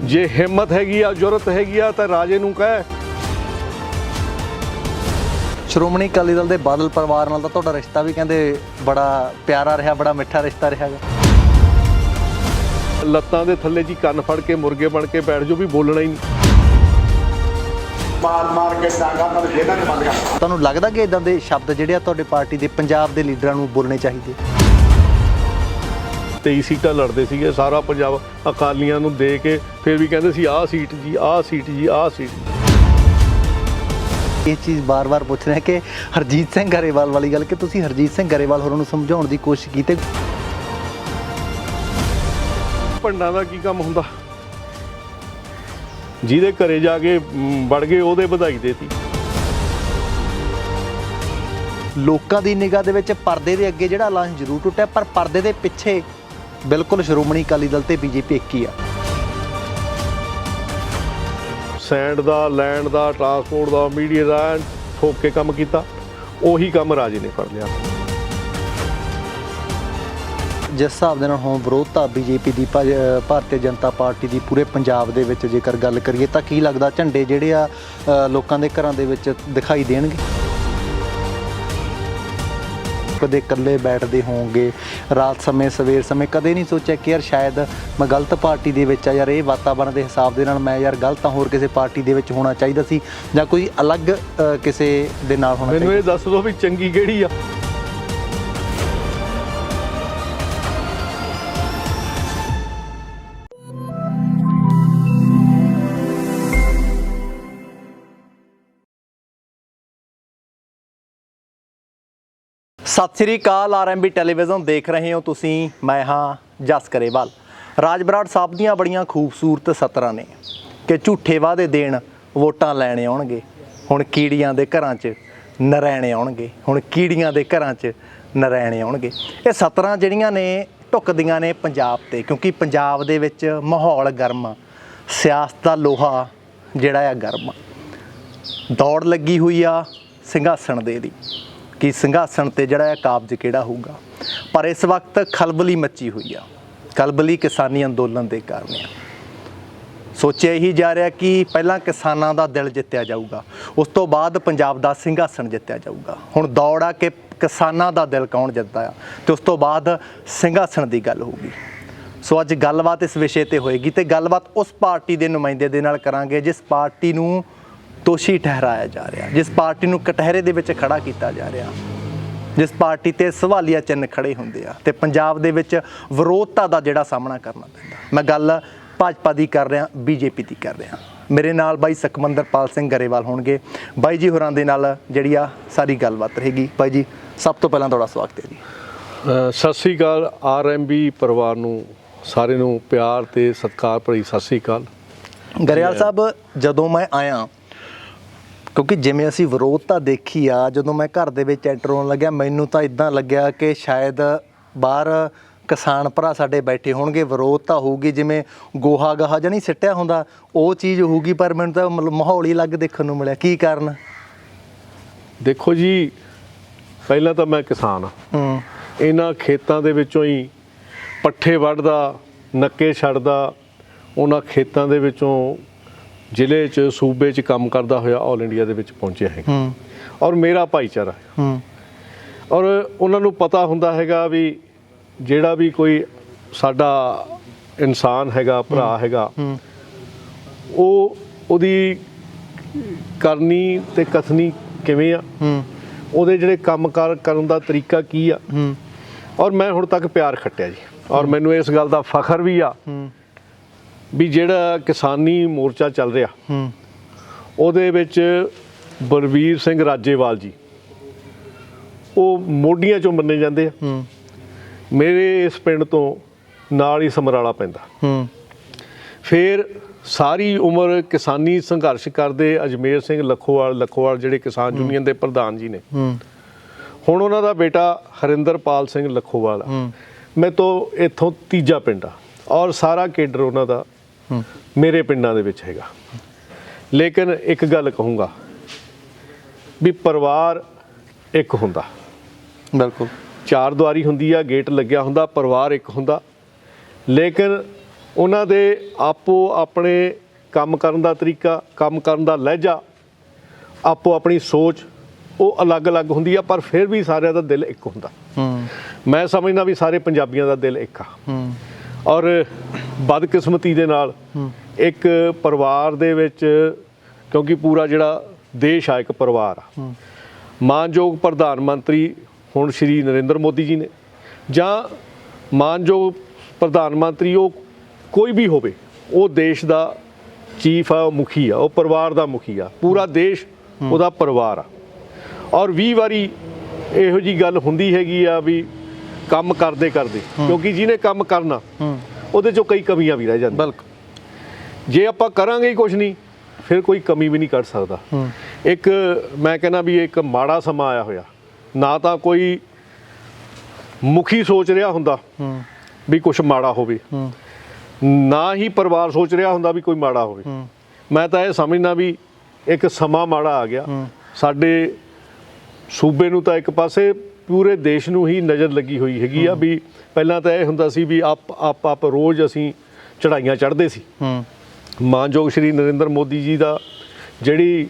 जे हिम्मत हैगी आ जुरत हैगी आ तां राजे नूं कह। ਸ਼੍ਰੋਮਣੀ ਅਕਾਲੀ ਦਲ ਦੇ ਬਾਦਲ ਪਰਿਵਾਰ ਨਾਲ ਤਾਂ ਤੁਹਾਡਾ ਰਿਸ਼ਤਾ ਵੀ ਕਹਿੰਦੇ ਬੜਾ ਪਿਆਰਾ ਰਿਹਾ, ਬੜਾ ਮਿੱਠਾ ਰਿਸ਼ਤਾ ਰਿਹਾ ਗਾ। ਲੱਤਾਂ ਦੇ ਥੱਲੇ ਜੀ ਕੰਨ ਫੜ ਕੇ ਮੁਰਗੇ ਬਣ ਕੇ ਬੈਠ ਜੋ, ਵੀ ਬੋਲਣਾ ਹੀ ਨਹੀਂ। ਮਾਰ ਕੇ ਡਾਂਗਾ ਨਾਲ ਜੇਦਾਂ ਨੂੰ ਬੰਦ ਕਰ। ਤੁਹਾਨੂੰ ਲੱਗਦਾ ਕਿ ਇਦਾਂ ਦੇ ਸ਼ਬਦ ਜਿਹੜੇ ਆ ਤੁਹਾਡੇ ਪਾਰਟੀ ਦੇ ਪੰਜਾਬ ਦੇ ਲੀਡਰਾਂ ਨੂੰ ਬੋਲਣੇ ਚਾਹੀਦੇ? 23 ਸੀਟਾਂ ਲੜਦੇ ਸੀਗੇ, ਸਾਰਾ ਪੰਜਾਬ ਅਕਾਲੀਆਂ ਨੂੰ ਦੇ ਕੇ ਫਿਰ ਵੀ ਕਹਿੰਦੇ ਸੀ ਆਹ ਸੀਟ ਜੀ, ਆਹ ਸੀਟ ਜੀ, ਆਹ ਸੀਟ ਜੀ। ਇਹ ਚੀਜ਼ ਬਾਰ-ਬਾਰ ਪੁੱਛ ਰਿਹਾ ਕਿ ਹਰਜੀਤ ਸਿੰਘ ਗਰੇਵਾਲ ਵਾਲੀ ਗੱਲ, ਕਿ ਤੁਸੀਂ ਹਰਜੀਤ ਸਿੰਘ ਗਰੇਵਾਲ ਹੋਰਾਂ ਨੂੰ ਸਮਝਾਉਣ ਦੀ ਕੋਸ਼ਿਸ਼ ਕੀਤੀ? ਭੰਡਾਂ ਦਾ ਕੀ ਕੰਮ ਹੁੰਦਾ? ਜਿਹਦੇ ਘਰੇ ਜਾ ਕੇ ਵੜ ਗਏ ਉਹਦੇ ਵਧਾਈ ਦੇਤੀ। ਲੋਕਾਂ ਦੀ ਨਿਗਾਹ ਦੇ ਵਿੱਚ ਪਰਦੇ ਦੇ ਅੱਗੇ ਜਿਹੜਾ ਐਲਾਨ ਜ਼ਰੂਰ ਟੁੱਟਿਆ, ਪਰ ਪਰਦੇ ਦੇ ਪਿੱਛੇ ਬਿਲਕੁਲ ਸ਼੍ਰੋਮਣੀ ਅਕਾਲੀ ਦਲ ਤੇ ਬੀਜੇਪੀ ਇੱਕ ਹੀ ਆ। ਸੈਂਡ ਦਾ, ਲੈਂਡ ਦਾ, ਟਰਾਂਸਪੋਰਟ ਦਾ, ਮੀਡੀਆ ਦਾ ਠੋਕ ਕੇ ਕੰਮ ਕੀਤਾ। ਉਹੀ ਕੰਮ ਰਾਜੇ ਨੇ ਫੜ ਲਿਆ। ਜਿਸ ਹਿਸਾਬ ਦੇ ਨਾਲ ਹੁਣ ਵਿਰੋਧਤਾ ਬੀਜੇਪੀ ਦੀ ਭਾਰਤੀ ਜਨਤਾ ਪਾਰਟੀ ਦੀ ਪੂਰੇ ਪੰਜਾਬ ਦੇ ਵਿੱਚ ਜੇਕਰ ਗੱਲ ਕਰੀਏ ਤਾਂ ਕੀ ਲੱਗਦਾ ਝੰਡੇ ਜਿਹੜੇ ਆ ਲੋਕਾਂ ਦੇ ਘਰਾਂ ਦੇ ਵਿੱਚ ਦਿਖਾਈ ਦੇਣਗੇ? ਕਦੇ ਇਕੱਲੇ ਬੈਠਦੇ ਹੋਣਗੇ ਰਾਤ ਸਮੇਂ, ਸਵੇਰ ਸਮੇਂ, ਕਦੇ ਨਹੀਂ ਸੋਚਿਆ ਕਿ ਯਾਰ ਸ਼ਾਇਦ ਮੈਂ ਗਲਤ ਪਾਰਟੀ ਦੇ ਵਿੱਚ ਆ, ਯਾਰ ਇਹ ਵਾਤਾਵਰਣ ਦੇ ਹਿਸਾਬ ਦੇ ਨਾਲ ਮੈਂ ਯਾਰ ਗਲਤ, ਹੋਰ ਕਿਸੇ ਪਾਰਟੀ ਦੇ ਵਿੱਚ ਹੋਣਾ ਚਾਹੀਦਾ ਸੀ, ਜਾਂ ਕੋਈ ਅਲੱਗ ਕਿਸੇ ਦੇ ਨਾਲ ਹੋਣਾ ਚਾਹੀਦਾ? ਮੈਨੂੰ ਇਹ ਦੱਸ ਦਿਓ ਵੀ ਚੰਗੀ ਕਿਹੜੀ ਆ? ਸਤਿ ਸ੍ਰੀ ਅਕਾਲ, ਆਰਐਮਬੀ ਟੈਲੀਵਿਜ਼ਨ ਦੇਖ ਰਹੇ ਹੋ ਤੁਸੀਂ। ਮੈਂ ਹਾਂ ਜਸ ਗਰੇਵਾਲ। ਰਾਜ ਬਰਾੜ ਸਾਹਿਬ ਦੀਆਂ ਬੜੀਆਂ ਖੂਬਸੂਰਤ ਸਤਰਾਂ ਨੇ ਕਿ ਝੂਠੇ ਵਾਅਦੇ ਦੇਣ ਵੋਟਾਂ ਲੈਣ ਆਉਣਗੇ, ਹੁਣ ਕੀੜੀਆਂ ਦੇ ਘਰਾਂ 'ਚ ਨਰੈਣ ਆਉਣਗੇ, ਹੁਣ ਕੀੜੀਆਂ ਦੇ ਘਰਾਂ 'ਚ ਨਰੈਣ ਆਉਣਗੇ। ਇਹ ਸਤਰਾਂ ਜਿਹੜੀਆਂ ਨੇ ਢੁੱਕਦੀਆਂ ਨੇ ਪੰਜਾਬ 'ਤੇ, ਕਿਉਂਕਿ ਪੰਜਾਬ ਦੇ ਵਿੱਚ ਮਾਹੌਲ ਗਰਮ ਆ, ਸਿਆਸਤ ਦਾ ਲੋਹਾ ਜਿਹੜਾ ਆ ਗਰਮ ਆ। ਦੌੜ ਲੱਗੀ ਹੋਈ ਆ ਸਿੰਘਾਸਣ ਦੇ ਦੀ ਕਿ ਸਿੰਘਾਸਣ 'ਤੇ ਜਿਹੜਾ ਹੈ ਕਾਬਜ਼ ਕਿਹੜਾ ਹੋਊਗਾ। ਪਰ ਇਸ ਵਕਤ ਖਲਬਲੀ ਮੱਚੀ ਹੋਈ ਆ। ਖਲਬਲੀ ਕਿਸਾਨੀ ਅੰਦੋਲਨ ਦੇ ਕਾਰਨ ਆ। ਸੋਚਿਆ ਇਹੀ ਜਾ ਰਿਹਾ ਕਿ ਪਹਿਲਾਂ ਕਿਸਾਨਾਂ ਦਾ ਦਿਲ ਜਿੱਤਿਆ ਜਾਊਗਾ, ਉਸ ਤੋਂ ਬਾਅਦ ਪੰਜਾਬ ਦਾ ਸਿੰਘਾਸਣ ਜਿੱਤਿਆ ਜਾਊਗਾ। ਹੁਣ ਦੌੜ ਆ ਕਿ ਕਿਸਾਨਾਂ ਦਾ ਦਿਲ ਕੌਣ ਜਿੱਤਦਾ ਆ, ਅਤੇ ਉਸ ਤੋਂ ਬਾਅਦ ਸਿੰਘਾਸਣ ਦੀ ਗੱਲ ਹੋਊਗੀ। ਸੋ ਅੱਜ ਗੱਲਬਾਤ ਇਸ ਵਿਸ਼ੇ 'ਤੇ ਹੋਏਗੀ, ਅਤੇ ਗੱਲਬਾਤ ਉਸ ਪਾਰਟੀ ਦੇ ਨੁਮਾਇੰਦੇ ਦੇ ਨਾਲ ਕਰਾਂਗੇ ਜਿਸ ਪਾਰਟੀ ਨੂੰ ਦੋਸ਼ੀ ਠਹਿਰਾਇਆ ਜਾ ਰਿਹਾ, ਜਿਸ ਪਾਰਟੀ ਨੂੰ ਕਟਹਿਰੇ ਦੇ ਵਿੱਚ ਖੜਾ ਕੀਤਾ ਜਾ ਰਿਹਾ, ਜਿਸ ਪਾਰਟੀ 'ਤੇ ਸਵਾਲੀਆ ਚਿੰਨ੍ਹ ਖੜੇ ਹੁੰਦੇ ਆ ਅਤੇ ਪੰਜਾਬ ਦੇ ਵਿੱਚ ਵਿਰੋਧਤਾ ਦਾ ਜਿਹੜਾ ਸਾਹਮਣਾ ਕਰਨਾ ਪੈਂਦਾ। ਮੈਂ ਗੱਲ ਭਾਜਪਾ ਦੀ ਕਰ ਰਿਹਾ, ਬੀਜੇਪੀ ਦੀ ਕਰ ਰਿਹਾ। ਮੇਰੇ ਨਾਲ ਬਾਈ ਸੁਖਮੰਦਰਪਾਲ ਸਿੰਘ ਗਰੇਵਾਲ ਹੋਣਗੇ। ਬਾਈ ਜੀ ਹੋਰਾਂ ਦੇ ਨਾਲ ਜਿਹੜੀ ਆ ਸਾਰੀ ਗੱਲਬਾਤ ਰਹੇਗੀ। ਬਾਈ ਜੀ, ਸਭ ਤੋਂ ਪਹਿਲਾਂ ਤੁਹਾਡਾ ਸਵਾਗਤ ਹੈ ਜੀ। ਸਤਿ ਸ੍ਰੀ ਅਕਾਲ। ਆਰਐਮਬੀ ਪਰਿਵਾਰ ਨੂੰ ਸਾਰੇ ਨੂੰ ਪਿਆਰ ਅਤੇ ਸਤਿਕਾਰ ਭਰੀ ਸਤਿ ਸ੍ਰੀ ਅਕਾਲ। ਗਰੇਵਾਲ ਸਾਹਿਬ, ਜਦੋਂ ਮੈਂ ਆਇਆ, ਕਿਉਂਕਿ ਜਿਵੇਂ ਅਸੀਂ ਵਿਰੋਧਤਾ ਦੇਖੀ ਆ, ਜਦੋਂ ਮੈਂ ਘਰ ਦੇ ਵਿੱਚ ਐਂਟਰ ਹੋਣ ਲੱਗਿਆ, ਮੈਨੂੰ ਤਾਂ ਇੱਦਾਂ ਲੱਗਿਆ ਕਿ ਸ਼ਾਇਦ ਬਾਹਰ ਕਿਸਾਨ ਭਰਾ ਸਾਡੇ ਬੈਠੇ ਹੋਣਗੇ, ਵਿਰੋਧਤਾ ਹੋਊਗੀ, ਜਿਵੇਂ ਗੋਹਾ ਗਾਹਾ ਜਾਂ ਨਹੀਂ ਸਿੱਟਿਆ ਹੁੰਦਾ ਉਹ ਚੀਜ਼ ਹੋਊਗੀ, ਪਰ ਮੈਨੂੰ ਤਾਂ ਮਤਲਬ ਮਾਹੌਲ ਹੀ ਅਲੱਗ ਦੇਖਣ ਨੂੰ ਮਿਲਿਆ। ਕੀ ਕਾਰਨ? ਦੇਖੋ ਜੀ, ਪਹਿਲਾਂ ਤਾਂ ਮੈਂ ਕਿਸਾਨ ਹਾਂ। ਇਹਨਾਂ ਖੇਤਾਂ ਦੇ ਵਿੱਚੋਂ ਹੀ ਪੱਠੇ ਵੱਢਦਾ, ਨੱਕੇ ਛੱਡਦਾ, ਉਹਨਾਂ ਖੇਤਾਂ ਦੇ ਵਿੱਚੋਂ ਜ਼ਿਲ੍ਹੇ 'ਚ, ਸੂਬੇ 'ਚ ਕੰਮ ਕਰਦਾ ਹੋਇਆ ਆਲ ਇੰਡੀਆ ਦੇ ਵਿੱਚ ਪਹੁੰਚਿਆ ਹੈਗਾ। ਔਰ ਮੇਰਾ ਭਾਈਚਾਰਾ, ਔਰ ਉਹਨਾਂ ਨੂੰ ਪਤਾ ਹੁੰਦਾ ਹੈਗਾ ਵੀ ਜਿਹੜਾ ਵੀ ਕੋਈ ਸਾਡਾ ਇਨਸਾਨ ਹੈਗਾ, ਭਰਾ ਹੈਗਾ, ਉਹਦੀ ਕਰਨੀ ਅਤੇ ਕਥਨੀ ਕਿਵੇਂ ਆ, ਉਹਦੇ ਜਿਹੜੇ ਕੰਮਕਾਰ ਕਰਨ ਦਾ ਤਰੀਕਾ ਕੀ ਆ। ਔਰ ਮੈਂ ਹੁਣ ਤੱਕ ਪਿਆਰ ਖੱਟਿਆ ਜੀ। ਔਰ ਮੈਨੂੰ ਇਸ ਗੱਲ ਦਾ ਫਖਰ ਵੀ ਆ ਵੀ ਜਿਹੜਾ ਕਿਸਾਨੀ ਮੋਰਚਾ ਚੱਲ ਰਿਹਾ ਉਹਦੇ ਵਿੱਚ ਬਲਵੀਰ ਸਿੰਘ ਰਾਜੇਵਾਲ ਜੀ ਉਹ ਮੋਢੀਆਂ 'ਚੋਂ ਮੰਨੇ ਜਾਂਦੇ ਆ। ਮੇਰੇ ਇਸ ਪਿੰਡ ਤੋਂ ਨਾਲ ਹੀ ਸਮਰਾਲਾ ਪੈਂਦਾ। ਫਿਰ ਸਾਰੀ ਉਮਰ ਕਿਸਾਨੀ ਸੰਘਰਸ਼ ਕਰਦੇ ਅਜਮੇਰ ਸਿੰਘ ਲੱਖੋਵਾਲ ਜਿਹੜੇ ਕਿਸਾਨ ਯੂਨੀਅਨ ਦੇ ਪ੍ਰਧਾਨ ਜੀ ਨੇ, ਹੁਣ ਉਹਨਾਂ ਦਾ ਬੇਟਾ ਹਰਿੰਦਰਪਾਲ ਸਿੰਘ ਲੱਖੋਵਾਲ ਆ। ਮੈਂ ਤੋਂ ਇੱਥੋਂ ਤੀਜਾ ਪਿੰਡ ਆ, ਔਰ ਸਾਰਾ ਕੇਡਰ ਉਹਨਾਂ ਦਾ ਮੇਰੇ ਪਿੰਡਾਂ ਦੇ ਵਿੱਚ ਹੈਗਾ। ਲੇਕਿਨ ਇੱਕ ਗੱਲ ਕਹੂੰਗਾ ਵੀ ਪਰਿਵਾਰ ਇੱਕ ਹੁੰਦਾ। ਬਿਲਕੁਲ, ਚਾਰ ਦੁਆਰੀ ਹੁੰਦੀ ਆ, ਗੇਟ ਲੱਗਿਆ ਹੁੰਦਾ, ਪਰਿਵਾਰ ਇੱਕ ਹੁੰਦਾ। ਲੇਕਿਨ ਉਹਨਾਂ ਦੇ ਆਪੋ ਆਪਣੇ ਕੰਮ ਕਰਨ ਦਾ ਤਰੀਕਾ, ਕੰਮ ਕਰਨ ਦਾ ਲਹਿਜਾ, ਆਪੋ ਆਪਣੀ ਸੋਚ ਉਹ ਅਲੱਗ-ਅਲੱਗ ਹੁੰਦੀ ਆ, ਪਰ ਫਿਰ ਵੀ ਸਾਰਿਆਂ ਦਾ ਦਿਲ ਇੱਕ ਹੁੰਦਾ। ਮੈਂ ਸਮਝਦਾ ਵੀ ਸਾਰੇ ਪੰਜਾਬੀਆਂ ਦਾ ਦਿਲ ਇੱਕ ਆ। ਔਰ ਬਦਕਿਸਮਤੀ ਦੇ ਨਾਲ ਇੱਕ ਪਰਿਵਾਰ ਦੇ ਵਿੱਚ, ਕਿਉਂਕਿ ਪੂਰਾ ਜਿਹੜਾ ਦੇਸ਼ ਆ ਇੱਕ ਪਰਿਵਾਰ ਆ, ਮਾਨਯੋਗ ਪ੍ਰਧਾਨ ਮੰਤਰੀ ਹੁਣ ਸ਼੍ਰੀ ਨਰਿੰਦਰ ਮੋਦੀ ਜੀ ਨੇ, ਜਾਂ ਮਾਨਯੋਗ ਪ੍ਰਧਾਨ ਮੰਤਰੀ ਉਹ ਕੋਈ ਵੀ ਹੋਵੇ, ਉਹ ਦੇਸ਼ ਦਾ ਚੀਫ ਆ, ਉਹ ਮੁਖੀ ਆ, ਉਹ ਪਰਿਵਾਰ ਦਾ ਮੁਖੀ ਆ। ਪੂਰਾ ਦੇਸ਼ ਉਹਦਾ ਪਰਿਵਾਰ ਆ। ਔਰ 20 ਵਾਰੀ ਇਹੋ ਜੀ ਗੱਲ ਹੁੰਦੀ ਹੈਗੀ ਆ ਵੀ ਕੰਮ ਕਰਦੇ ਕਰਦੇ, ਕਿਉਂਕਿ ਜਿਹਨੇ ਕੰਮ ਕਰਨਾ ਉਹਦੇ ਚੋਂ ਕਈ ਕਮੀਆਂ ਵੀ ਰਹਿ ਜਾਂਦੀਆਂ। ਬਿਲਕੁਲ। ਜੇ ਆਪਾਂ ਕਰਾਂਗੇ ਹੀ ਕੁਝ ਨਹੀਂ, ਫਿਰ ਕੋਈ ਕਮੀ ਵੀ ਨਹੀਂ ਕੱਢ ਸਕਦਾ। ਇੱਕ ਮੈਂ ਕਹਿੰਦਾ ਵੀ ਇੱਕ ਮਾੜਾ ਸਮਾਂ ਆਇਆ ਹੋਇਆ, ਨਾ ਤਾਂ ਕੋਈ ਮੁਖੀ ਸੋਚ ਰਿਹਾ ਹੁੰਦਾ ਵੀ ਕੁਝ ਮਾੜਾ ਹੋਵੇ, ਨਾ ਹੀ ਪਰਿਵਾਰ ਸੋਚ ਰਿਹਾ ਹੁੰਦਾ ਵੀ ਕੋਈ ਮਾੜਾ ਹੋਵੇ। ਮੈਂ ਤਾਂ ਇਹ ਸਮਝਦਾ ਵੀ ਇੱਕ ਸਮਾਂ ਮਾੜਾ ਆ ਗਿਆ ਸਾਡੇ ਸੂਬੇ ਨੂੰ, ਤਾਂ ਇੱਕ ਪਾਸੇ ਪੂਰੇ ਦੇਸ਼ ਨੂੰ ਹੀ ਨਜ਼ਰ ਲੱਗੀ ਹੋਈ ਹੈਗੀ ਆ ਵੀ ਪਹਿਲਾਂ ਤਾਂ ਇਹ ਹੁੰਦਾ ਸੀ ਵੀ ਆਪ ਰੋਜ਼ ਅਸੀਂ ਚੜ੍ਹਾਈਆਂ ਚੜ੍ਹਦੇ ਸੀ। ਮਾਨਯੋਗ ਸ਼੍ਰੀ ਨਰਿੰਦਰ ਮੋਦੀ ਜੀ ਦਾ ਜਿਹੜੀ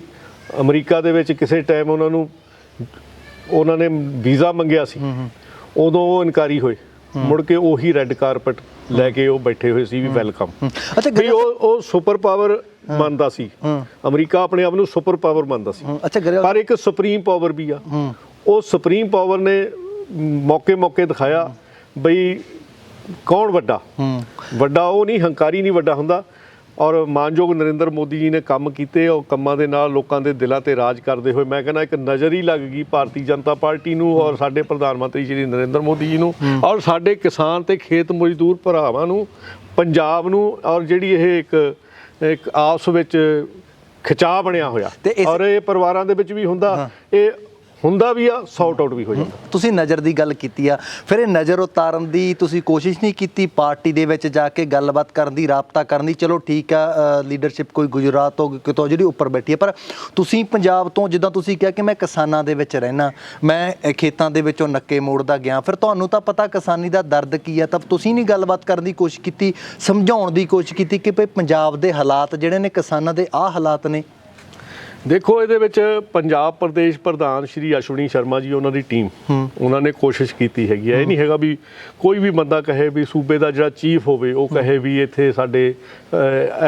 ਅਮਰੀਕਾ ਦੇ ਵਿੱਚ ਕਿਸੇ ਟਾਈਮ ਉਹਨਾਂ ਨੇ ਵੀਜ਼ਾ ਮੰਗਿਆ ਸੀ, ਉਦੋਂ ਉਹ ਇਨਕਾਰੀ ਹੋਏ, ਮੁੜ ਕੇ ਉਹੀ ਰੈੱਡ ਕਾਰਪਟ ਲੈ ਕੇ ਉਹ ਬੈਠੇ ਹੋਏ ਸੀ ਵੀ ਵੈਲਕਮ। ਅੱਛਾ, ਵੀ ਉਹ ਸੁਪਰ ਪਾਵਰ ਮੰਨਦਾ ਸੀ, ਅਮਰੀਕਾ ਆਪਣੇ ਆਪ ਨੂੰ ਸੁਪਰ ਪਾਵਰ ਮੰਨਦਾ ਸੀ। ਅੱਛਾ, ਪਰ ਇੱਕ ਸੁਪਰੀਮ ਪਾਵਰ ਵੀ ਆ। ਉਹ ਸੁਪਰੀਮ ਪਾਵਰ ਨੇ ਮੌਕੇ ਦਿਖਾਇਆ ਬਈ ਕੌਣ ਵੱਡਾ ਉਹ ਨਹੀਂ, ਹੰਕਾਰੀ ਨਹੀਂ ਵੱਡਾ ਹੁੰਦਾ। ਔਰ ਮਾਨਯੋਗ ਨਰਿੰਦਰ ਮੋਦੀ ਜੀ ਨੇ ਕੰਮ ਕੀਤੇ, ਉਹ ਕੰਮਾਂ ਦੇ ਨਾਲ ਲੋਕਾਂ ਦੇ ਦਿਲਾਂ ਤੇ ਰਾਜ ਕਰਦੇ ਹੋਏ ਮੈਂ ਕਹਿੰਦਾ ਇੱਕ ਨਜ਼ਰ ਹੀ ਲੱਗ ਗਈ ਭਾਰਤੀ ਜਨਤਾ ਪਾਰਟੀ ਨੂੰ, ਔਰ ਸਾਡੇ ਪ੍ਰਧਾਨ ਮੰਤਰੀ ਸ਼੍ਰੀ ਨਰਿੰਦਰ ਮੋਦੀ ਜੀ ਨੂੰ, ਔਰ ਸਾਡੇ ਕਿਸਾਨ ਤੇ ਖੇਤ ਮਜ਼ਦੂਰ ਭਰਾਵਾਂ ਨੂੰ, ਪੰਜਾਬ ਨੂੰ। ਔਰ ਜਿਹੜੀ ਇਹ ਇੱਕ ਆਪਸ ਵਿੱਚ ਖਿਚਾਅ ਬਣਿਆ ਹੋਇਆ, ਔਰ ਇਹ ਪਰਿਵਾਰਾਂ ਦੇ ਵਿੱਚ ਵੀ ਹੁੰਦਾ, ਇਹ ਹੁੰਦਾ ਵੀ ਆ, ਸੌਟ ਆਊਟ ਵੀ ਹੋ ਜਾਂਦਾ। ਤੁਸੀਂ ਨਜ਼ਰ ਦੀ ਗੱਲ ਕੀਤੀ ਆ, ਫਿਰ ਇਹ ਨਜ਼ਰ ਉਤਾਰਨ ਦੀ ਤੁਸੀਂ ਕੋਸ਼ਿਸ਼ ਨਹੀਂ ਕੀਤੀ ਪਾਰਟੀ ਦੇ ਵਿੱਚ ਜਾ ਕੇ ਗੱਲਬਾਤ ਕਰਨ ਦੀ, ਰਾਬਤਾ ਕਰਨ ਦੀ? ਚਲੋ ਠੀਕ ਆ, ਲੀਡਰਸ਼ਿਪ ਕੋਈ ਗੁਜਰਾਤ ਤੋਂ ਕਿਤੋਂ ਜਿਹੜੀ ਉੱਪਰ ਬੈਠੀ ਹੈ, ਪਰ ਤੁਸੀਂ ਪੰਜਾਬ ਤੋਂ, ਜਿੱਦਾਂ ਤੁਸੀਂ ਕਿਹਾ ਕਿ ਮੈਂ ਕਿਸਾਨਾਂ ਦੇ ਵਿੱਚ ਰਹਿਣਾ, ਮੈਂ ਖੇਤਾਂ ਦੇ ਵਿੱਚੋਂ ਨੱਕੇ ਮੋੜਦਾ ਗਿਆ, ਫਿਰ ਤੁਹਾਨੂੰ ਤਾਂ ਪਤਾ ਕਿਸਾਨੀ ਦਾ ਦਰਦ ਕੀ ਆ, ਤਾਂ ਤੁਸੀਂ ਨਹੀਂ ਗੱਲਬਾਤ ਕਰਨ ਦੀ ਕੋਸ਼ਿਸ਼ ਕੀਤੀ, ਸਮਝਾਉਣ ਦੀ ਕੋਸ਼ਿਸ਼ ਕੀਤੀ ਕਿ ਭਈ ਪੰਜਾਬ ਦੇ ਹਾਲਾਤ ਜਿਹੜੇ ਨੇ, ਕਿਸਾਨਾਂ ਦੇ ਆਹ ਹਾਲਾਤ ਨੇ? ਦੇਖੋ, ਇਹਦੇ ਵਿੱਚ ਪੰਜਾਬ ਪ੍ਰਦੇਸ਼ ਪ੍ਰਧਾਨ ਸ਼੍ਰੀ ਅਸ਼ਵਨੀ ਸ਼ਰਮਾ ਜੀ, ਉਹਨਾਂ ਦੀ ਟੀਮ, ਉਹਨਾਂ ਨੇ ਕੋਸ਼ਿਸ਼ ਕੀਤੀ ਹੈਗੀ ਹੈ। ਇਹ ਨਹੀਂ ਹੈਗਾ ਵੀ ਕੋਈ ਵੀ ਬੰਦਾ ਕਹੇ ਵੀ ਸੂਬੇ ਦਾ ਜਿਹੜਾ ਚੀਫ ਹੋਵੇ ਉਹ ਕਹੇ ਵੀ ਇੱਥੇ ਸਾਡੇ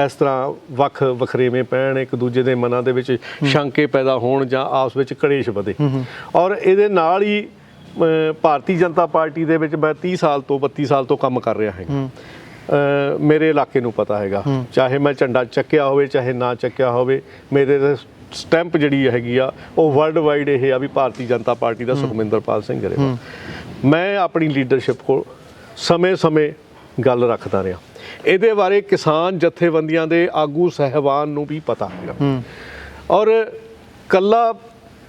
ਇਸ ਤਰ੍ਹਾਂ ਵੱਖ ਵਖਰੇਵੇਂ ਪੈਣ, ਇੱਕ ਦੂਜੇ ਦੇ ਮਨਾਂ ਦੇ ਵਿੱਚ ਸ਼ੰਕੇ ਪੈਦਾ ਹੋਣ ਜਾਂ ਆਪਸ ਵਿੱਚ ਕਲੇਸ਼ ਵਧੇ। ਔਰ ਇਹਦੇ ਨਾਲ ਹੀ ਭਾਰਤੀ ਜਨਤਾ ਪਾਰਟੀ ਦੇ ਵਿੱਚ ਮੈਂ 32 ਸਾਲ ਤੋਂ ਕੰਮ ਕਰ ਰਿਹਾ ਹੈਗਾ। ਮੇਰੇ ਇਲਾਕੇ ਨੂੰ ਪਤਾ ਹੈਗਾ, ਚਾਹੇ ਮੈਂ ਝੰਡਾ ਚੱਕਿਆ ਹੋਵੇ ਚਾਹੇ ਨਾ ਚੱਕਿਆ ਹੋਵੇ, ਮੇਰੇ ਸਟੈਂਪ ਜਿਹੜੀ ਹੈਗੀ ਆ ਉਹ ਵਰਲਡ ਵਾਈਡ ਇਹ ਆ ਵੀ ਭਾਰਤੀ ਜਨਤਾ ਪਾਰਟੀ ਦਾ ਸੁਖਮਿੰਦਰਪਾਲ ਸਿੰਘ ਗਰੇਵਾਲ। ਮੈਂ ਆਪਣੀ ਲੀਡਰਸ਼ਿਪ ਕੋਲ ਸਮੇਂ-ਸਮੇਂ ਗੱਲ ਰੱਖਦਾ ਰਿਹਾ। ਇਹਦੇ ਬਾਰੇ ਕਿਸਾਨ ਜਥੇਬੰਦੀਆਂ ਦੇ ਆਗੂ ਸਹਿਬਾਨ ਨੂੰ ਵੀ ਪਤਾ ਹੈਗਾ। ਔਰ ਕੱਲਾ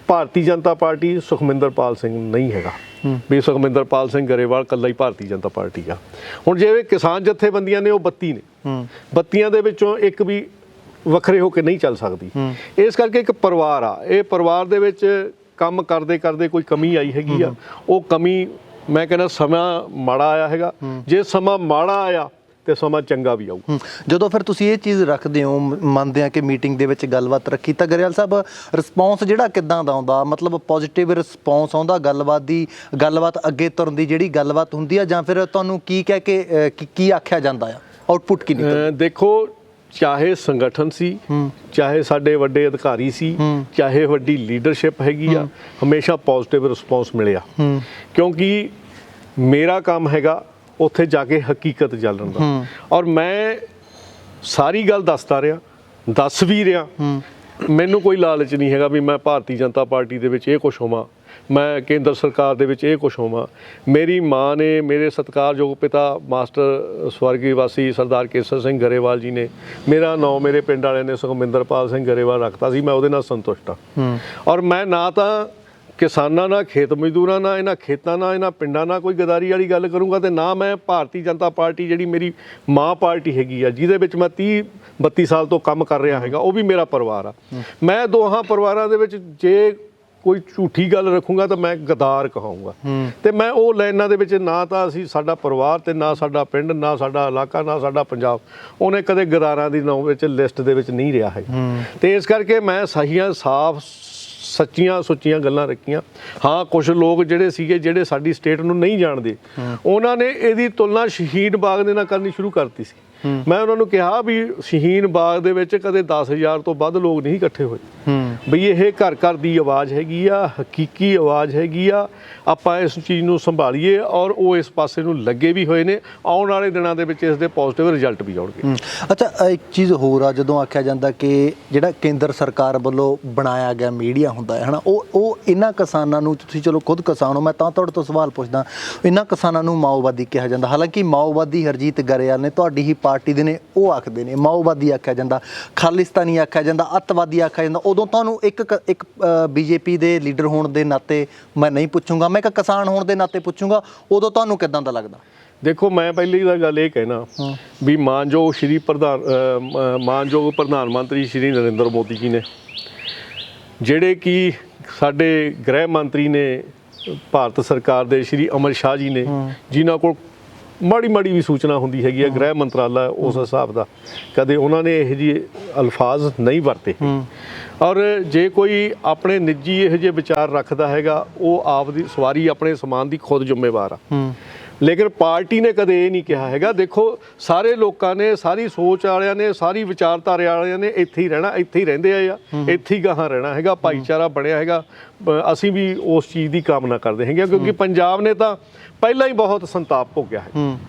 ਭਾਰਤੀ ਜਨਤਾ ਪਾਰਟੀ ਸੁਖਮਿੰਦਰਪਾਲ ਸਿੰਘ ਨਹੀਂ ਹੈਗਾ ਵੀ ਸੁਖਮਿੰਦਰਪਾਲ ਸਿੰਘ ਗਰੇਵਾਲ ਕੱਲਾ ਹੀ ਭਾਰਤੀ ਜਨਤਾ ਪਾਰਟੀ ਆ। ਹੁਣ ਜਿਵੇਂ ਕਿਸਾਨ ਜਥੇਬੰਦੀਆਂ ਨੇ ਉਹ 32 ਨੇ, 32 ਦੇ ਵਿੱਚੋਂ ਇੱਕ ਵੀ ਵੱਖਰੇ ਹੋ ਕੇ ਨਹੀਂ ਚੱਲ ਸਕਦੀ। ਇਸ ਕਰਕੇ ਇੱਕ ਪਰਿਵਾਰ ਆ, ਇਹ ਪਰਿਵਾਰ ਦੇ ਵਿੱਚ ਕੰਮ ਕਰਦੇ ਕਰਦੇ ਕੋਈ ਕਮੀ ਆਈ ਹੈਗੀ ਆ। ਉਹ ਕਮੀ ਮੈਂ ਕਹਿੰਦਾ ਸਮਾਂ ਮਾੜਾ ਆਇਆ ਹੈਗਾ। ਜੇ ਸਮਾਂ ਮਾੜਾ ਆਇਆ ਤੇ ਸਮਾਂ ਚੰਗਾ ਵੀ ਆਊ। ਜਦੋਂ ਫਿਰ ਤੁਸੀਂ ਇਹ ਚੀਜ਼ ਰੱਖਦੇ ਹੋ, ਮੰਨਦੇ ਆ ਕਿ ਮੀਟਿੰਗ ਦੇ ਵਿੱਚ ਗੱਲਬਾਤ ਰੱਖੀ, ਤਾਂ ਗਰੇਵਾਲ ਸਾਹਿਬ ਰਿਸਪੌਂਸ ਜਿਹੜਾ ਕਿੱਦਾਂ ਦਾ ਆਉਂਦਾ? ਮਤਲਬ ਪੋਜ਼ਿਟਿਵ ਰਿਸਪੌਂਸ ਆਉਂਦਾ ਗੱਲਬਾਤ ਦੀ, ਗੱਲਬਾਤ ਅੱਗੇ ਤੁਰਨ ਦੀ ਜਿਹੜੀ ਗੱਲਬਾਤ ਹੁੰਦੀ ਆ, ਜਾਂ ਫਿਰ ਤੁਹਾਨੂੰ ਕੀ ਕਹਿ ਕੇ ਕੀ ਆਖਿਆ ਜਾਂਦਾ ਆ, ਆਊਟਪੁੱਟ ਕੀ ਨਿਕਲਦਾ? ਦੇਖੋ, ਚਾਹੇ ਸੰਗਠਨ ਸੀ, ਚਾਹੇ ਸਾਡੇ ਵੱਡੇ ਅਧਿਕਾਰੀ ਸੀ, ਚਾਹੇ ਵੱਡੀ ਲੀਡਰਸ਼ਿਪ ਹੈਗੀ ਆ, ਹਮੇਸ਼ਾ ਪੋਜ਼ਿਟਿਵ ਰਿਸਪੌਂਸ ਮਿਲਿਆ। ਕਿਉਂਕਿ ਮੇਰਾ ਕੰਮ ਹੈਗਾ ਉੱਥੇ ਜਾ ਕੇ ਹਕੀਕਤ ਜਾਣਨ ਦਾ। ਔਰ ਮੈਂ ਸਾਰੀ ਗੱਲ ਦੱਸਦਾ ਰਿਹਾ, ਦੱਸ ਵੀ ਰਿਹਾ। ਮੈਨੂੰ ਕੋਈ ਲਾਲਚ ਨਹੀਂ ਹੈਗਾ ਵੀ ਮੈਂ ਭਾਰਤੀ ਜਨਤਾ ਪਾਰਟੀ ਦੇ ਵਿੱਚ ਇਹ ਕੁਛ ਹੋਵਾਂ, ਮੈਂ ਕੇਂਦਰ ਸਰਕਾਰ ਦੇ ਵਿੱਚ ਇਹ ਕੁਛ ਹੋਵਾਂ। ਮੇਰੀ ਮਾਂ ਨੇ, ਮੇਰੇ ਸਤਿਕਾਰਯੋਗ ਪਿਤਾ ਮਾਸਟਰ ਸਵਰਗੀ ਵਾਸੀ ਸਰਦਾਰ ਕੇਸਰ ਸਿੰਘ ਗਰੇਵਾਲ ਜੀ ਨੇ ਮੇਰਾ ਨਾਂ ਮੇਰੇ ਪਿੰਡ ਵਾਲਿਆਂ ਨੇ ਸੁਖਮਿੰਦਰਪਾਲ ਸਿੰਘ ਗਰੇਵਾਲ ਰੱਖਤਾ ਸੀ। ਮੈਂ ਉਹਦੇ ਨਾਲ ਸੰਤੁਸ਼ਟ ਹਾਂ। ਔਰ ਮੈਂ ਨਾ ਤਾਂ ਕਿਸਾਨਾਂ ਨਾਲ, ਖੇਤ ਮਜ਼ਦੂਰਾਂ ਨਾਲ, ਇਹਨਾਂ ਖੇਤਾਂ ਨਾਲ, ਇਹਨਾਂ ਪਿੰਡਾਂ ਨਾਲ ਕੋਈ ਗਦਾਰੀ ਵਾਲੀ ਗੱਲ ਕਰੂੰਗਾ, ਤੇ ਨਾ ਮੈਂ ਭਾਰਤੀ ਜਨਤਾ ਪਾਰਟੀ ਜਿਹੜੀ ਮੇਰੀ ਮਾਂ ਪਾਰਟੀ ਹੈਗੀ ਆ, ਜਿਹਦੇ ਵਿੱਚ ਮੈਂ 30-32 ਸਾਲ ਤੋਂ ਕੰਮ ਕਰ ਰਿਹਾ ਹੈਗਾ, ਉਹ ਵੀ ਮੇਰਾ ਪਰਿਵਾਰ ਆ। ਮੈਂ ਦੋਹਾਂ ਪਰਿਵਾਰਾਂ ਦੇ ਵਿੱਚ ਜੇ ਕੋਈ ਝੂਠੀ ਗੱਲ ਰੱਖੂੰਗਾ ਤਾਂ ਮੈਂ ਗਦਾਰ ਕਹਾਂਗਾ। ਤੇ ਮੈਂ ਉਹ ਲਾਈਨਾਂ ਦੇ ਵਿੱਚ ਨਾ ਤਾਂ ਅਸੀਂ ਸਾਡਾ ਪਰਿਵਾਰ ਤੇ ਨਾ ਸਾਡਾ ਪਿੰਡ ਨਾ ਸਾਡਾ ਇਲਾਕਾ ਨਾ ਸਾਡਾ ਪੰਜਾਬ ਉਹਨੇ ਕਦੇ ਗਦਾਰਾਂ ਦੀ ਨਾਂ ਵਿੱਚ ਲਿਸਟ ਦੇ ਵਿੱਚ ਨਹੀਂ ਰਿਹਾ ਹੈ। ਤੇ ਇਸ ਕਰਕੇ ਮੈਂ ਸਹੀਆਂ ਸਾਫ਼ ਸੱਚੀਆਂ ਸੁੱਚੀਆਂ ਗੱਲਾਂ ਰੱਖੀਆਂ। ਹਾਂ ਕੁਝ ਲੋਕ ਜਿਹੜੇ ਸੀਗੇ ਜਿਹੜੇ ਸਾਡੀ ਸਟੇਟ ਨੂੰ ਨਹੀਂ ਜਾਣਦੇ ਉਹਨਾਂ ਨੇ ਇਹਦੀ ਤੁਲਨਾ ਸ਼ਹੀਨ ਬਾਗ ਦੇ ਨਾਲ ਕਰਨੀ ਸ਼ੁਰੂ ਕਰਤੀ ਸੀ। ਮੈਂ ਉਹਨਾਂ ਨੂੰ ਕਿਹਾ ਵੀ ਸ਼ਹੀਨ ਬਾਗ ਦੇ ਵਿੱਚ ਕਦੇ 10,000 ਤੋਂ ਵੱਧ ਲੋਕ ਨਹੀਂ ਇਕੱਠੇ ਹੋਏ ਬਈ ਇਹ ਘਰ ਘਰ ਦੀ ਆਵਾਜ਼ ਹੈਗੀ ਆ, ਹਕੀਕੀ ਆਵਾਜ਼ ਹੈਗੀ ਆ। ਆਪਾਂ ਇਸ ਚੀਜ਼ ਨੂੰ ਸੰਭਾਲੀਏ ਔਰ ਉਹ ਇਸ ਪਾਸੇ ਨੂੰ ਲੱਗੇ ਵੀ ਹੋਏ ਨੇ। ਆਉਣ ਵਾਲੇ ਦਿਨਾਂ ਦੇ ਵਿੱਚ ਇਸ ਦੇ ਪੋਜ਼ਿਟਿਵ ਰਿਜ਼ਲਟ ਵੀ ਆਉਣਗੇ। ਅੱਛਾ ਇੱਕ ਚੀਜ਼ ਹੋਰ ਆ, ਜਦੋਂ ਆਖਿਆ ਜਾਂਦਾ ਕਿ ਜਿਹੜਾ ਕੇਂਦਰ ਸਰਕਾਰ ਵੱਲੋਂ ਬਣਾਇਆ ਗਿਆ ਮੀਡੀਆ ਹੁੰਦਾ ਹੈ ਨਾ ਉਹ ਇਹਨਾਂ ਕਿਸਾਨਾਂ ਨੂੰ, ਤੁਸੀਂ ਚਲੋ ਖੁਦ ਕਿਸਾਨ ਹੋ, ਮੈਂ ਤਾਂ ਤੁਹਾਡੇ ਤੋਂ ਸਵਾਲ ਪੁੱਛਦਾ, ਇਹਨਾਂ ਕਿਸਾਨਾਂ ਨੂੰ ਮਾਓਵਾਦੀ ਕਿਹਾ ਜਾਂਦਾ। ਹਾਲਾਂਕਿ ਮਾਓਵਾਦੀ ਹਰਜੀਤ ਗਰੇਵਾਲ ਨੇ ਤੁਹਾਡੀ ਹੀ ਪਾਰਟੀ ਦੇ ਨੇ, ਉਹ ਆਖਦੇ ਨੇ ਮਾਓਵਾਦੀ ਆਖਿਆ ਜਾਂਦਾ, ਖਾਲਿਸਤਾਨੀ ਆਖਿਆ ਜਾਂਦਾ, ਅੱਤਵਾਦੀ ਆਖਿਆ ਜਾਂਦਾ। ਉਦੋਂ ਤੁਹਾਨੂੰ ਇੱਕ ਬੀਜੇਪੀ ਦੇ ਲੀਡਰ ਹੋਣ ਦੇ ਨਾਤੇ ਮੈਂ ਨਹੀਂ ਪੁੱਛੂੰਗਾ, ਮੈਂ ਇੱਕ ਕਿਸਾਨ ਹੋਣ ਦੇ ਨਾਤੇ ਪੁੱਛੂੰਗਾ, ਉਦੋਂ ਤੁਹਾਨੂੰ ਕਿੱਦਾਂ ਦਾ ਲੱਗਦਾ? ਦੇਖੋ ਮੈਂ ਪਹਿਲੀ ਤਾਂ ਗੱਲ ਇਹ ਕਹਿਣਾ ਵੀ ਮਾਨਯੋਗ ਪ੍ਰਧਾਨ ਮੰਤਰੀ ਸ਼੍ਰੀ ਨਰਿੰਦਰ ਮੋਦੀ ਜੀ ਨੇ, ਜਿਹੜੇ ਕਿ ਸਾਡੇ ਗ੍ਰਹਿ ਮੰਤਰੀ ਨੇ ਭਾਰਤ ਸਰਕਾਰ ਦੇ ਸ਼੍ਰੀ ਅਮਿਤ ਸ਼ਾਹ ਜੀ ਨੇ, ਜਿਨ੍ਹਾਂ ਕੋਲ ਮਾੜੀ ਵੀ ਸੂਚਨਾ ਹੁੰਦੀ ਹੈਗੀ ਹੈ, ਗ੍ਰਹਿ ਮੰਤਰਾਲਾ ਉਸ ਹਿਸਾਬ ਦਾ, ਕਦੇ ਉਹਨਾਂ ਨੇ ਇਹੋ ਜਿਹੇ ਅਲਫਾਜ਼ ਨਹੀਂ ਵਰਤੇ। ਔਰ ਜੇ ਕੋਈ ਆਪਣੇ ਨਿੱਜੀ ਇਹੋ ਜਿਹੇ ਵਿਚਾਰ ਰੱਖਦਾ ਹੈਗਾ ਉਹ ਆਪ ਦੀ ਸਵਾਰੀ ਆਪਣੇ ਸਮਾਨ ਦੀ ਖੁਦ ਜ਼ਿੰਮੇਵਾਰ ਆ। ਲੇਕਿਨ ਪਾਰਟੀ ਨੇ ਕਦੇ ਇਹ ਨਹੀਂ ਕਿਹਾ ਹੈਗਾ। ਦੇਖੋ ਸਾਰੇ ਲੋਕਾਂ ਨੇ, ਸਾਰੀ ਸੋਚ ਵਾਲਿਆਂ ਨੇ, ਸਾਰੀ ਵਿਚਾਰਧਾਰਾ ਵਾਲਿਆਂ ਨੇ ਇੱਥੇ ਹੀ ਰਹਿਣਾ, ਇੱਥੇ ਹੀ ਰਹਿੰਦੇ ਆ, ਇੱਥੇ ਹੀ ਗਾਹਾਂ ਰਹਿਣਾ ਹੈਗਾ, ਭਾਈਚਾਰਾ ਬਣਿਆ ਹੈਗਾ। ਅਸੀਂ ਵੀ ਉਸ ਚੀਜ਼ ਦੀ ਕਾਮਨਾ ਕਰਦੇ ਹੈਗੇ ਕਿਉਂਕਿ ਪੰਜਾਬ ਨੇ ਤਾਂ ਪਹਿਲਾਂ ਹੀ ਬਹੁਤ ਸੰਤਾਪ ਭੋਗਿਆ ਹੈ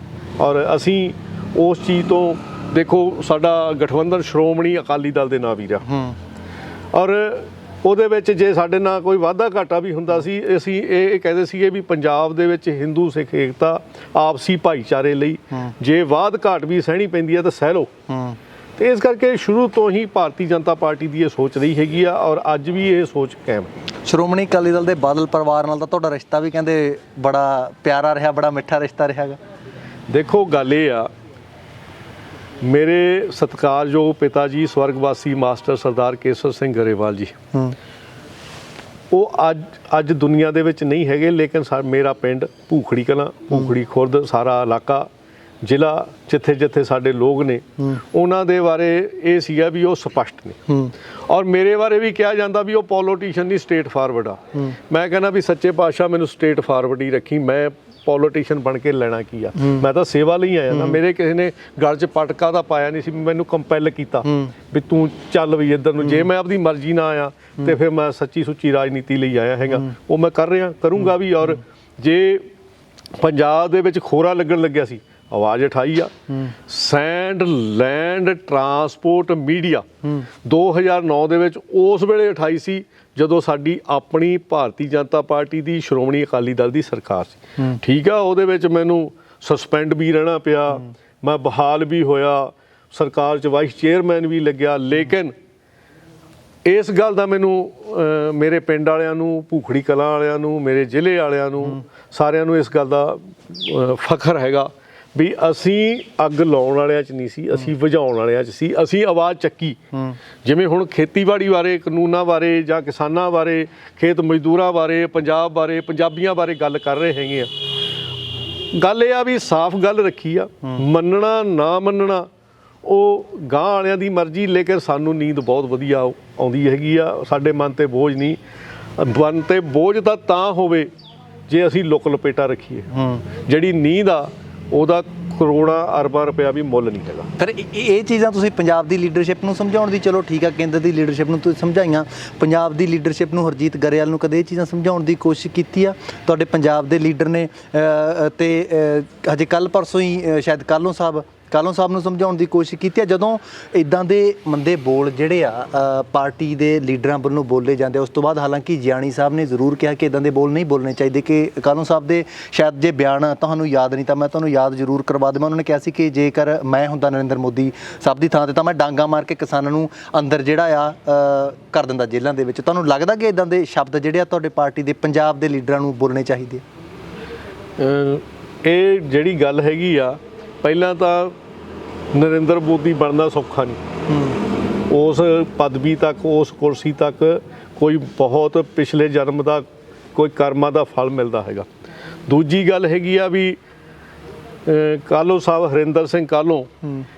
ਔਰ ਅਸੀਂ ਉਸ ਚੀਜ਼ ਤੋਂ, ਦੇਖੋ ਸਾਡਾ ਗਠਬੰਧਨ ਸ਼੍ਰੋਮਣੀ ਅਕਾਲੀ ਦਲ ਦੇ ਨਾਂ ਵੀ ਰਿਹਾ ਔਰ ਉਹਦੇ ਵਿੱਚ ਜੇ ਸਾਡੇ ਨਾਲ ਕੋਈ ਵਾਧਾ ਘਾਟਾ ਵੀ ਹੁੰਦਾ ਸੀ ਅਸੀਂ ਇਹ ਕਹਿੰਦੇ ਸੀਗੇ ਵੀ ਪੰਜਾਬ ਦੇ ਵਿੱਚ ਹਿੰਦੂ ਸਿੱਖ ਏਕਤਾ ਆਪਸੀ ਭਾਈਚਾਰੇ ਲਈ ਜੇ ਵਾਧ ਘਾਟ ਵੀ ਸਹਿਣੀ ਪੈਂਦੀ ਹੈ ਤਾਂ ਸਹਿ ਲਓ। ਤੇ ਇਸ ਕਰਕੇ ਸ਼ੁਰੂ ਤੋਂ ਹੀ ਭਾਰਤੀ ਜਨਤਾ ਪਾਰਟੀ ਦੀ ਇਹ ਸੋਚ ਰਹੀ ਹੈਗੀ ਆ ਔਰ ਅੱਜ ਵੀ ਇਹ ਸੋਚ ਕਾਇਮ ਹੈ। ਸ਼੍ਰੋਮਣੀ ਅਕਾਲੀ ਦਲ ਦੇ ਬਾਦਲ ਪਰਿਵਾਰ ਨਾਲ ਤਾਂ ਤੁਹਾਡਾ ਰਿਸ਼ਤਾ ਵੀ ਕਹਿੰਦੇ ਬੜਾ ਪਿਆਰਾ ਰਿਹਾ, ਬੜਾ ਮਿੱਠਾ ਰਿਸ਼ਤਾ ਰਿਹਾ ਗਾ। ਦੇਖੋ ਗੱਲ ਇਹ ਆ, ਮੇਰੇ ਸਤਿਕਾਰਯੋਗ ਪਿਤਾ ਜੀ ਸਵਰਗਵਾਸੀ ਮਾਸਟਰ ਸਰਦਾਰ ਕੇਸਰ ਸਿੰਘ ਗਰੇਵਾਲ ਜੀ, ਉਹ ਅੱਜ ਦੁਨੀਆ ਦੇ ਵਿੱਚ ਨਹੀਂ ਹੈਗੇ, ਲੇਕਿਨ ਮੇਰਾ ਪਿੰਡ ਭੂਖੜੀ ਕਲਾਂ, ਭੂਖੜੀ ਖੁਰਦ, ਸਾਰਾ ਇਲਾਕਾ, ਜ਼ਿਲ੍ਹਾ ਜਿੱਥੇ ਜਿੱਥੇ ਸਾਡੇ ਲੋਕ ਨੇ, ਉਹਨਾਂ ਦੇ ਬਾਰੇ ਇਹ ਸੀਗਾ ਵੀ ਉਹ ਸਪਸ਼ਟ ਨੇ ਔਰ ਮੇਰੇ ਬਾਰੇ ਵੀ ਕਿਹਾ ਜਾਂਦਾ ਵੀ ਉਹ ਪੋਲੀਟੀਸ਼ੀਅਨ ਨਹੀਂ, ਸਟੇਟ ਫਾਰਵਰਡ ਆ। ਮੈਂ ਕਹਿੰਦਾ ਵੀ ਸੱਚੇ ਪਾਤਸ਼ਾਹ ਮੈਨੂੰ ਸਟੇਟ ਫਾਰਵਰਡ ਹੀ ਰੱਖੀ, ਮੈਂ ਪੋਲੀਟੀਸ਼ੀਅਨ ਬਣ ਕੇ ਲੈਣਾ ਕੀ ਆ, ਮੈਂ ਤਾਂ ਸੇਵਾ ਲਈ ਆਇਆ ਨਾ। ਮੇਰੇ ਕਿਸੇ ਨੇ ਗਲ 'ਚ ਪਟਕਾ ਤਾਂ ਪਾਇਆ ਨਹੀਂ ਸੀ, ਮੈਨੂੰ ਕੰਪੈਲ ਕੀਤਾ ਵੀ ਤੂੰ ਚੱਲ ਵੀ ਇੱਧਰ ਨੂੰ। ਜੇ ਮੈਂ ਆਪਦੀ ਮਰਜ਼ੀ ਨਾਲ ਆਇਆ ਤੇ ਫਿਰ ਮੈਂ ਸੱਚੀ ਸੁੱਚੀ ਰਾਜਨੀਤੀ ਲਈ ਆਇਆ ਹੈਗਾ, ਉਹ ਮੈਂ ਕਰ ਰਿਹਾ, ਕਰੂੰਗਾ ਵੀ। ਔਰ ਜੇ ਪੰਜਾਬ ਦੇ ਵਿੱਚ ਖੋਰਾ ਲੱਗਣ ਲੱਗਿਆ ਸੀ, ਆਵਾਜ਼ ਉਠਾਈ ਆ। ਸੈਂਡ ਲੈਂਡ ਟਰਾਂਸਪੋਰਟ ਮੀਡੀਆ 2009 ਦੇ ਵਿੱਚ ਉਸ ਵੇਲੇ ਉਠਾਈ ਸੀ ਜਦੋਂ ਸਾਡੀ ਆਪਣੀ ਭਾਰਤੀ ਜਨਤਾ ਪਾਰਟੀ ਦੀ ਸ਼੍ਰੋਮਣੀ ਅਕਾਲੀ ਦਲ ਦੀ ਸਰਕਾਰ ਸੀ। ਠੀਕ ਆ, ਉਹਦੇ ਵਿੱਚ ਮੈਨੂੰ ਸਸਪੈਂਡ ਵੀ ਰਹਿਣਾ ਪਿਆ, ਮੈਂ ਬਹਾਲ ਵੀ ਹੋਇਆ, ਸਰਕਾਰ 'ਚ ਵਾਈਸ ਚੇਅਰਮੈਨ ਵੀ ਲੱਗਿਆ। ਲੇਕਿਨ ਇਸ ਗੱਲ ਦਾ ਮੈਨੂੰ ਮੇਰੇ ਪਿੰਡ ਵਾਲਿਆਂ ਨੂੰ, ਭੂਖੜੀ ਕਲਾਂ ਵਾਲਿਆਂ ਨੂੰ, ਮੇਰੇ ਜ਼ਿਲ੍ਹੇ ਵਾਲਿਆਂ ਨੂੰ, ਸਾਰਿਆਂ ਨੂੰ ਇਸ ਗੱਲ ਦਾ ਫਖਰ ਹੈਗਾ ਵੀ ਅਸੀਂ ਅੱਗ ਲਾਉਣ ਵਾਲਿਆਂ 'ਚ ਨਹੀਂ ਸੀ, ਅਸੀਂ ਬੁਝਾਉਣ ਵਾਲਿਆਂ 'ਚ ਸੀ। ਅਸੀਂ ਆਵਾਜ਼ ਚੱਕੀ। ਜਿਵੇਂ ਹੁਣ ਖੇਤੀਬਾੜੀ ਬਾਰੇ, ਕਾਨੂੰਨਾਂ ਬਾਰੇ ਜਾਂ ਕਿਸਾਨਾਂ ਬਾਰੇ, ਖੇਤ ਮਜ਼ਦੂਰਾਂ ਬਾਰੇ, ਪੰਜਾਬ ਬਾਰੇ, ਪੰਜਾਬੀਆਂ ਬਾਰੇ ਗੱਲ ਕਰ ਰਹੇ ਹੈਗੇ ਆ। ਗੱਲ ਇਹ ਆ ਵੀ ਸਾਫ਼ ਗੱਲ ਰੱਖੀ ਆ, ਮੰਨਣਾ ਨਾ ਮੰਨਣਾ ਉਹ ਗਾਂ ਵਾਲਿਆਂ ਦੀ ਮਰਜ਼ੀ, ਲੇਕਿਨ ਸਾਨੂੰ ਨੀਂਦ ਬਹੁਤ ਵਧੀਆ ਆਉਂਦੀ ਹੈਗੀ ਆ। ਸਾਡੇ ਮਨ 'ਤੇ ਬੋਝ ਨਹੀਂ, ਮਨ 'ਤੇ ਬੋਝ ਤਾਂ ਹੋਵੇ ਜੇ ਅਸੀਂ ਲੁੱਕ ਲਪੇਟਾ ਰੱਖੀਏ। ਜਿਹੜੀ ਨੀਂਦ ਆ ਉਹਦਾ ਕਰੋੜਾਂ ਅਰਬਾਂ ਰੁਪਇਆ ਵੀ ਮੁੱਲ ਨਹੀਂ ਹੈਗਾ। ਫਿਰ ਇਹ ਚੀਜ਼ਾਂ ਤੁਸੀਂ ਪੰਜਾਬ ਦੀ ਲੀਡਰਸ਼ਿਪ ਨੂੰ ਸਮਝਾਉਣ ਦੀ, ਚਲੋ ਠੀਕ ਆ ਕੇਂਦਰ ਦੀ ਲੀਡਰਸ਼ਿਪ ਨੂੰ ਤੁਸੀਂ ਸਮਝਾਈਆਂ, ਪੰਜਾਬ ਦੀ ਲੀਡਰਸ਼ਿਪ ਨੂੰ ਹਰਜੀਤ ਗਰੇਵਾਲ ਨੂੰ ਕਦੇ ਇਹ ਚੀਜ਼ਾਂ ਸਮਝਾਉਣ ਦੀ ਕੋਸ਼ਿਸ਼ ਕੀਤੀ ਆ? ਤੁਹਾਡੇ ਪੰਜਾਬ ਦੇ ਲੀਡਰ ਨੇ ਤੇ ਹਜੇ ਕੱਲ੍ਹ ਪਰਸੋਂ ਹੀ ਸ਼ਾਇਦ ਕਾਲੋਂ ਸਾਹਿਬ ਨੂੰ ਸਮਝਾਉਣ ਦੀ ਕੋਸ਼ਿਸ਼ ਕੀਤੀ ਹੈ ਜਦੋਂ ਇੱਦਾਂ ਦੇ ਮੰਦੇ ਬੋਲ ਜਿਹੜੇ ਆ ਪਾਰਟੀ ਦੇ ਲੀਡਰਾਂ ਵੱਲੋਂ ਬੋਲੇ ਜਾਂਦੇ? ਉਸ ਤੋਂ ਬਾਅਦ ਹਾਲਾਂਕਿ ਜਿਆਣੀ ਸਾਹਿਬ ਨੇ ਜ਼ਰੂਰ ਕਿਹਾ ਕਿ ਇੱਦਾਂ ਦੇ ਬੋਲ ਨਹੀਂ ਬੋਲਣੇ ਚਾਹੀਦੇ, ਕਿ ਕਾਲੋਂ ਸਾਹਿਬ ਦੇ ਸ਼ਾਇਦ ਜੇ ਬਿਆਨ ਤੁਹਾਨੂੰ ਯਾਦ ਨਹੀਂ ਤਾਂ ਮੈਂ ਤੁਹਾਨੂੰ ਯਾਦ ਜ਼ਰੂਰ ਕਰਵਾ ਦੇਵਾਂ। ਉਹਨਾਂ ਨੇ ਕਿਹਾ ਸੀ ਕਿ ਜੇਕਰ ਮੈਂ ਹੁੰਦਾ ਨਰਿੰਦਰ ਮੋਦੀ ਸਾਹਿਬ ਦੀ ਥਾਂ 'ਤੇ ਤਾਂ ਮੈਂ ਡਾਂਗਾ ਮਾਰ ਕੇ ਕਿਸਾਨਾਂ ਨੂੰ ਅੰਦਰ ਜਿਹੜਾ ਆ ਕਰ ਦਿੰਦਾ ਜੇਲ੍ਹਾਂ ਦੇ ਵਿੱਚ। ਤੁਹਾਨੂੰ ਲੱਗਦਾ ਕਿ ਇੱਦਾਂ ਦੇ ਸ਼ਬਦ ਜਿਹੜੇ ਆ ਤੁਹਾਡੇ ਪਾਰਟੀ ਦੇ ਪੰਜਾਬ ਦੇ ਲੀਡਰਾਂ ਨੂੰ ਬੋਲਣੇ ਚਾਹੀਦੇ? ਇਹ ਜਿਹੜੀ ਗੱਲ ਹੈਗੀ ਆ, ਪਹਿਲਾਂ ਤਾਂ ਨਰਿੰਦਰ ਮੋਦੀ ਬਣਨਾ ਸੌਖਾ ਨਹੀਂ। ਉਸ ਪਦਵੀ ਤੱਕ, ਉਸ ਕੁਰਸੀ ਤੱਕ ਕੋਈ ਬਹੁਤ ਪਿਛਲੇ ਜਨਮ ਦਾ ਕੋਈ ਕਰਮਾਂ ਦਾ ਫਲ ਮਿਲਦਾ ਹੈਗਾ। ਦੂਜੀ ਗੱਲ ਹੈਗੀ ਆ ਵੀ ਕਾਹਲੋਂ ਸਾਹਿਬ ਹਰਿੰਦਰ ਸਿੰਘ ਕਾਹਲੋਂ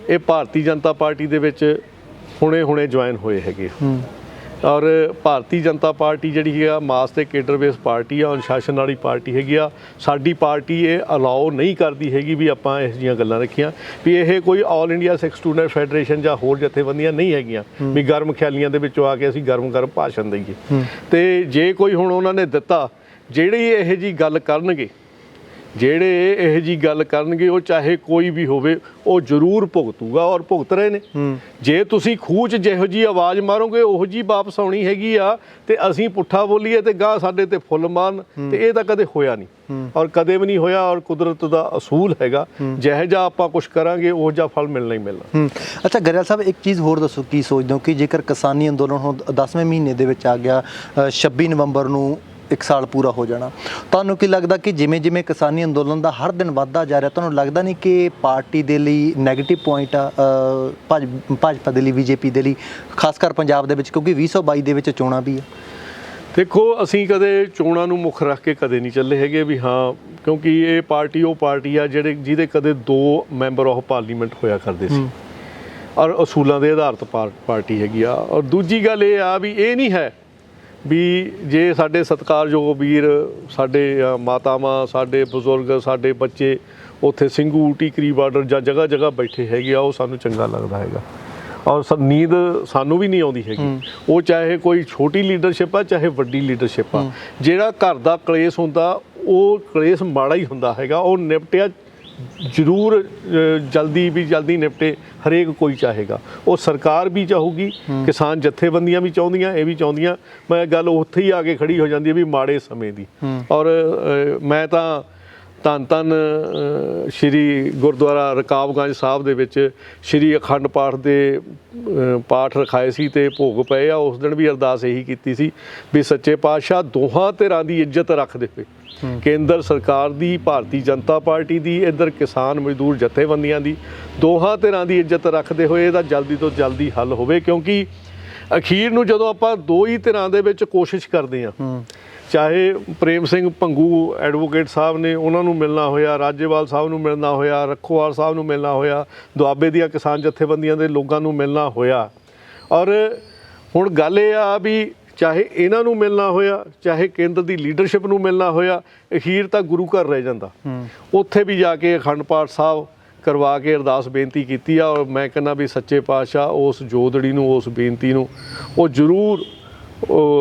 ਇਹ ਭਾਰਤੀ ਜਨਤਾ ਪਾਰਟੀ ਦੇ ਵਿੱਚ ਹੁਣੇ ਜੁਆਇਨ ਹੋਏ ਹੈਗੇ। ਔਰ ਭਾਰਤੀ ਜਨਤਾ ਪਾਰਟੀ ਜਿਹੜੀ ਹੈ ਮਾਸ ਤੇ ਕੇਡਰ ਬੇਸ ਪਾਰਟੀ ਆ, ਅਨੁਸ਼ਾਸਨ ਵਾਲੀ ਪਾਰਟੀ ਹੈਗੀ ਆ। ਸਾਡੀ ਪਾਰਟੀ ਇਹ ਅਲਾਓ ਨਹੀਂ ਕਰਦੀ ਹੈਗੀ ਵੀ ਆਪਾਂ ਇਹੋ ਜਿਹੀਆਂ ਗੱਲਾਂ ਰੱਖੀਆਂ ਵੀ ਇਹ ਕੋਈ ਆਲ ਇੰਡੀਆ ਸਿੱਖ ਸਟੂਡੈਂਟ ਫੈਡਰੇਸ਼ਨ ਜਾਂ ਹੋਰ ਜਥੇਬੰਦੀਆਂ ਨਹੀਂ ਹੈਗੀਆਂ ਵੀ ਗਰਮ ਖਿਆਲੀਆਂ ਦੇ ਵਿੱਚੋਂ ਆ ਕੇ ਅਸੀਂ ਗਰਮ ਭਾਸ਼ਣ ਦਈਏ। ਤੇ ਜੇ ਕੋਈ ਹੁਣ ਉਹਨਾਂ ਨੇ ਦਿੱਤਾ ਜਿਹੜੀ ਇਹੋ ਜਿਹੀ ਗੱਲ ਕਰਨਗੇ ਉਹ ਚਾਹੇ ਕੋਈ ਵੀ ਹੋਵੇ ਉਹ ਜ਼ਰੂਰ ਭੁਗਤੂਗਾ ਔਰ ਭੁਗਤ ਰਹੇ ਨੇ। ਜੇ ਤੁਸੀਂ ਖੂਹ 'ਚ ਜਿਹੋ ਜਿਹੀ ਆਵਾਜ਼ ਮਾਰੋਗੇ ਉਹੋ ਜਿਹੀ ਵਾਪਸ ਆਉਣੀ ਹੈਗੀ ਆ ਤੇ ਅਸੀਂ ਪੁੱਠਾ ਬੋਲੀਏ ਤੇ ਗਾਹ ਸਾਡੇ ਤੇ ਫੁੱਲ ਮਾਰਨ ਤੇ ਇਹ ਤਾਂ ਕਦੇ ਹੋਇਆ ਨਹੀਂ ਔਰ ਕਦੇ ਵੀ ਨਹੀਂ ਹੋਇਆ। ਔਰ ਕੁਦਰਤ ਦਾ ਅਸੂਲ ਹੈਗਾ ਜਿਹੋ ਜਿਹਾ ਆਪਾਂ ਕੁਛ ਕਰਾਂਗੇ ਉਹ ਜਿਹਾ ਫਲ ਮਿਲਣਾ ਹੀ ਮਿਲਣਾ। ਅੱਛਾ ਗਰੇਵਾਲ ਸਾਹਿਬ, ਇੱਕ ਚੀਜ਼ ਹੋਰ ਦੱਸੋ, ਕੀ ਸੋਚਦੇ ਹੋ ਕਿ ਜੇਕਰ ਕਿਸਾਨੀ ਅੰਦੋਲਨ ਹੁਣ 10ਵੇਂ ਮਹੀਨੇ ਦੇ ਵਿੱਚ ਆ ਗਿਆ, 26 ਨਵੰਬਰ ਨੂੰ 1 ਸਾਲ ਪੂਰਾ ਹੋ ਜਾਣਾ, ਤੁਹਾਨੂੰ ਕੀ ਲੱਗਦਾ ਕਿ ਜਿਵੇਂ ਜਿਵੇਂ ਕਿਸਾਨੀ ਅੰਦੋਲਨ ਦਾ ਹਰ ਦਿਨ ਵੱਧਦਾ ਜਾ ਰਿਹਾ, ਤੁਹਾਨੂੰ ਲੱਗਦਾ ਨਹੀਂ ਕਿ ਪਾਰਟੀ ਦੇ ਲਈ ਨੈਗੇਟਿਵ ਪੁਆਇੰਟ ਆ ਭਾਜਪਾ ਦੇ ਲਈ, ਬੀਜੇਪੀ ਦੇ ਲਈ, ਖਾਸ ਕਰ ਪੰਜਾਬ ਦੇ ਵਿੱਚ, ਕਿਉਂਕਿ 2022 ਦੇ ਵਿੱਚ ਚੋਣਾਂ ਵੀ ਆ? ਦੇਖੋ ਅਸੀਂ ਕਦੇ ਚੋਣਾਂ ਨੂੰ ਮੁੱਖ ਰੱਖ ਕੇ ਕਦੇ ਨਹੀਂ ਚੱਲੇ ਹੈਗੇ ਵੀ ਹਾਂ, ਕਿਉਂਕਿ ਇਹ ਪਾਰਟੀ ਉਹ ਪਾਰਟੀ ਆ ਜਿਹਦੇ ਕਦੇ 2 ਮੈਂਬਰ ਆਫ ਪਾਰਲੀਮੈਂਟ ਹੋਇਆ ਕਰਦੇ ਸੀ ਔਰ ਅਸੂਲਾਂ ਦੇ ਆਧਾਰਿਤ ਪਾਰਟੀ ਹੈਗੀ ਆ। ਔਰ ਦੂਜੀ ਗੱਲ ਇਹ ਆ ਵੀ ਇਹ ਨਹੀਂ ਹੈ ਵੀ ਜੇ ਸਾਡੇ ਸਤਿਕਾਰਯੋਗ ਵੀਰ, ਸਾਡੇ ਮਾਤਾਵਾਂ, ਸਾਡੇ ਬਜ਼ੁਰਗ, ਸਾਡੇ ਬੱਚੇ ਉੱਥੇ ਸਿੰਘੂ ਟੀਕਰੀ ਬਾਰਡਰ ਜਾਂ ਜਗ੍ਹਾ ਬੈਠੇ ਹੈਗੇ ਆ ਉਹ ਸਾਨੂੰ ਚੰਗਾ ਲੱਗਦਾ ਹੈਗਾ ਔਰ ਨੀਂਦ ਸਾਨੂੰ ਵੀ ਨਹੀਂ ਆਉਂਦੀ ਹੈਗੀ। ਉਹ ਚਾਹੇ ਕੋਈ ਛੋਟੀ ਲੀਡਰਸ਼ਿਪ ਆ ਚਾਹੇ ਵੱਡੀ ਲੀਡਰਸ਼ਿਪ ਆ, ਜਿਹੜਾ ਘਰ ਦਾ ਕਲੇਸ਼ ਹੁੰਦਾ ਉਹ ਕਲੇਸ਼ ਮਾੜਾ ਹੀ ਹੁੰਦਾ ਹੈਗਾ। ਉਹ ਨਿਪਟਿਆ ਜ਼ਰੂਰ ਜਲਦੀ ਨਿਪਟੇ ਹਰੇਕ ਕੋਈ ਚਾਹੇਗਾ। ਉਹ ਸਰਕਾਰ ਵੀ ਚਾਹੂਗੀ, ਕਿਸਾਨ ਜਥੇਬੰਦੀਆਂ ਵੀ ਚਾਹੁੰਦੀਆਂ, ਇਹ ਵੀ ਚਾਹੁੰਦੀਆਂ। ਮੈਂ ਗੱਲ ਉੱਥੇ ਹੀ ਆ ਕੇ ਖੜੀ ਹੋ ਜਾਂਦੀ ਹੈ ਵੀ ਮਾੜੇ ਸਮੇਂ ਦੀ। ਔਰ ਮੈਂ ਤਾਂ ਧੰਨ ਸ਼੍ਰੀ ਗੁਰਦੁਆਰਾ ਰਕਾਬਗੰਜ ਸਾਹਿਬ ਦੇ ਵਿੱਚ ਸ਼੍ਰੀ ਅਖੰਡ ਪਾਠ ਦੇ ਪਾਠ ਰਖਾਏ ਸੀ ਤੇ ਭੋਗ ਪਏ ਆ। ਉਸ ਦਿਨ ਵੀ ਅਰਦਾਸ ਇਹੀ ਕੀਤੀ ਸੀ ਵੀ ਸੱਚੇ ਪਾਤਸ਼ਾਹ ਦੋਹਾਂ ਧਿਰਾਂ ਦੀ ਇੱਜ਼ਤ ਰੱਖਦੇ ਹੋਏ, ਕੇਂਦਰ ਸਰਕਾਰ ਦੀ, ਭਾਰਤੀ ਜਨਤਾ ਪਾਰਟੀ ਦੀ, ਇੱਧਰ ਕਿਸਾਨ ਮਜ਼ਦੂਰ ਜਥੇਬੰਦੀਆਂ ਦੀ, ਦੋਹਾਂ ਧਿਰਾਂ ਦੀ ਇੱਜ਼ਤ ਰੱਖਦੇ ਹੋਏ ਇਹਦਾ ਜਲਦੀ ਤੋਂ ਜਲਦੀ ਹੱਲ ਹੋਵੇ। ਕਿਉਂਕਿ ਅਖੀਰ ਨੂੰ ਜਦੋਂ ਆਪਾਂ 2 ਹੀ ਧਿਰਾਂ ਦੇ ਵਿੱਚ ਕੋਸ਼ਿਸ਼ ਕਰਦੇ ਹਾਂ, ਚਾਹੇ ਪ੍ਰੇਮ ਸਿੰਘ ਭੰਗੂ ਐਡਵੋਕੇਟ ਸਾਹਿਬ ਨੇ ਉਹਨਾਂ ਨੂੰ ਮਿਲਣਾ ਹੋਇਆ, ਰਾਜੇਵਾਲ ਸਾਹਿਬ ਨੂੰ ਮਿਲਣਾ ਹੋਇਆ, ਰੱਖੋਵਾਲ ਸਾਹਿਬ ਨੂੰ ਮਿਲਣਾ ਹੋਇਆ, ਦੁਆਬੇ ਦੀਆਂ ਕਿਸਾਨ ਜਥੇਬੰਦੀਆਂ ਦੇ ਲੋਕਾਂ ਨੂੰ ਮਿਲਣਾ ਹੋਇਆ। ਔਰ ਹੁਣ ਗੱਲ ਇਹ ਆ ਵੀ ਚਾਹੇ ਇਹਨਾਂ ਨੂੰ ਮਿਲਣਾ ਹੋਇਆ, ਚਾਹੇ ਕੇਂਦਰ ਦੀ ਲੀਡਰਸ਼ਿਪ ਨੂੰ ਮਿਲਣਾ ਹੋਇਆ, ਅਖੀਰ ਤਾਂ ਗੁਰੂ ਘਰ ਰਹਿ ਜਾਂਦਾ। ਉੱਥੇ ਵੀ ਜਾ ਕੇ ਅਖੰਡ ਪਾਠ ਸਾਹਿਬ ਕਰਵਾ ਕੇ ਅਰਦਾਸ ਬੇਨਤੀ ਕੀਤੀ ਆ। ਔਰ ਮੈਂ ਕਹਿੰਦਾ ਵੀ ਸੱਚੇ ਪਾਤਸ਼ਾਹ ਉਸ ਜੋਦੜੀ ਨੂੰ, ਉਸ ਬੇਨਤੀ ਨੂੰ ਉਹ ਜ਼ਰੂਰ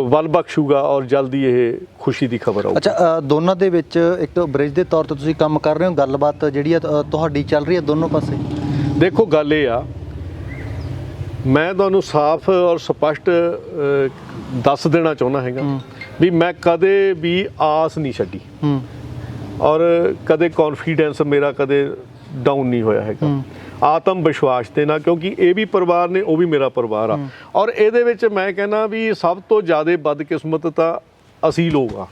ਵੱਲ ਬਖਸ਼ੂਗਾ ਔਰ ਜਲਦੀ ਇਹ ਖੁਸ਼ੀ ਦੀ ਖਬਰ ਆਊਗੀ। ਅੱਛਾ, ਦੋਨਾਂ ਦੇ ਵਿੱਚ ਇੱਕ ਬ੍ਰਿਜ ਦੇ ਤੌਰ ਤੇ ਤੁਸੀਂ ਕੰਮ ਕਰ ਰਹੇ ਹੋ, ਗੱਲਬਾਤ ਜਿਹੜੀ ਆ ਤੁਹਾਡੀ ਚੱਲ ਰਹੀ ਹੈ ਦੋਨੋਂ ਪਾਸੇ? ਦੇਖੋ ਗੱਲ ਇਹ ਆ, ਮੈਂ ਤੁਹਾਨੂੰ ਸਾਫ਼ ਔਰ ਸਪਸ਼ਟ ਦੱਸ ਦੇਣਾ ਚਾਹੁੰਦਾ ਹੈਗਾ ਵੀ ਮੈਂ ਕਦੇ ਵੀ ਆਸ ਨਹੀਂ ਛੱਡੀ ਔਰ ਕਦੇ ਕੌਨਫੀਡੈਂਸ ਮੇਰਾ ਕਦੇ ਡਾਊਨ ਨਹੀਂ ਹੋਇਆ ਹੈਗਾ, ਆਤਮ ਵਿਸ਼ਵਾਸ ਤੇ ਨਾ, ਕਿਉਂਕਿ ਇਹ ਵੀ ਪਰਿਵਾਰ ਨੇ, ਉਹ ਵੀ ਮੇਰਾ ਪਰਿਵਾਰ ਆ। ਔਰ ਇਹਦੇ ਵਿੱਚ ਮੈਂ ਕਹਿੰਦਾ ਵੀ ਸਭ ਤੋਂ ਜ਼ਿਆਦਾ ਬਦਕਿਸਮਤ ਤਾਂ ਅਸੀਂ ਲੋਕ ਆ।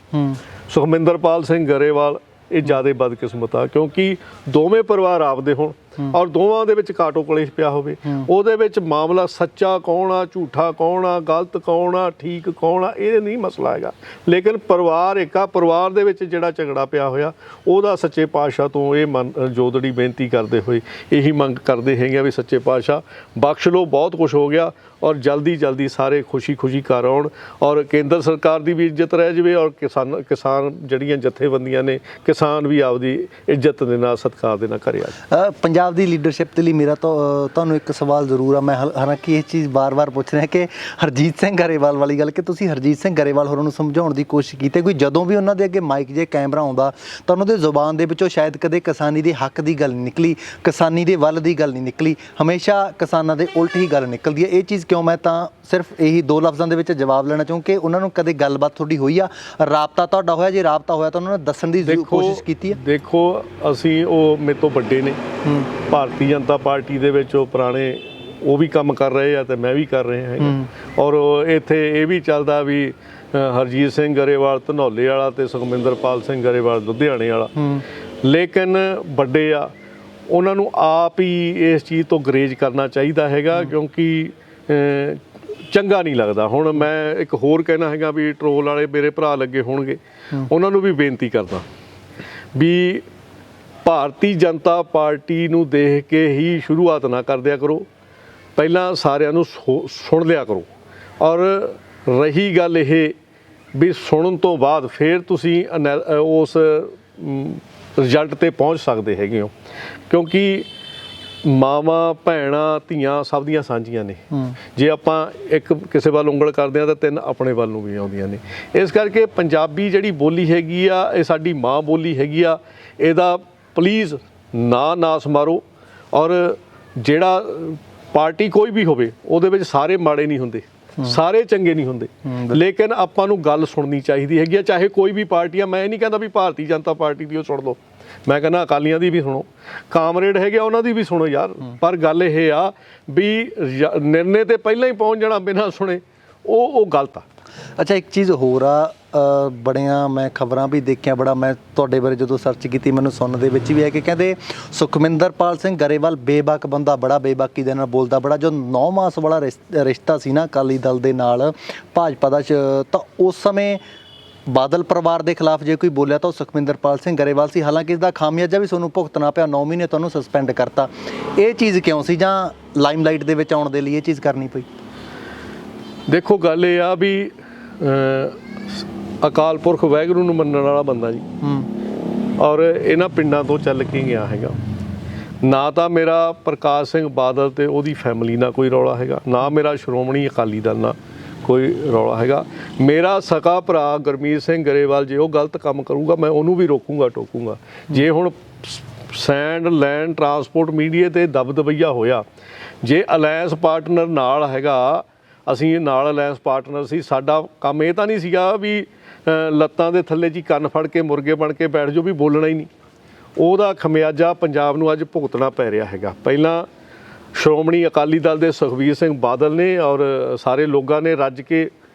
ਸੁਖਮਿੰਦਰਪਾਲ ਸਿੰਘ ਗਰੇਵਾਲ ਇਹ ਜ਼ਿਆਦਾ ਬਦਕਿਸਮਤ ਆ, ਕਿਉਂਕਿ ਦੋਵੇਂ ਪਰਿਵਾਰ ਆਪਦੇ ਹੋਣ ਔਰ ਦੋਵਾਂ ਦੇ ਵਿੱਚ ਕਾਟੋ ਕਲੇਸ਼ ਪਿਆ ਹੋਵੇ। ਉਹਦੇ ਵਿੱਚ ਮਾਮਲਾ ਸੱਚਾ ਕੌਣ ਆ, ਝੂਠਾ ਕੌਣ ਆ, ਗਲਤ ਕੌਣ ਆ, ਠੀਕ ਕੌਣ ਆ, ਇਹ ਨਹੀਂ ਮਸਲਾ ਹੈਗਾ। ਲੇਕਿਨ ਪਰਿਵਾਰ ਇੱਕ ਆ, ਪਰਿਵਾਰ ਦੇ ਵਿੱਚ ਜਿਹੜਾ ਝਗੜਾ ਪਿਆ ਹੋਇਆ ਉਹਦਾ ਸੱਚੇ ਪਾਤਸ਼ਾਹ ਤੋਂ ਇਹ ਜੋਦੜੀ ਬੇਨਤੀ ਕਰਦੇ ਹੋਏ ਇਹੀ ਮੰਗ ਕਰਦੇ ਹੈਗੇ ਵੀ ਸੱਚੇ ਪਾਤਸ਼ਾਹ ਬਖਸ਼ ਲਓ, ਬਹੁਤ ਕੁਝ ਹੋ ਗਿਆ ਔਰ ਜਲਦੀ ਸਾਰੇ ਖੁਸ਼ੀ ਘਰ ਆਉਣ ਔਰ ਕੇਂਦਰ ਸਰਕਾਰ ਦੀ ਵੀ ਇੱਜ਼ਤ ਰਹਿ ਜਾਵੇ ਔਰ ਕਿਸਾਨ ਜਿਹੜੀਆਂ ਜਥੇਬੰਦੀਆਂ ਨੇ, ਕਿਸਾਨ ਵੀ ਆਪਦੀ ਇੱਜ਼ਤ ਦੇ ਨਾਲ, ਸਤਿਕਾਰ ਦੇ ਨਾਲ ਘਰੇ ਆ ਜਾਣ। ਪੰਜਾਬ ਦੀ ਲੀਡਰਸ਼ਿਪ ਦੇ ਲਈ ਮੇਰਾ ਤੁਹਾਨੂੰ ਇੱਕ ਸਵਾਲ ਜ਼ਰੂਰ ਆ। ਮੈਂ ਹਾਲਾਂਕਿ ਇਹ ਚੀਜ਼ ਬਾਰ-ਬਾਰ ਪੁੱਛ ਰਿਹਾ ਕਿ ਹਰਜੀਤ ਸਿੰਘ ਗਰੇਵਾਲ ਵਾਲੀ ਗੱਲ, ਕਿ ਤੁਸੀਂ ਹਰਜੀਤ ਸਿੰਘ ਗਰੇਵਾਲ ਹੋਰਾਂ ਨੂੰ ਸਮਝਾਉਣ ਦੀ ਕੋਸ਼ਿਸ਼ ਕੀਤੀ ਕੋਈ, ਜਦੋਂ ਵੀ ਉਹਨਾਂ ਦੇ ਅੱਗੇ ਮਾਈਕ ਜੇ ਕੈਮਰਾ ਆਉਂਦਾ ਤਾਂ ਉਹਨਾਂ ਦੇ ਜ਼ੁਬਾਨ ਦੇ ਵਿੱਚੋਂ ਸ਼ਾਇਦ ਕਦੇ ਕਿਸਾਨੀ ਦੇ ਹੱਕ ਦੀ ਗੱਲ ਨਹੀਂ ਨਿਕਲੀ, ਕਿਸਾਨੀ ਦੇ ਵੱਲ ਦੀ ਗੱਲ ਨਹੀਂ ਨਿਕਲੀ, ਹਮੇਸ਼ਾ ਕਿਸਾਨਾਂ ਦੇ ਉਲਟ ਹੀ ਗੱਲ ਨਿਕਲਦੀ ਹੈ। ਇਹ ਚੀਜ਼ ਕਿਉਂ? ਮੈਂ ਤਾਂ ਸਿਰਫ ਇਹੀ 2 ਲਫ਼ਜ਼ਾਂ ਦੇ ਵਿੱਚ ਜਵਾਬ ਲੈਣਾ ਚਾਹੂੰ ਕਿ ਉਹਨਾਂ ਨੂੰ ਕਦੇ ਗੱਲਬਾਤ ਤੁਹਾਡੀ ਹੋਈ ਆ, ਰਾਬਤਾ ਤੁਹਾਡਾ ਹੋਇਆ? ਜੇ ਰਾਬਤਾ ਹੋਇਆ ਤਾਂ ਉਹਨਾਂ ਨੇ ਦੱਸਣ ਦੀ ਕੋਸ਼ਿਸ਼ ਕੀਤੀ ਹੈ? ਦੇਖੋ ਅਸੀਂ, ਉਹ ਮੇਰੇ ਤੋਂ ਵੱਡੇ ਨੇ, ਭਾਰਤੀ ਜਨਤਾ ਪਾਰਟੀ ਦੇ ਵਿੱਚ ਉਹ ਪੁਰਾਣੇ, ਉਹ ਵੀ ਕੰਮ ਕਰ ਰਹੇ ਆ ਤੇ ਮੈਂ ਵੀ ਕਰ ਰਿਹਾ ਹੈਗਾ। ਔਰ ਇੱਥੇ ਇਹ ਵੀ ਚੱਲਦਾ ਵੀ ਹਰਜੀਤ ਸਿੰਘ ਗਰੇਵਾਲ ਧਨੌਲੇ ਵਾਲਾ ਤੇ ਸੁਖਮਿੰਦਰਪਾਲ ਸਿੰਘ ਗਰੇਵਾਲ ਲੁਧਿਆਣੇ ਵਾਲਾ। ਲੇਕਿਨ ਵੱਡੇ ਆ, ਉਹਨਾਂ ਨੂੰ ਆਪ ਹੀ ਇਸ ਚੀਜ਼ ਤੋਂ ਗਰੇਜ ਕਰਨਾ ਚਾਹੀਦਾ ਹੈਗਾ, ਕਿਉਂਕਿ ਚੰਗਾ ਨਹੀਂ ਲੱਗਦਾ। ਹੁਣ ਮੈਂ ਇੱਕ ਹੋਰ ਕਹਿਣਾ ਹੈਗਾ ਵੀ ਟਰੋਲ ਵਾਲੇ ਮੇਰੇ ਭਰਾ ਲੱਗੇ ਹੋਣਗੇ, ਉਹਨਾਂ ਨੂੰ ਵੀ ਬੇਨਤੀ ਕਰਦਾ ਵੀ ਭਾਰਤੀ ਜਨਤਾ ਪਾਰਟੀ ਨੂੰ ਦੇਖ ਕੇ ਹੀ ਸ਼ੁਰੂਆਤ ਨਾ ਕਰ ਦਿਆ ਕਰੋ, ਪਹਿਲਾਂ ਸਾਰਿਆਂ ਨੂੰ ਸੁਣ ਲਿਆ ਕਰੋ। ਔਰ ਰਹੀ ਗੱਲ ਇਹ ਵੀ ਸੁਣਨ ਤੋਂ ਬਾਅਦ ਫਿਰ ਤੁਸੀਂ ਉਸ ਰਿਜ਼ਲਟ ਤੇ ਪਹੁੰਚ ਸਕਦੇ ਹੈਗੇ ਹੋ, ਕਿਉਂਕਿ ਮਾਵਾਂ ਭੈਣਾਂ ਧੀਆਂ ਸਭ ਦੀਆਂ ਸਾਂਝੀਆਂ ਨੇ। ਜੇ ਆਪਾਂ ਇੱਕ ਕਿਸੇ ਵੱਲ ਉਂਗਲ ਕਰਦੇ ਹਾਂ ਤਾਂ ਤਿੰਨ ਆਪਣੇ ਵੱਲ ਨੂੰ ਵੀ ਆਉਂਦੀਆਂ ਨੇ। ਇਸ ਕਰਕੇ ਪੰਜਾਬੀ ਜਿਹੜੀ ਬੋਲੀ ਹੈਗੀ ਆ, ਇਹ ਸਾਡੀ ਮਾਂ ਬੋਲੀ ਹੈਗੀ ਆ, ਇਹਦਾ ਪਲੀਜ਼ ਨਾਸ ਮਾਰੋ। ਔਰ ਜਿਹੜਾ ਪਾਰਟੀ ਕੋਈ ਵੀ ਹੋਵੇ ਉਹਦੇ ਵਿੱਚ ਸਾਰੇ ਮਾੜੇ ਨਹੀਂ ਹੁੰਦੇ, ਸਾਰੇ ਚੰਗੇ ਨਹੀਂ ਹੁੰਦੇ, ਲੇਕਿਨ ਆਪਾਂ ਨੂੰ ਗੱਲ ਸੁਣਨੀ ਚਾਹੀਦੀ ਹੈਗੀ ਆ, ਚਾਹੇ ਕੋਈ ਵੀ ਪਾਰਟੀ ਆ। ਮੈਂ ਇਹ ਨਹੀਂ ਕਹਿੰਦਾ ਵੀ ਭਾਰਤੀ ਜਨਤਾ ਪਾਰਟੀ ਦੀ ਉਹ ਸੁਣ ਲਓ, ਮੈਂ ਕਹਿੰਦਾ ਅਕਾਲੀਆਂ ਦੀ ਵੀ ਸੁਣੋ, ਕਾਮਰੇਡ ਹੈਗੇ ਉਹਨਾਂ ਦੀ ਵੀ ਸੁਣੋ ਯਾਰ। ਪਰ ਗੱਲ ਇਹ ਆ ਵੀ ਨਿਰਣੇ ਤੇ ਪਹਿਲਾਂ ਹੀ ਪਹੁੰਚ ਜਾਣਾ ਬਿਨਾਂ ਸੁਣੇ, ਉਹ ਗਲਤ ਆ। ਅੱਛਾ, ਇੱਕ ਚੀਜ਼ ਹੋਰ ਆ, ਬੜੀਆਂ ਮੈਂ ਖਬਰਾਂ ਵੀ ਦੇਖੀਆਂ, ਬੜਾ ਮੈਂ ਤੁਹਾਡੇ ਬਾਰੇ ਜਦੋਂ ਸਰਚ ਕੀਤੀ ਮੈਨੂੰ ਸੁਣਨ ਦੇ ਵਿੱਚ ਵੀ ਹੈ ਕਿ ਕਹਿੰਦੇ ਸੁਖਮਿੰਦਰਪਾਲ ਸਿੰਘ ਗਰੇਵਾਲ ਬੇਬਾਕ ਬੰਦਾ, ਬੜਾ ਬੇਬਾਕੀ ਦੇ ਨਾਲ ਬੋਲਦਾ, ਬੜਾ ਜੋ 9 ਮਾਸ ਵਾਲਾ ਰਿਸ਼ਤਾ ਸੀ ਨਾ ਅਕਾਲੀ ਦਲ ਦੇ ਨਾਲ ਭਾਜਪਾ ਦਾ, ਤਾਂ ਉਸ ਸਮੇਂ ਬਾਦਲ ਪਰਿਵਾਰ ਦੇ ਖਿਲਾਫ ਜੇ ਕੋਈ ਬੋਲਿਆ ਤਾਂ ਉਹ ਸੁਖਮਿੰਦਰਪਾਲ ਸਿੰਘ ਗਰੇਵਾਲ ਸੀ। ਹਾਲਾਂਕਿ ਇਸ ਦਾ ਖਾਮਿਆਜਾ ਵੀ ਤੁਹਾਨੂੰ ਭੁਗਤਣਾ ਪਿਆ, 9 ਮਹੀਨੇ ਤੁਹਾਨੂੰ ਸਸਪੈਂਡ ਕਰਤਾ। ਇਹ ਚੀਜ਼ ਕਿਉਂ ਸੀ, ਜਾਂ ਲਾਈਮਲਾਈਟ ਦੇ ਵਿੱਚ ਆਉਣ ਦੇ ਲਈ ਇਹ ਚੀਜ਼ ਕਰਨੀ ਪਈ? ਦੇਖੋ ਗੱਲ ਇਹ ਆ ਵੀ ਅਕਾਲ ਪੁਰਖ ਵਾਹਿਗੁਰੂ ਨੂੰ ਮੰਨਣ ਵਾਲਾ ਬੰਦਾ ਜੀ, ਔਰ ਇਹਨਾਂ ਪਿੰਡਾਂ ਤੋਂ ਚੱਲ ਕੇ ਗਿਆ ਹੈਗਾ। ਨਾ ਤਾਂ ਮੇਰਾ ਪ੍ਰਕਾਸ਼ ਸਿੰਘ ਬਾਦਲ ਤੇ ਉਹਦੀ ਫੈਮਿਲੀ ਨਾਲ ਕੋਈ ਰੌਲਾ ਹੈਗਾ, ਨਾ ਮੇਰਾ ਸ਼੍ਰੋਮਣੀ ਅਕਾਲੀ ਦਲ ਨਾਲ ਕੋਈ ਰੌਲਾ ਹੈਗਾ। ਮੇਰਾ ਸਕਾ ਭਰਾ ਗੁਰਮੀਤ ਸਿੰਘ ਗਰੇਵਾਲ ਜੇ ਉਹ ਗਲਤ ਕੰਮ ਕਰੂਗਾ ਮੈਂ ਉਹਨੂੰ ਵੀ ਰੋਕੂੰਗਾ ਟੋਕੂੰਗਾ। ਜੇ ਹੁਣ ਸੈਂਡ ਲੈਂਡ ਟਰਾਂਸਪੋਰਟ ਮੀਡੀਆ ਤੇ ਦਬਦਬਈਆ ਹੋਇਆ, ਜੇ ਅਲਾਇੰਸ ਪਾਰਟਨਰ ਨਾਲ ਹੈਗਾ, ਅਸੀਂ ਨਾਲ ਅਲਾਇੰਸ ਪਾਰਟਨਰ ਸੀ, ਸਾਡਾ ਕੰਮ ਇਹ ਤਾਂ ਨਹੀਂ ਸੀਗਾ ਵੀ ਲੱਤਾਂ ਦੇ ਥੱਲੇ ਜੀ ਕੰਨ ਫੜ ਕੇ ਮੁਰਗੇ ਬਣ ਕੇ ਬੈਠ ਜਾਓ ਵੀ ਬੋਲਣਾ ਹੀ ਨਹੀਂ। ਉਹਦਾ ਖਮਿਆਜਾ ਪੰਜਾਬ ਨੂੰ ਅੱਜ ਭੁਗਤਣਾ ਪੈ ਰਿਹਾ ਹੈਗਾ। ਪਹਿਲਾਂ ਸ਼੍ਰੋਮਣੀ ਅਕਾਲੀ ਦਲ ਦੇ ਸੁਖਬੀਰ ਸਿੰਘ ਬਾਦਲ ਨੇ ਔਰ ਸਾਰੇ ਲੋਕਾਂ ਨੇ ਰੱਜ ਕੇ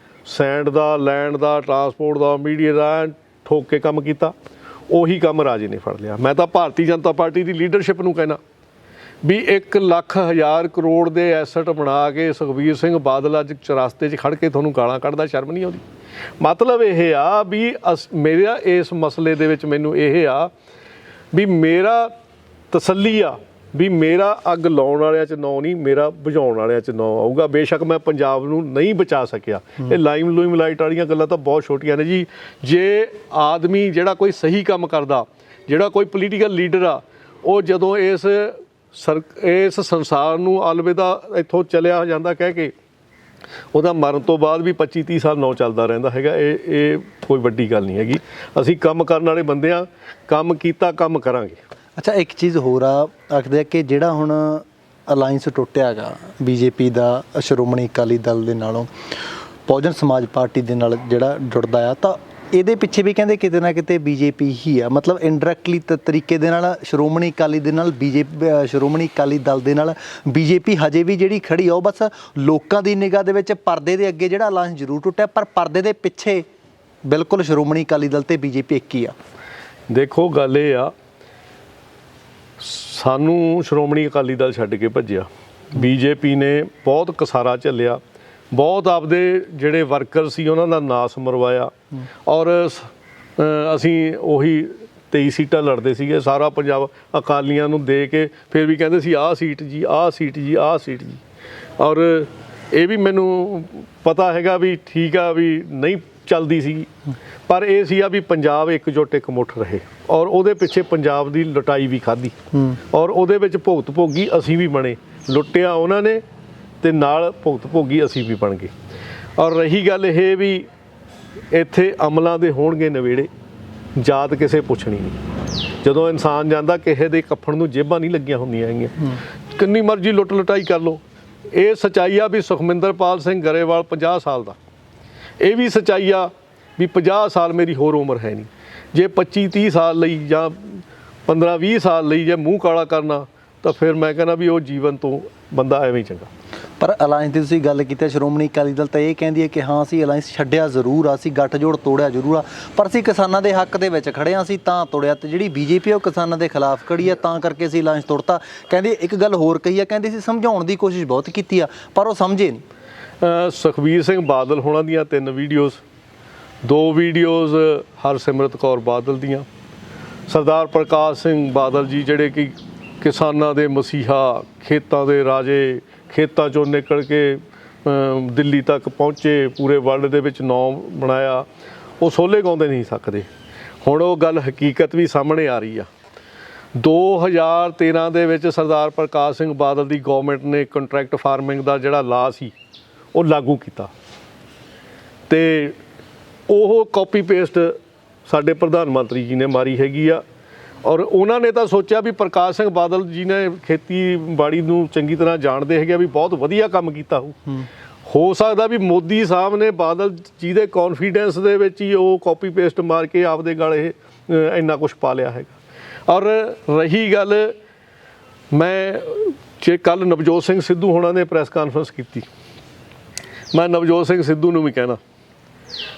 ਸੈਂਡ ਦਾ, ਲੈਂਡ ਦਾ, ਟਰਾਂਸਪੋਰਟ ਦਾ, ਮੀਡੀਆ ਦਾ ਠੋਕ ਕੇ ਕੰਮ ਕੀਤਾ। ਉਹੀ ਕੰਮ ਰਾਜੇ ਨੇ ਫੜ ਲਿਆ। ਮੈਂ ਤਾਂ ਭਾਰਤੀ ਜਨਤਾ ਪਾਰਟੀ ਦੀ ਲੀਡਰਸ਼ਿਪ ਨੂੰ ਕਹਿਣਾ ਵੀ 1,00,000 ਕਰੋੜ ਦੇ ਐਸਟ ਬਣਾ ਕੇ ਸੁਖਬੀਰ ਸਿੰਘ ਬਾਦਲ ਅੱਜ ਚੁਰਸਤੇ 'ਚ ਖੜ੍ਹ ਕੇ ਤੁਹਾਨੂੰ ਗਾਲਾਂ ਕੱਢਦਾ, ਸ਼ਰਮ ਨਹੀਂ ਆਉਂਦੀ? ਮਤਲਬ ਇਹ ਆ ਵੀ ਮੇਰਾ ਇਸ ਮਸਲੇ ਦੇ ਵਿੱਚ ਮੈਨੂੰ ਇਹ ਆ ਵੀ ਮੇਰਾ ਤਸੱਲੀ ਆ ਵੀ ਮੇਰਾ ਅੱਗ ਲਾਉਣ ਵਾਲਿਆਂ 'ਚ ਨਾਂ ਨਹੀਂ, ਮੇਰਾ ਬੁਝਾਉਣ ਵਾਲਿਆਂ 'ਚ ਨਾਂ ਆਊਗਾ। ਬੇਸ਼ੱਕ ਮੈਂ ਪੰਜਾਬ ਨੂੰ ਨਹੀਂ ਬਚਾ ਸਕਿਆ, ਇਹ ਲਾਈਮ ਲਾਈਟ ਵਾਲੀਆਂ ਗੱਲਾਂ ਤਾਂ ਬਹੁਤ ਛੋਟੀਆਂ ਨੇ ਜੀ। ਜੇ ਆਦਮੀ ਜਿਹੜਾ ਕੋਈ ਸਹੀ ਕੰਮ ਕਰਦਾ, ਜਿਹੜਾ ਕੋਈ ਪੋਲੀਟੀਕਲ ਲੀਡਰ ਆ, ਉਹ ਜਦੋਂ ਇਸ ਸੰਸਾਰ ਨੂੰ ਅਲਵਿਦਾ ਇੱਥੋਂ ਚਲਿਆ ਜਾਂਦਾ ਕਹਿ ਕੇ, ਉਹਦਾ ਮਰਨ ਤੋਂ ਬਾਅਦ ਵੀ 25-30 ਸਾਲ ਨਾਂ ਚੱਲਦਾ ਰਹਿੰਦਾ ਹੈਗਾ। ਇਹ ਕੋਈ ਵੱਡੀ ਗੱਲ ਨਹੀਂ ਹੈਗੀ। ਅਸੀਂ ਕੰਮ ਕਰਨ ਵਾਲੇ ਬੰਦੇ ਆ, ਕੰਮ ਕੀਤਾ, ਕੰਮ ਕਰਾਂਗੇ। ਅੱਛਾ, ਇੱਕ ਚੀਜ਼ ਹੋਰ ਆ, ਆਖਦੇ ਆ ਕਿ ਜਿਹੜਾ ਹੁਣ ਅਲਾਇੰਸ ਟੁੱਟਿਆ ਹੈਗਾ ਬੀਜੇਪੀ ਦਾ ਸ਼੍ਰੋਮਣੀ ਅਕਾਲੀ ਦਲ ਦੇ ਨਾਲੋਂ ਬਹੁਜਨ ਸਮਾਜ ਪਾਰਟੀ ਦੇ ਨਾਲ ਜਿਹੜਾ ਜੁੜਦਾ ਆ, ਤਾਂ ਇਹਦੇ ਪਿੱਛੇ ਵੀ ਕਹਿੰਦੇ ਕਿਤੇ ਨਾ ਕਿਤੇ ਬੀਜੇਪੀ ਹੀ ਆ। ਮਤਲਬ ਇਨਡਾਇਰੈਕਟਲੀ ਤਰੀਕੇ ਦੇ ਨਾਲ ਸ਼੍ਰੋਮਣੀ ਅਕਾਲੀ ਦੇ ਨਾਲ ਸ਼੍ਰੋਮਣੀ ਅਕਾਲੀ ਦਲ ਦੇ ਨਾਲ ਬੀਜੇਪੀ ਹਜੇ ਵੀ ਜਿਹੜੀ ਖੜੀ ਆ, ਉਹ ਬਸ ਲੋਕਾਂ ਦੀ ਨਿਗਾਹ ਦੇ ਵਿੱਚ ਪਰਦੇ ਦੇ ਅੱਗੇ ਜਿਹੜਾ ਅਲਾਇੰਸ ਜ਼ਰੂਰ ਟੁੱਟਿਆ, ਪਰ ਪਰਦੇ ਦੇ ਪਿੱਛੇ ਬਿਲਕੁਲ ਸ਼੍ਰੋਮਣੀ ਅਕਾਲੀ ਦਲ ਤੇ ਬੀਜੇਪੀ ਇੱਕ ਹੀ ਆ। ਦੇਖੋ ਗੱਲ ਇਹ ਆ, ਸਾਨੂੰ ਸ਼੍ਰੋਮਣੀ ਅਕਾਲੀ ਦਲ ਛੱਡ ਕੇ ਭੱਜਿਆ, ਬੀਜੇਪੀ ਨੇ ਬਹੁਤ ਕਸਾਰਾ ਝੱਲਿਆ, ਬਹੁਤ ਆਪਦੇ ਜਿਹੜੇ ਵਰਕਰ ਸੀ ਉਹਨਾਂ ਦਾ ਨਾਸ ਮਰਵਾਇਆ। ਔਰ ਅਸੀਂ ਉਹੀ 23 ਸੀਟਾਂ ਲੜਦੇ ਸੀਗੇ, ਸਾਰਾ ਪੰਜਾਬ ਅਕਾਲੀਆਂ ਨੂੰ ਦੇ ਕੇ ਫਿਰ ਵੀ ਕਹਿੰਦੇ ਸੀ ਆਹ ਸੀਟ ਜੀ, ਆਹ ਸੀਟ ਜੀ, ਆਹ ਸੀਟ ਜੀ। ਔਰ ਇਹ ਵੀ ਮੈਨੂੰ ਪਤਾ ਹੈਗਾ ਵੀ ਠੀਕ ਆ ਵੀ ਨਹੀਂ ਚੱਲਦੀ ਸੀ, ਪਰ ਇਹ ਸੀ ਆ ਵੀ ਪੰਜਾਬ ਇਕਜੁੱਟ ਇੱਕ ਮੁੱਠ ਰਹੇ, ਔਰ ਉਹਦੇ ਪਿੱਛੇ ਪੰਜਾਬ ਦੀ ਲੁਟਾਈ ਵੀ ਖਾਧੀ, ਔਰ ਉਹਦੇ ਵਿੱਚ ਭੁਗਤ ਭੋਗੀ ਅਸੀਂ ਵੀ ਬਣੇ। ਲੁੱਟਿਆ ਉਹਨਾਂ ਨੇ ਤੇ ਨਾਲ ਭੁਗਤ ਭੋਗੀ ਅਸੀਂ ਵੀ ਬਣ ਗਏ। ਔਰ ਰਹੀ ਗੱਲ ਇਹ ਵੀ ਇੱਥੇ ਅਮਲਾਂ ਦੇ ਹੋਣਗੇ ਨਵੇੜੇ, ਜਾਤ ਕਿਸੇ ਪੁੱਛਣੀ ਨਹੀਂ। ਜਦੋਂ ਇਨਸਾਨ ਜਾਂਦਾ, ਕਿਸੇ ਦੇ ਕੱਫਣ ਨੂੰ ਜੇਬਾਂ ਨਹੀਂ ਲੱਗੀਆਂ ਹੁੰਦੀਆਂ ਹੈਗੀਆਂ, ਕਿੰਨੀ ਮਰਜ਼ੀ ਲੁੱਟ ਲੁਟਾਈ ਕਰ ਲਓ। ਇਹ ਸੱਚਾਈ ਆ ਵੀ ਸੁਖਮਿੰਦਰਪਾਲ ਸਿੰਘ ਗਰੇਵਾਲ 50 ਸਾਲ ਦਾ, ਇਹ ਵੀ ਸੱਚਾਈ ਆ ਵੀ 50 ਸਾਲ ਮੇਰੀ ਹੋਰ ਉਮਰ ਹੈ ਨਹੀਂ। ਜੇ 25-30 ਸਾਲ ਲਈ ਜਾਂ 15-20 ਸਾਲ ਲਈ ਜੇ ਮੂੰਹ ਕਾਲਾ ਕਰਨਾ, ਤਾਂ ਫਿਰ ਮੈਂ ਕਹਿੰਦਾ ਵੀ ਉਹ ਜੀਵਨ ਤੋਂ ਬੰਦਾ ਐਵੇਂ ਹੀ ਚੰਗਾ। ਪਰ ਅਲਾਇੰਸ ਦੀ ਤੁਸੀਂ ਗੱਲ ਕੀਤੀ, ਸ਼੍ਰੋਮਣੀ ਅਕਾਲੀ ਦਲ ਤਾਂ ਇਹ ਕਹਿੰਦੀ ਹੈ ਕਿ ਹਾਂ ਅਸੀਂ ਅਲਾਇੰਸ ਛੱਡਿਆ ਜ਼ਰੂਰ ਆ, ਅਸੀਂ ਗੱਠਜੋੜ ਤੋੜਿਆ ਜ਼ਰੂਰ ਆ, ਪਰ ਅਸੀਂ ਕਿਸਾਨਾਂ ਦੇ ਹੱਕ ਦੇ ਵਿੱਚ ਖੜੇ ਹਾਂ, ਅਸੀਂ ਤਾਂ ਤੋੜਿਆ। ਤੇ ਜਿਹੜੀ ਬੀਜੇਪੀ ਉਹ ਕਿਸਾਨਾਂ ਦੇ ਖਿਲਾਫ ਖੜੀ ਆ, ਤਾਂ ਕਰਕੇ ਅਸੀਂ ਅਲਾਇੰਸ ਤੋੜਤਾ। ਕਹਿੰਦੇ ਇੱਕ ਗੱਲ ਹੋਰ ਕਹੀ ਆ, ਕਹਿੰਦੇ ਅਸੀਂ ਸਮਝਾਉਣ ਦੀ ਕੋਸ਼ਿਸ਼ ਬਹੁਤ ਕੀਤੀ ਆ, ਪਰ ਉਹ ਸਮਝੇ ਨਹੀਂ। ਸੁਖਬੀਰ ਸਿੰਘ ਬਾਦਲ ਹੋਣਾ ਦੀਆਂ 3 ਵੀਡੀਓਜ਼, 2 ਵੀਡੀਓਜ਼ ਹਰਸਿਮਰਤ ਕੌਰ ਬਾਦਲ ਦੀਆਂ, ਸਰਦਾਰ ਪ੍ਰਕਾਸ਼ ਸਿੰਘ ਬਾਦਲ ਜੀ ਜਿਹੜੇ ਕਿ ਕਿਸਾਨਾਂ ਦੇ ਮਸੀਹਾ, ਖੇਤਾਂ ਦੇ ਰਾਜੇ, ਖੇਤਾਂ 'ਚੋਂ ਨਿਕਲ ਕੇ ਦਿੱਲੀ ਤੱਕ ਪਹੁੰਚੇ, ਪੂਰੇ ਵਰਲਡ ਦੇ ਵਿੱਚ ਨਾਮ ਬਣਾਇਆ, ਉਹ ਸੋਲੇ ਗਾਉਂਦੇ ਨਹੀਂ ਸਕਦੇ। ਹੁਣ ਉਹ ਗੱਲ ਹਕੀਕਤ ਵੀ ਸਾਹਮਣੇ ਆ ਰਹੀ ਆ। 2013 ਦੇ ਵਿੱਚ ਸਰਦਾਰ ਪ੍ਰਕਾਸ਼ ਸਿੰਘ ਬਾਦਲ ਦੀ ਗਵਰਨਮੈਂਟ ਨੇ ਕੰਟਰੈਕਟ ਫਾਰਮਿੰਗ ਦਾ ਜਿਹੜਾ ਲਾ ਸੀ ਉਹ ਲਾਗੂ ਕੀਤਾ, ਤੇ ਉਹ ਕਾਪੀ ਪੇਸਟ ਸਾਡੇ ਪ੍ਰਧਾਨ ਮੰਤਰੀ ਜੀ ਨੇ ਮਾਰੀ ਹੈਗੀ ਆ। ਔਰ ਉਹਨਾਂ ਨੇ ਤਾਂ ਸੋਚਿਆ ਵੀ ਪ੍ਰਕਾਸ਼ ਸਿੰਘ ਬਾਦਲ ਜੀ ਨੇ ਖੇਤੀਬਾੜੀ ਨੂੰ ਚੰਗੀ ਤਰ੍ਹਾਂ ਜਾਣਦੇ ਹੈਗੇ ਵੀ ਬਹੁਤ ਵਧੀਆ ਕੰਮ ਕੀਤਾ ਹੋ ਸਕਦਾ ਵੀ ਮੋਦੀ ਸਾਹਿਬ ਨੇ ਬਾਦਲ ਜੀ ਦੇ ਕੌਨਫੀਡੈਂਸ ਦੇ ਵਿੱਚ ਹੀ ਉਹ ਕਾਪੀ ਪੇਸਟ ਮਾਰ ਕੇ ਆਪਦੇ ਗਲ ਇਹ ਇੰਨਾ ਕੁਛ ਪਾ ਲਿਆ ਹੈਗਾ। ਔਰ ਰਹੀ ਗੱਲ, ਮੈਂ ਜੇ ਕੱਲ੍ਹ ਨਵਜੋਤ ਸਿੰਘ ਸਿੱਧੂ ਹੋਣਾ ਨੇ ਪ੍ਰੈਸ ਕਾਨਫਰੰਸ ਕੀਤੀ, ਮੈਂ ਨਵਜੋਤ ਸਿੰਘ ਸਿੱਧੂ ਨੂੰ ਵੀ ਕਹਿਣਾ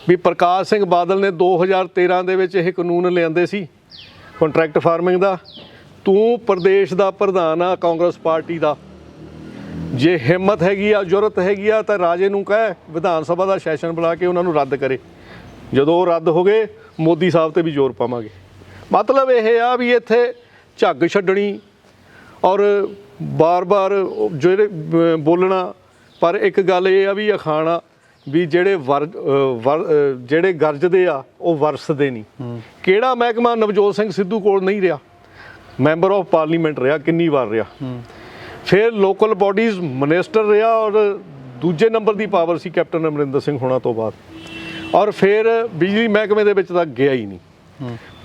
ਵੀ ਪ੍ਰਕਾਸ਼ ਸਿੰਘ ਬਾਦਲ ਨੇ 2013 ਦੇ ਵਿੱਚ ਇਹ ਕਾਨੂੰਨ ਲਿਆਂਦੇ ਸੀ ਕੰਟਰੈਕਟ ਫਾਰਮਿੰਗ ਦਾ, ਤੂੰ ਪ੍ਰਦੇਸ਼ ਦਾ ਪ੍ਰਧਾਨ ਆ ਕਾਂਗਰਸ ਪਾਰਟੀ ਦਾ, ਜੇ ਹਿੰਮਤ ਹੈਗੀ ਆ, ਜ਼ਰੂਰਤ ਹੈਗੀ ਆ ਤਾਂ ਰਾਜੇ ਨੂੰ ਕਹਿ ਵਿਧਾਨ ਸਭਾ ਦਾ ਸੈਸ਼ਨ ਬੁਲਾ ਕੇ ਉਹਨਾਂ ਨੂੰ ਰੱਦ ਕਰੇ। ਜਦੋਂ ਉਹ ਰੱਦ ਹੋ ਗਏ ਮੋਦੀ ਸਾਹਿਬ ਤੇ ਵੀ ਜ਼ੋਰ ਪਾਵਾਂਗੇ। ਮਤਲਬ ਇਹ ਆ ਵੀ ਇੱਥੇ ਝੱਗ ਛੱਡਣੀ ਔਰ ਬਾਰ-ਬਾਰ ਜਿਹੜੇ ਬੋਲਣਾ, ਪਰ ਇੱਕ ਗੱਲ ਇਹ ਆ ਵੀ ਅਖਾਣਾ ਵੀ ਜਿਹੜੇ ਜਿਹੜੇ ਗਰਜਦੇ ਆ ਉਹ ਵਰਸਦੇ ਨਹੀਂ। ਕਿਹੜਾ ਮਹਿਕਮਾ ਨਵਜੋਤ ਸਿੰਘ ਸਿੱਧੂ ਕੋਲ ਨਹੀਂ ਰਿਹਾ? ਮੈਂਬਰ ਆਫ ਪਾਰਲੀਮੈਂਟ ਰਿਹਾ, ਕਿੰਨੀ ਵਾਰ ਰਿਹਾ, ਫਿਰ ਲੋਕਲ ਬਾਡੀਜ਼ ਮਿਨਿਸਟਰ ਰਿਹਾ, ਔਰ ਦੂਜੇ ਨੰਬਰ ਦੀ ਪਾਵਰ ਸੀ ਕੈਪਟਨ ਅਮਰਿੰਦਰ ਸਿੰਘ ਹੋਣਾ ਤੋਂ ਬਾਅਦ, ਔਰ ਫਿਰ ਬਿਜਲੀ ਮਹਿਕਮੇ ਦੇ ਵਿੱਚ ਤਾਂ ਗਿਆ ਹੀ ਨਹੀਂ।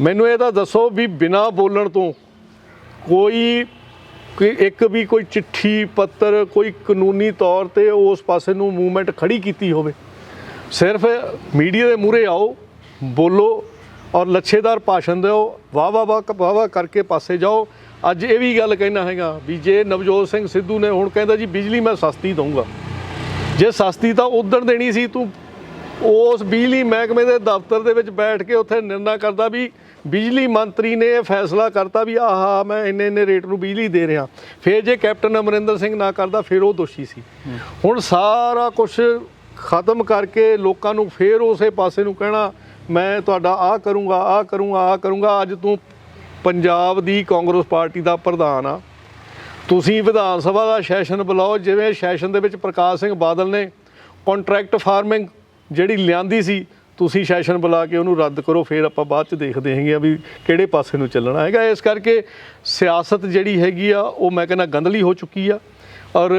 ਮੈਨੂੰ ਇਹ ਤਾਂ ਦੱਸੋ ਵੀ ਬਿਨਾਂ ਬੋਲਣ ਤੋਂ ਕੋਈ ਇੱਕ ਵੀ ਕੋਈ ਚਿੱਠੀ ਪੱਤਰ, ਕੋਈ ਕਾਨੂੰਨੀ ਤੌਰ ਤੇ ਉਸ ਪਾਸੇ ਨੂੰ ਮੂਵਮੈਂਟ ਖੜੀ ਕੀਤੀ ਹੋਵੇ? ਸਿਰਫ ਮੀਡੀਆ ਦੇ ਮੂਹਰੇ ਆਓ, ਬੋਲੋ ਔਰ ਲੱਛੇਦਾਰ ਭਾਸ਼ਣ ਦਿਓ, ਵਾਹ ਕਰਕੇ ਪਾਸੇ ਜਾਓ। ਅੱਜ ਇਹ ਵੀ ਗੱਲ ਕਹਿਣਾ ਹੈਗਾ ਵੀ ਜੇ ਨਵਜੋਤ ਸਿੰਘ ਸਿੱਧੂ ਨੇ ਹੁਣ ਕਹਿੰਦਾ ਜੀ ਬਿਜਲੀ ਮੈਂ ਸਸਤੀ ਦਊਂਗਾ, ਜੇ ਸਸਤੀ ਤਾਂ ਉਦੋਂ ਦੇਣੀ ਸੀ, ਤੂੰ ਉਸ ਬਿਜਲੀ ਮਹਿਕਮੇ ਦੇ ਦਫ਼ਤਰ ਦੇ ਵਿੱਚ ਬੈਠ ਕੇ ਉੱਥੇ ਨਿਰਣਾ ਕਰਦਾ ਵੀ ਬਿਜਲੀ ਮੰਤਰੀ ਨੇ ਇਹ ਫੈਸਲਾ ਕਰਤਾ ਵੀ ਆਹ ਮੈਂ ਇੰਨੇ ਰੇਟ ਨੂੰ ਬਿਜਲੀ ਦੇ ਰਿਹਾ। ਫਿਰ ਜੇ ਕੈਪਟਨ ਅਮਰਿੰਦਰ ਸਿੰਘ ਨਾ ਕਰਦਾ ਫਿਰ ਉਹ ਦੋਸ਼ੀ ਸੀ। ਹੁਣ ਸਾਰਾ ਕੁਛ ਖਤਮ ਕਰਕੇ ਲੋਕਾਂ ਨੂੰ ਫਿਰ ਉਸੇ ਪਾਸੇ ਨੂੰ ਕਹਿਣਾ ਮੈਂ ਤੁਹਾਡਾ ਆਹ ਕਰੂੰਗਾ। ਅੱਜ ਤੂੰ ਪੰਜਾਬ ਦੀ ਕਾਂਗਰਸ ਪਾਰਟੀ ਦਾ ਪ੍ਰਧਾਨ ਆ, ਤੁਸੀਂ ਵਿਧਾਨ ਸਭਾ ਦਾ ਸੈਸ਼ਨ ਬੁਲਾਓ। ਜਿਵੇਂ ਸੈਸ਼ਨ ਦੇ ਵਿੱਚ ਪ੍ਰਕਾਸ਼ ਸਿੰਘ ਬਾਦਲ ਨੇ ਕੰਟਰੈਕਟ ਫਾਰਮਿੰਗ ਜਿਹੜੀ ਲਿਆਂਦੀ ਸੀ, ਤੁਸੀਂ ਸੈਸ਼ਨ ਬੁਲਾ ਕੇ ਉਹਨੂੰ ਰੱਦ ਕਰੋ, ਫਿਰ ਆਪਾਂ ਬਾਅਦ 'ਚ ਦੇਖਦੇ ਹੈਗੇ ਆ ਵੀ ਕਿਹੜੇ ਪਾਸੇ ਨੂੰ ਚੱਲਣਾ ਹੈਗਾ। ਇਸ ਕਰਕੇ ਸਿਆਸਤ ਜਿਹੜੀ ਹੈਗੀ ਆ ਉਹ ਮੈਂ ਕਹਿੰਦਾ ਗੰਦਲੀ ਹੋ ਚੁੱਕੀ ਆ। ਔਰ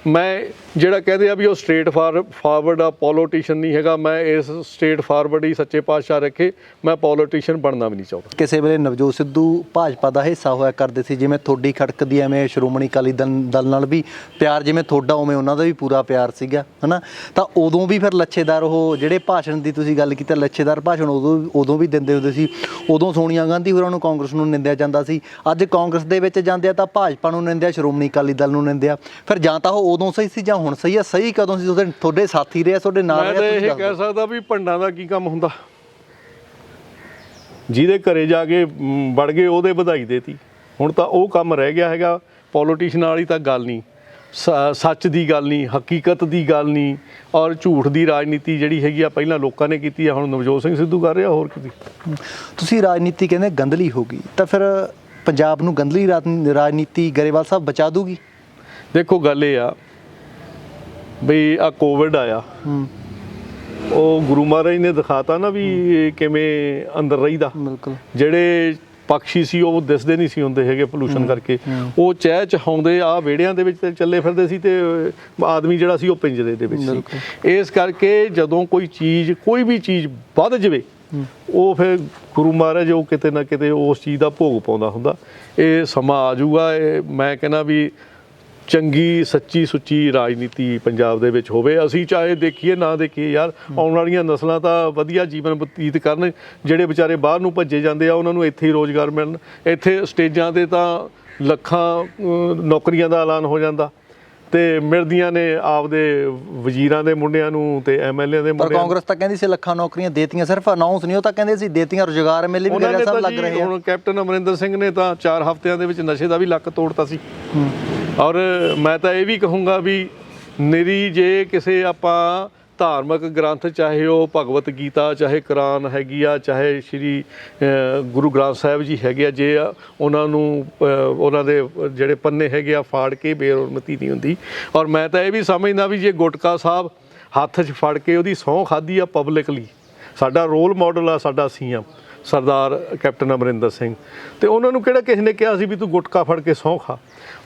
ਮੈਂ ਜਿਹੜਾ ਕਹਦੇ ਆ ਵੀ ਉਹ ਸਟ੍ਰੇਟ ਫਾਰਵਰਡ ਆ, ਪੋਲੀਟੀਸ਼ੀਅਨ ਨਹੀਂ ਹੈਗਾ, ਮੈਂ ਇਸ ਸਟ੍ਰੇਟ ਫਾਰਵਰਡ ਹੀ ਸੱਚੇ ਪਾਤਸ਼ਾਹ ਰੱਖੇ, ਮੈਂ ਪੋਲੀਟੀਸ਼ੀਅਨ ਬਣਨਾ ਵੀ ਨਹੀਂ ਚਾਹੁੰਦਾ। ਕਿਸੇ ਵੇਲੇ ਨਵਜੋਤ ਸਿੱਧੂ ਭਾਜਪਾ ਦਾ ਹਿੱਸਾ ਹੋਇਆ ਕਰਦੇ ਸੀ, ਜਿਵੇਂ ਤੁਹਾਡੀ ਖੜਕਦੀ ਐਵੇਂ ਸ਼੍ਰੋਮਣੀ ਅਕਾਲੀ ਦਲ ਨਾਲ ਵੀ ਪਿਆਰ, ਜਿਵੇਂ ਤੁਹਾਡਾ ਉਵੇਂ ਉਹਨਾਂ ਦਾ ਵੀ ਪੂਰਾ ਪਿਆਰ ਸੀਗਾ, ਹੈ ਨਾ? ਤਾਂ ਉਦੋਂ ਵੀ ਫਿਰ ਲੱਛੇਦਾਰ ਉਹ ਜਿਹੜੇ ਭਾਸ਼ਣ ਦੀ ਤੁਸੀਂ ਗੱਲ ਕੀਤੀ, ਲੱਛੇਦਾਰ ਭਾਸ਼ਣ ਉਦੋਂ ਵੀ ਦਿੰਦੇ ਹੁੰਦੇ ਸੀ। ਉਦੋਂ ਸੋਨੀਆ ਗਾਂਧੀ ਹੋਰਾਂ ਨੂੰ ਕਾਂਗਰਸ ਨੂੰ ਨਿੰਦਿਆ ਜਾਂਦਾ ਸੀ, ਅੱਜ ਕਾਂਗਰਸ ਦੇ ਵਿੱਚ ਜਾਂਦੇ ਆ ਤਾਂ ਭਾਜਪਾ ਨੂੰ ਨਿੰਦਿਆ, ਸ਼੍ਰੋਮਣੀ ਅਕਾਲੀ ਦਲ ਨੂੰ ਨਿੰਦਿਆ। ਫਿਰ ਜਾਂ ਤਾਂ ਉਹ ਉਦੋਂ ਸਹੀ ਸੀ ਜਾਂ ਹੁਣ ਸਹੀ ਆ? ਸਹੀ ਕਦੋਂ ਸੀ? ਤੁਹਾਡੇ ਸਾਥੀ ਰਹੇ, ਤੁਹਾਡੇ ਨਾਲ ਰਹੇ? ਮੈਂ ਤਾਂ ਇਹ ਕਹਿ ਸਕਦਾ ਵੀ ਭੰਡਾਂ ਦਾ ਕੀ ਕੰਮ ਹੁੰਦਾ, ਜਿਹਦੇ ਘਰੇ ਜਾ ਕੇ ਵੜ ਗਏ ਉਹਦੇ ਵਧਾਈ ਦੇਤੀ। ਹੁਣ ਤਾਂ ਉਹ ਕੰਮ ਰਹਿ ਗਿਆ ਹੈਗਾ। ਪੋਲੀਟੀਸ਼ੀਅਨ ਵਾਲੀ ਤਾਂ ਗੱਲ ਨਹੀਂ, ਸੱਚ ਦੀ ਗੱਲ ਨਹੀਂ, ਹਕੀਕਤ ਦੀ ਗੱਲ ਨਹੀਂ, ਔਰ ਝੂਠ ਦੀ ਰਾਜਨੀਤੀ ਜਿਹੜੀ ਹੈਗੀ ਆ ਪਹਿਲਾਂ ਲੋਕਾਂ ਨੇ ਕੀਤੀ ਆ, ਹੁਣ ਨਵਜੋਤ ਸਿੰਘ ਸਿੱਧੂ ਕਰ ਰਿਹਾ। ਹੋਰ ਕੀ ਤੁਸੀਂ ਰਾਜਨੀਤੀ ਕਹਿੰਦੇ ਗੰਦਲੀ ਹੋ ਗਈ, ਤਾਂ ਫਿਰ ਪੰਜਾਬ ਨੂੰ ਗੰਦਲੀ ਰਾਜਨੀਤੀ ਗਰੇਵਾਲ ਸਾਹਿਬ ਬਚਾ ਦੂਗੀ? ਦੇਖੋ ਗੱਲ ਇਹ ਆ ਬਈ ਆ ਕੋਵਿਡ ਆਇਆ, ਉਹ ਗੁਰੂ ਮਹਾਰਾਜ ਨੇ ਦਿਖਾਤਾ ਨਾ ਵੀ ਕਿਵੇਂ ਅੰਦਰ ਰਹੀਦਾ। ਬਿਲਕੁਲ। ਜਿਹੜੇ ਪਕਸ਼ੀ ਸੀ ਉਹ ਦਿਸਦੇ ਨਹੀਂ ਸੀ ਹੁੰਦੇ ਹੈਗੇ ਪੋਲੂਸ਼ਨ ਕਰਕੇ, ਉਹ ਚਹਿ ਚਹਾਉਂਦੇ ਆ ਵਿਹੜਿਆਂ ਦੇ ਵਿੱਚ ਤੇ ਚੱਲੇ ਫਿਰਦੇ ਸੀ, ਤੇ ਆਦਮੀ ਜਿਹੜਾ ਸੀ ਉਹ ਪਿੰਜਰੇ ਦੇ ਵਿੱਚ ਸੀ। ਇਸ ਕਰਕੇ ਜਦੋਂ ਕੋਈ ਵੀ ਚੀਜ਼ ਵੱਧ ਜਾਵੇ, ਉਹ ਫਿਰ ਗੁਰੂ ਮਹਾਰਾਜ ਉਹ ਕਿਤੇ ਨਾ ਕਿਤੇ ਉਸ ਚੀਜ਼ ਦਾ ਭੋਗ ਪਾਉਂਦਾ ਹੁੰਦਾ। ਇਹ ਸਮਾਂ ਆ ਜਾਊਗਾ। ਇਹ ਮੈਂ ਕਹਿੰਦਾ ਵੀ ਚੰਗੀ ਸੱਚੀ ਸੁੱਚੀ ਰਾਜਨੀਤੀ ਪੰਜਾਬ ਦੇ ਵਿੱਚ ਹੋਵੇ। ਅਸੀਂ ਚਾਹੇ ਦੇਖੀਏ ਨਾ ਦੇਖੀਏ ਯਾਰ, ਆਉਣ ਵਾਲੀਆਂ ਨਸਲਾਂ ਤਾਂ ਵਧੀਆ ਜੀਵਨ ਬਤੀਤ ਕਰਨ। ਜਿਹੜੇ ਵਿਚਾਰੇ ਬਾਹਰ ਨੂੰ ਭੱਜੇ ਜਾਂਦੇ ਆ ਉਹਨਾਂ ਨੂੰ ਇੱਥੇ ਹੀ ਰੋਜ਼ਗਾਰ ਮਿਲਣ। ਇੱਥੇ ਸਟੇਜਾਂ 'ਤੇ ਤਾਂ ਲੱਖਾਂ ਨੌਕਰੀਆਂ ਦਾ ਐਲਾਨ ਹੋ ਜਾਂਦਾ ਤੇ ਮਿਲਦੀਆਂ ਨੇ ਆਪਦੇ ਵਜ਼ੀਰਾਂ ਦੇ ਮੁੰਡਿਆਂ ਨੂੰ ਤੇ ਐਮਐਲਏ ਦੇ ਮੁੰਡਿਆਂ ਨੂੰ। ਕਾਂਗਰਸ ਤਾਂ ਕਹਿੰਦੀ ਸੀ ਲੱਖਾਂ ਨੌਕਰੀਆਂ ਦੇਤੀਆਂ, ਸਿਰਫ ਅਨਾਉਂਸ ਨਹੀਂ, ਉਹ ਤਾਂ ਕਹਿੰਦੇ ਸੀ ਦੇਤੀਆਂ। ਰੁਜ਼ਗਾਰ ਮੇਲੇ ਵੀ ਸਭ ਲੱਗ ਰਹੇ ਆ। ਹੁਣ ਕੈਪਟਨ ਅਮਰਿੰਦਰ ਸਿੰਘ ਨੇ ਤਾਂ 4 ਹਫ਼ਤਿਆਂ ਦੇ ਵਿੱਚ ਨਸ਼ੇ ਦਾ ਵੀ ਲੱਕ ਤੋੜਤਾ ਸੀ। ਔਰ ਮੈਂ ਤਾਂ ਇਹ ਵੀ ਕਹੂੰਗਾ ਵੀ ਨਿਰੀ ਜੇ ਕਿਸੇ ਆਪਾਂ ਧਾਰਮਿਕ ਗ੍ਰੰਥ, ਚਾਹੇ ਉਹ ਭਗਵਤ ਗੀਤਾ, ਚਾਹੇ ਕੁਰਾਨ ਹੈਗੀ ਆ, ਚਾਹੇ ਸ਼੍ਰੀ ਗੁਰੂ ਗ੍ਰੰਥ ਸਾਹਿਬ ਜੀ ਹੈਗੇ ਆ, ਜੇ ਉਹਨਾਂ ਨੂੰ ਉਹਨਾਂ ਦੇ ਜਿਹੜੇ ਪੰਨੇ ਹੈਗੇ ਆ ਫਾੜ ਕੇ ਬੇਰੁਰਮਤੀ ਨਹੀਂ ਹੁੰਦੀ। ਔਰ ਮੈਂ ਤਾਂ ਇਹ ਵੀ ਸਮਝਦਾ ਵੀ ਜੇ ਗੁਟਕਾ ਸਾਹਿਬ ਹੱਥ 'ਚ ਫੜ ਕੇ ਉਹਦੀ ਸਹੁੰ ਖਾਧੀ ਆ ਪਬਲਿਕਲੀ, ਸਾਡਾ ਰੋਲ ਮਾਡਲ ਆ ਸਾਡਾ ਸੀਐਮ ਸਰਦਾਰ ਕੈਪਟਨ ਅਮਰਿੰਦਰ ਸਿੰਘ, ਤੇ ਉਹਨਾਂ ਨੂੰ ਕਿਹੜਾ ਕਿਸੇ ਨੇ ਕਿਹਾ ਸੀ ਵੀ ਤੂੰ ਗੁਟਕਾ ਫੜ ਕੇ ਸਹੁੰ ਖਾ,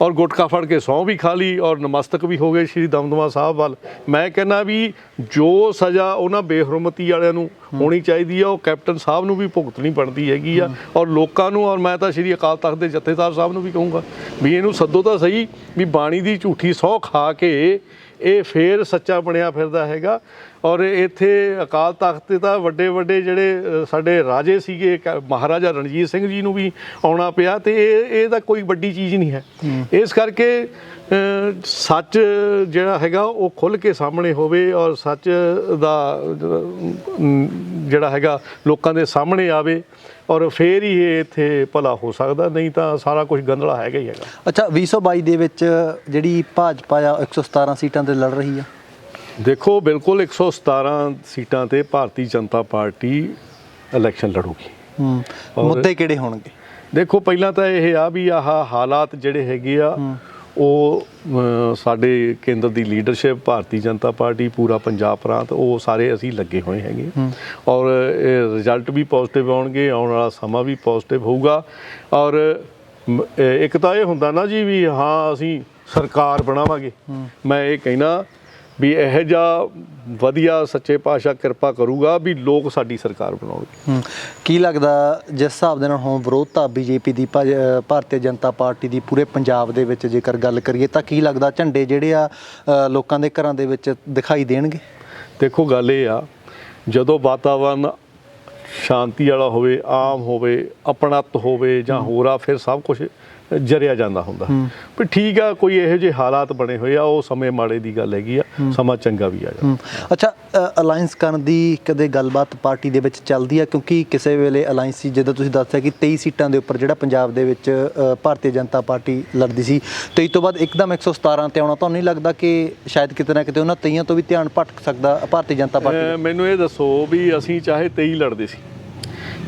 ਔਰ ਗੁਟਕਾ ਫੜ ਕੇ ਸਹੁੰ ਵੀ ਖਾ ਲਈ ਔਰ ਨਮਸਤਕ ਵੀ ਹੋ ਗਏ ਸ਼੍ਰੀ ਦਮਦਮਾ ਸਾਹਿਬ ਵੱਲ। ਮੈਂ ਕਹਿੰਦਾ ਵੀ ਜੋ ਸਜ਼ਾ ਉਹਨਾਂ ਬੇਹਰਮਤੀ ਵਾਲਿਆਂ ਨੂੰ ਹੋਣੀ ਚਾਹੀਦੀ ਆ ਉਹ ਕੈਪਟਨ ਸਾਹਿਬ ਨੂੰ ਵੀ ਭੁਗਤਣੀ ਬਣਦੀ ਹੈਗੀ ਆ, ਔਰ ਲੋਕਾਂ ਨੂੰ। ਔਰ ਮੈਂ ਤਾਂ ਸ਼੍ਰੀ ਅਕਾਲ ਤਖਤ ਦੇ ਜਥੇਦਾਰ ਸਾਹਿਬ ਨੂੰ ਵੀ ਕਹੂੰਗਾ ਵੀ ਇਹਨੂੰ ਸੱਦੋ ਤਾਂ ਸਹੀ, ਵੀ ਬਾਣੀ ਦੀ ਝੂਠੀ ਸਹੁੰ ਖਾ ਕੇ ਇਹ ਫੇਰ ਸੱਚਾ ਬਣਿਆ ਫਿਰਦਾ ਹੈਗਾ। ਔਰ ਇੱਥੇ ਅਕਾਲ ਤਖਤ 'ਤੇ ਤਾਂ ਵੱਡੇ ਵੱਡੇ ਜਿਹੜੇ ਸਾਡੇ ਰਾਜੇ ਸੀਗੇ, ਮਹਾਰਾਜਾ ਰਣਜੀਤ ਸਿੰਘ ਜੀ ਨੂੰ ਵੀ ਆਉਣਾ ਪਿਆ, ਤੇ ਇਹ ਤਾਂ ਕੋਈ ਵੱਡੀ ਚੀਜ਼ ਨਹੀਂ ਹੈ। ਇਸ ਕਰਕੇ ਸੱਚ ਜਿਹੜਾ ਹੈਗਾ ਉਹ ਖੁੱਲ੍ਹ ਕੇ ਸਾਹਮਣੇ ਹੋਵੇ, ਔਰ ਸੱਚ ਦਾ ਜਿਹੜਾ ਹੈਗਾ ਲੋਕਾਂ ਦੇ ਸਾਹਮਣੇ ਆਵੇ, ਔਰ ਫੇਰ ਹੀ ਇਹ ਇੱਥੇ ਭਲਾ ਹੋ ਸਕਦਾ, ਨਹੀਂ ਤਾਂ ਸਾਰਾ ਕੁਝ ਗੰਧਲਾ ਹੈਗਾ ਹੀ ਹੈਗਾ। ਅੱਛਾ, 2022 ਦੇ ਵਿੱਚ ਜਿਹੜੀ ਭਾਜਪਾ ਆ 117 ਸੀਟਾਂ 'ਤੇ ਲੜ ਰਹੀ ਆ। ਦੇਖੋ, ਬਿਲਕੁਲ 117 ਸੀਟਾਂ ਤੇ ਭਾਰਤੀ ਜਨਤਾ ਪਾਰਟੀ ਇਲੈਕਸ਼ਨ ਲੜੂਗੀ। ਮੁੱਦੇ ਕਿਹੜੇ ਹੋਣਗੇ? ਦੇਖੋ, ਪਹਿਲਾਂ ਤਾਂ ਇਹ ਆ ਵੀ ਆਹ ਹਾਲਾਤ ਜਿਹੜੇ ਹੈਗੇ ਆ ਉਹ ਸਾਡੇ ਕੇਂਦਰ ਦੀ ਲੀਡਰਸ਼ਿਪ, ਭਾਰਤੀ ਜਨਤਾ ਪਾਰਟੀ, ਪੂਰਾ ਪੰਜਾਬ ਪ੍ਰਾਂਤ, ਉਹ ਸਾਰੇ ਅਸੀਂ ਲੱਗੇ ਹੋਏ ਹੈਗੇ, ਔਰ ਰਿਜ਼ਲਟ ਵੀ ਪੋਜ਼ਿਟਿਵ ਆਉਣਗੇ, ਆਉਣ ਵਾਲਾ ਸਮਾਂ ਵੀ ਪੋਜ਼ਿਟਿਵ ਹੋਊਗਾ। ਔਰ ਇੱਕ ਤਾਂ ਇਹ ਹੁੰਦਾ ਨਾ ਜੀ ਵੀ ਹਾਂ ਅਸੀਂ ਸਰਕਾਰ ਬਣਾਵਾਂਗੇ, ਮੈਂ ਇਹ ਕਹਿਣਾ ਵੀ ਇਹੋ ਜਿਹਾ ਵਧੀਆ ਸੱਚੇ ਪਾਤਸ਼ਾਹ ਕਿਰਪਾ ਕਰੂਗਾ ਵੀ ਲੋਕ ਸਾਡੀ ਸਰਕਾਰ ਬਣਾਉਣਗੇ। ਕੀ ਲੱਗਦਾ ਜਿਸ ਹਿਸਾਬ ਦੇ ਨਾਲ ਹੁਣ ਵਿਰੋਧਤਾ ਬੀਜੇਪੀ ਦੀ, ਭਾਰਤੀ ਜਨਤਾ ਪਾਰਟੀ ਦੀ ਪੂਰੇ ਪੰਜਾਬ ਦੇ ਵਿੱਚ ਜੇਕਰ ਗੱਲ ਕਰੀਏ, ਤਾਂ ਕੀ ਲੱਗਦਾ ਝੰਡੇ ਜਿਹੜੇ ਆ ਲੋਕਾਂ ਦੇ ਘਰਾਂ ਦੇ ਵਿੱਚ ਦਿਖਾਈ ਦੇਣਗੇ? ਦੇਖੋ, ਗੱਲ ਇਹ ਆ, ਜਦੋਂ ਵਾਤਾਵਰਨ ਸ਼ਾਂਤੀ ਵਾਲਾ ਹੋਵੇ, ਆਮ ਹੋਵੇ, ਆਪਣੱਤ ਹੋਵੇ ਜਾਂ ਹੋਰ ਆ, ਫਿਰ ਸਭ ਕੁਝ ਜਰਿਆ ਜਾਂਦਾ ਹੁੰਦਾ। ਵੀ ਠੀਕ ਆ, ਕੋਈ ਇਹੋ ਜਿਹੇ ਹਾਲਾਤ ਬਣੇ ਹੋਏ ਆ, ਉਹ ਸਮੇਂ ਮਾੜੇ ਦੀ ਗੱਲ ਹੈਗੀ ਆ, ਸਮਾਂ ਚੰਗਾ ਵੀ ਆ ਜਾਂਦਾ। ਅੱਛਾ, ਅਲਾਇੰਸ ਕਰਨ ਦੀ ਕਦੇ ਗੱਲਬਾਤ ਪਾਰਟੀ ਦੇ ਵਿੱਚ ਚੱਲਦੀ ਆ? ਕਿਉਂਕਿ ਕਿਸੇ ਵੇਲੇ ਅਲਾਇੰਸ ਸੀ, ਜਦੋਂ ਤੁਸੀਂ ਦੱਸਿਆ ਕਿ 23 ਸੀਟਾਂ ਦੇ ਉੱਪਰ ਜਿਹੜਾ ਪੰਜਾਬ ਦੇ ਵਿੱਚ ਭਾਰਤੀ ਜਨਤਾ ਪਾਰਟੀ ਲੜਦੀ ਸੀ, 23 ਤੋਂ ਬਾਅਦ ਇੱਕਦਮ 117 ਤੇ ਆਉਣਾ, ਤੁਹਾਨੂੰ ਨਹੀਂ ਲੱਗਦਾ ਕਿ ਸ਼ਾਇਦ ਕਿਤੇ ਨਾ ਕਿਤੇ ਉਹਨਾਂ 23 ਤੋਂ ਵੀ ਧਿਆਨ ਭਟਕ ਸਕਦਾ ਭਾਰਤੀ ਜਨਤਾ ਪਾਰਟੀ? ਮੈਨੂੰ ਇਹ ਦੱਸੋ ਵੀ ਅਸੀਂ ਚਾਹੇ 23 ਲੜਦੇ ਸੀ,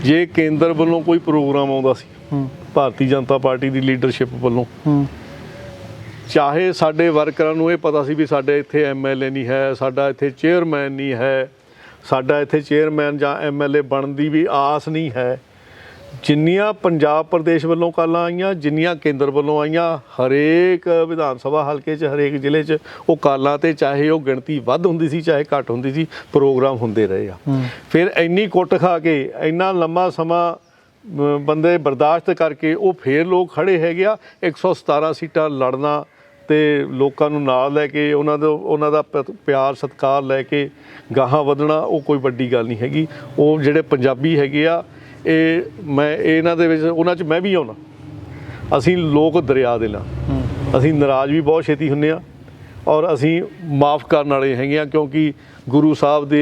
ਜੇ ਕੇਂਦਰ ਵੱਲੋਂ ਕੋਈ ਪ੍ਰੋਗਰਾਮ ਆਉਂਦਾ ਸੀ ਭਾਰਤੀ ਜਨਤਾ ਪਾਰਟੀ ਦੀ ਲੀਡਰਸ਼ਿਪ ਵੱਲੋਂ, ਚਾਹੇ ਸਾਡੇ ਵਰਕਰਾਂ ਨੂੰ ਇਹ ਪਤਾ ਸੀ ਵੀ ਸਾਡੇ ਇੱਥੇ ਐਮਐਲਏ ਨਹੀਂ ਹੈ, ਸਾਡਾ ਇੱਥੇ ਚੇਅਰਮੈਨ ਨਹੀਂ ਹੈ, ਸਾਡਾ ਇੱਥੇ ਚੇਅਰਮੈਨ ਜਾਂ ਐਮਐਲਏ ਬਣਨ ਦੀ ਵੀ ਆਸ ਨਹੀਂ ਹੈ, ਜਿੰਨੀਆਂ ਪੰਜਾਬ ਪ੍ਰਦੇਸ਼ ਵੱਲੋਂ ਕਾਲਾਂ ਆਈਆਂ, ਜਿੰਨੀਆਂ ਕੇਂਦਰ ਵੱਲੋਂ ਆਈਆਂ, ਹਰੇਕ ਵਿਧਾਨ ਸਭਾ ਹਲਕੇ 'ਚ, ਹਰੇਕ ਜ਼ਿਲ੍ਹੇ 'ਚ ਉਹ ਕਾਲਾਂ 'ਤੇ, ਚਾਹੇ ਉਹ ਗਿਣਤੀ ਵੱਧ ਹੁੰਦੀ ਸੀ ਚਾਹੇ ਘੱਟ ਹੁੰਦੀ ਸੀ, ਪ੍ਰੋਗਰਾਮ ਹੁੰਦੇ ਰਹੇ ਆ। ਫਿਰ ਇੰਨੀ ਕੁੱਟ ਖਾ ਕੇ, ਇੰਨਾ ਲੰਮਾ ਸਮਾਂ ਬੰਦੇ ਬਰਦਾਸ਼ਤ ਕਰਕੇ ਉਹ ਫੇਰ ਲੋਕ ਖੜੇ ਹੈਗੇ ਆ। 117 ਸੀਟਾਂ ਲੜਨਾ ਤੇ ਲੋਕਾਂ ਨੂੰ ਨਾਲ ਲੈ ਕੇ ਉਹਨਾਂ ਦਾ ਪਿਆਰ ਸਤਿਕਾਰ ਲੈ ਕੇ ਗਾਹਾਂ ਵਧਣਾ, ਉਹ ਕੋਈ ਵੱਡੀ ਗੱਲ ਨਹੀਂ ਹੈਗੀ। ਉਹ ਜਿਹੜੇ ਪੰਜਾਬੀ ਹੈਗੇ ਆ, ਮੈਂ ਇਹਨਾਂ ਦੇ ਵਿੱਚ, ਉਹਨਾਂ 'ਚ ਮੈਂ ਵੀ ਆਉਣਾ। ਅਸੀਂ ਲੋਕ ਦਰਿਆ ਦੇ ਨਾਲ, ਅਸੀਂ ਨਾਰਾਜ਼ ਵੀ ਬਹੁਤ ਛੇਤੀ ਹੁੰਦੇ ਆ, ਔਰ ਅਸੀਂ ਮਾफ़ ਕਰਨ ਵਾਲੇ ਹੈਗੇ ਆ, ਕਿਉਂਕਿ ਗੁਰੂ ਸਾਹਿਬ